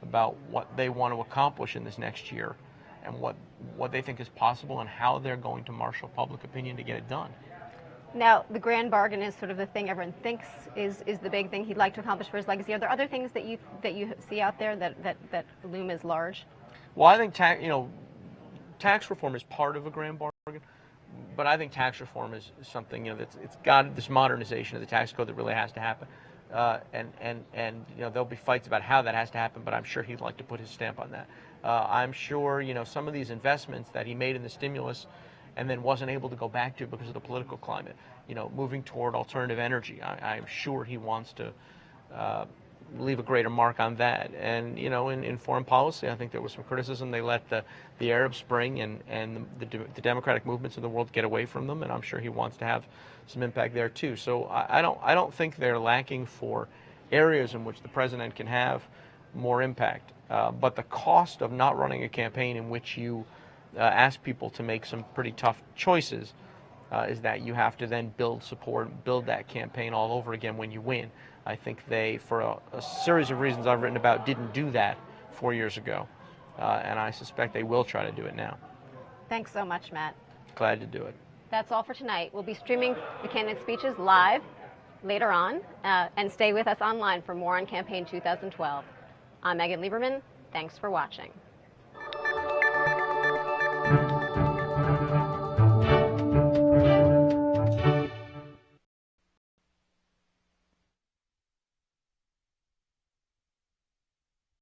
about what they want to accomplish in this next year and what they think is possible and how they're going to marshal public opinion to get it done.
Now, the grand bargain is sort of the thing everyone thinks is the big thing he'd like to accomplish for his legacy. Are there other things that you see out there that loom as large?
Well, I think tax reform is part of a grand bargain, but I think tax reform is something it's got this modernization of the tax code that really has to happen, and there'll be fights about how that has to happen, but I'm sure he'd like to put his stamp on that. I'm sure some of these investments that he made in the stimulus and then wasn't able to go back to because of the political climate, moving toward alternative energy. I'm sure he wants to leave a greater mark on that. And, in foreign policy, I think there was some criticism. They let the Arab Spring and the democratic movements of the world get away from them, and I'm sure he wants to have some impact there too. So I don't think they're lacking for areas in which the president can have more impact. But the cost of not running a campaign in which you ask people to make some pretty tough choices is that you have to then build support, build that campaign all over again when you win. I think they, for a series of reasons I've written about, didn't do that 4 years ago, and I suspect they will try to do it now.
Thanks so much, Matt.
Glad to do it.
That's all for tonight. We'll be streaming the candidate speeches live later on, and stay with us online for more on Campaign 2012. I'm Megan Liberman. Thanks for watching.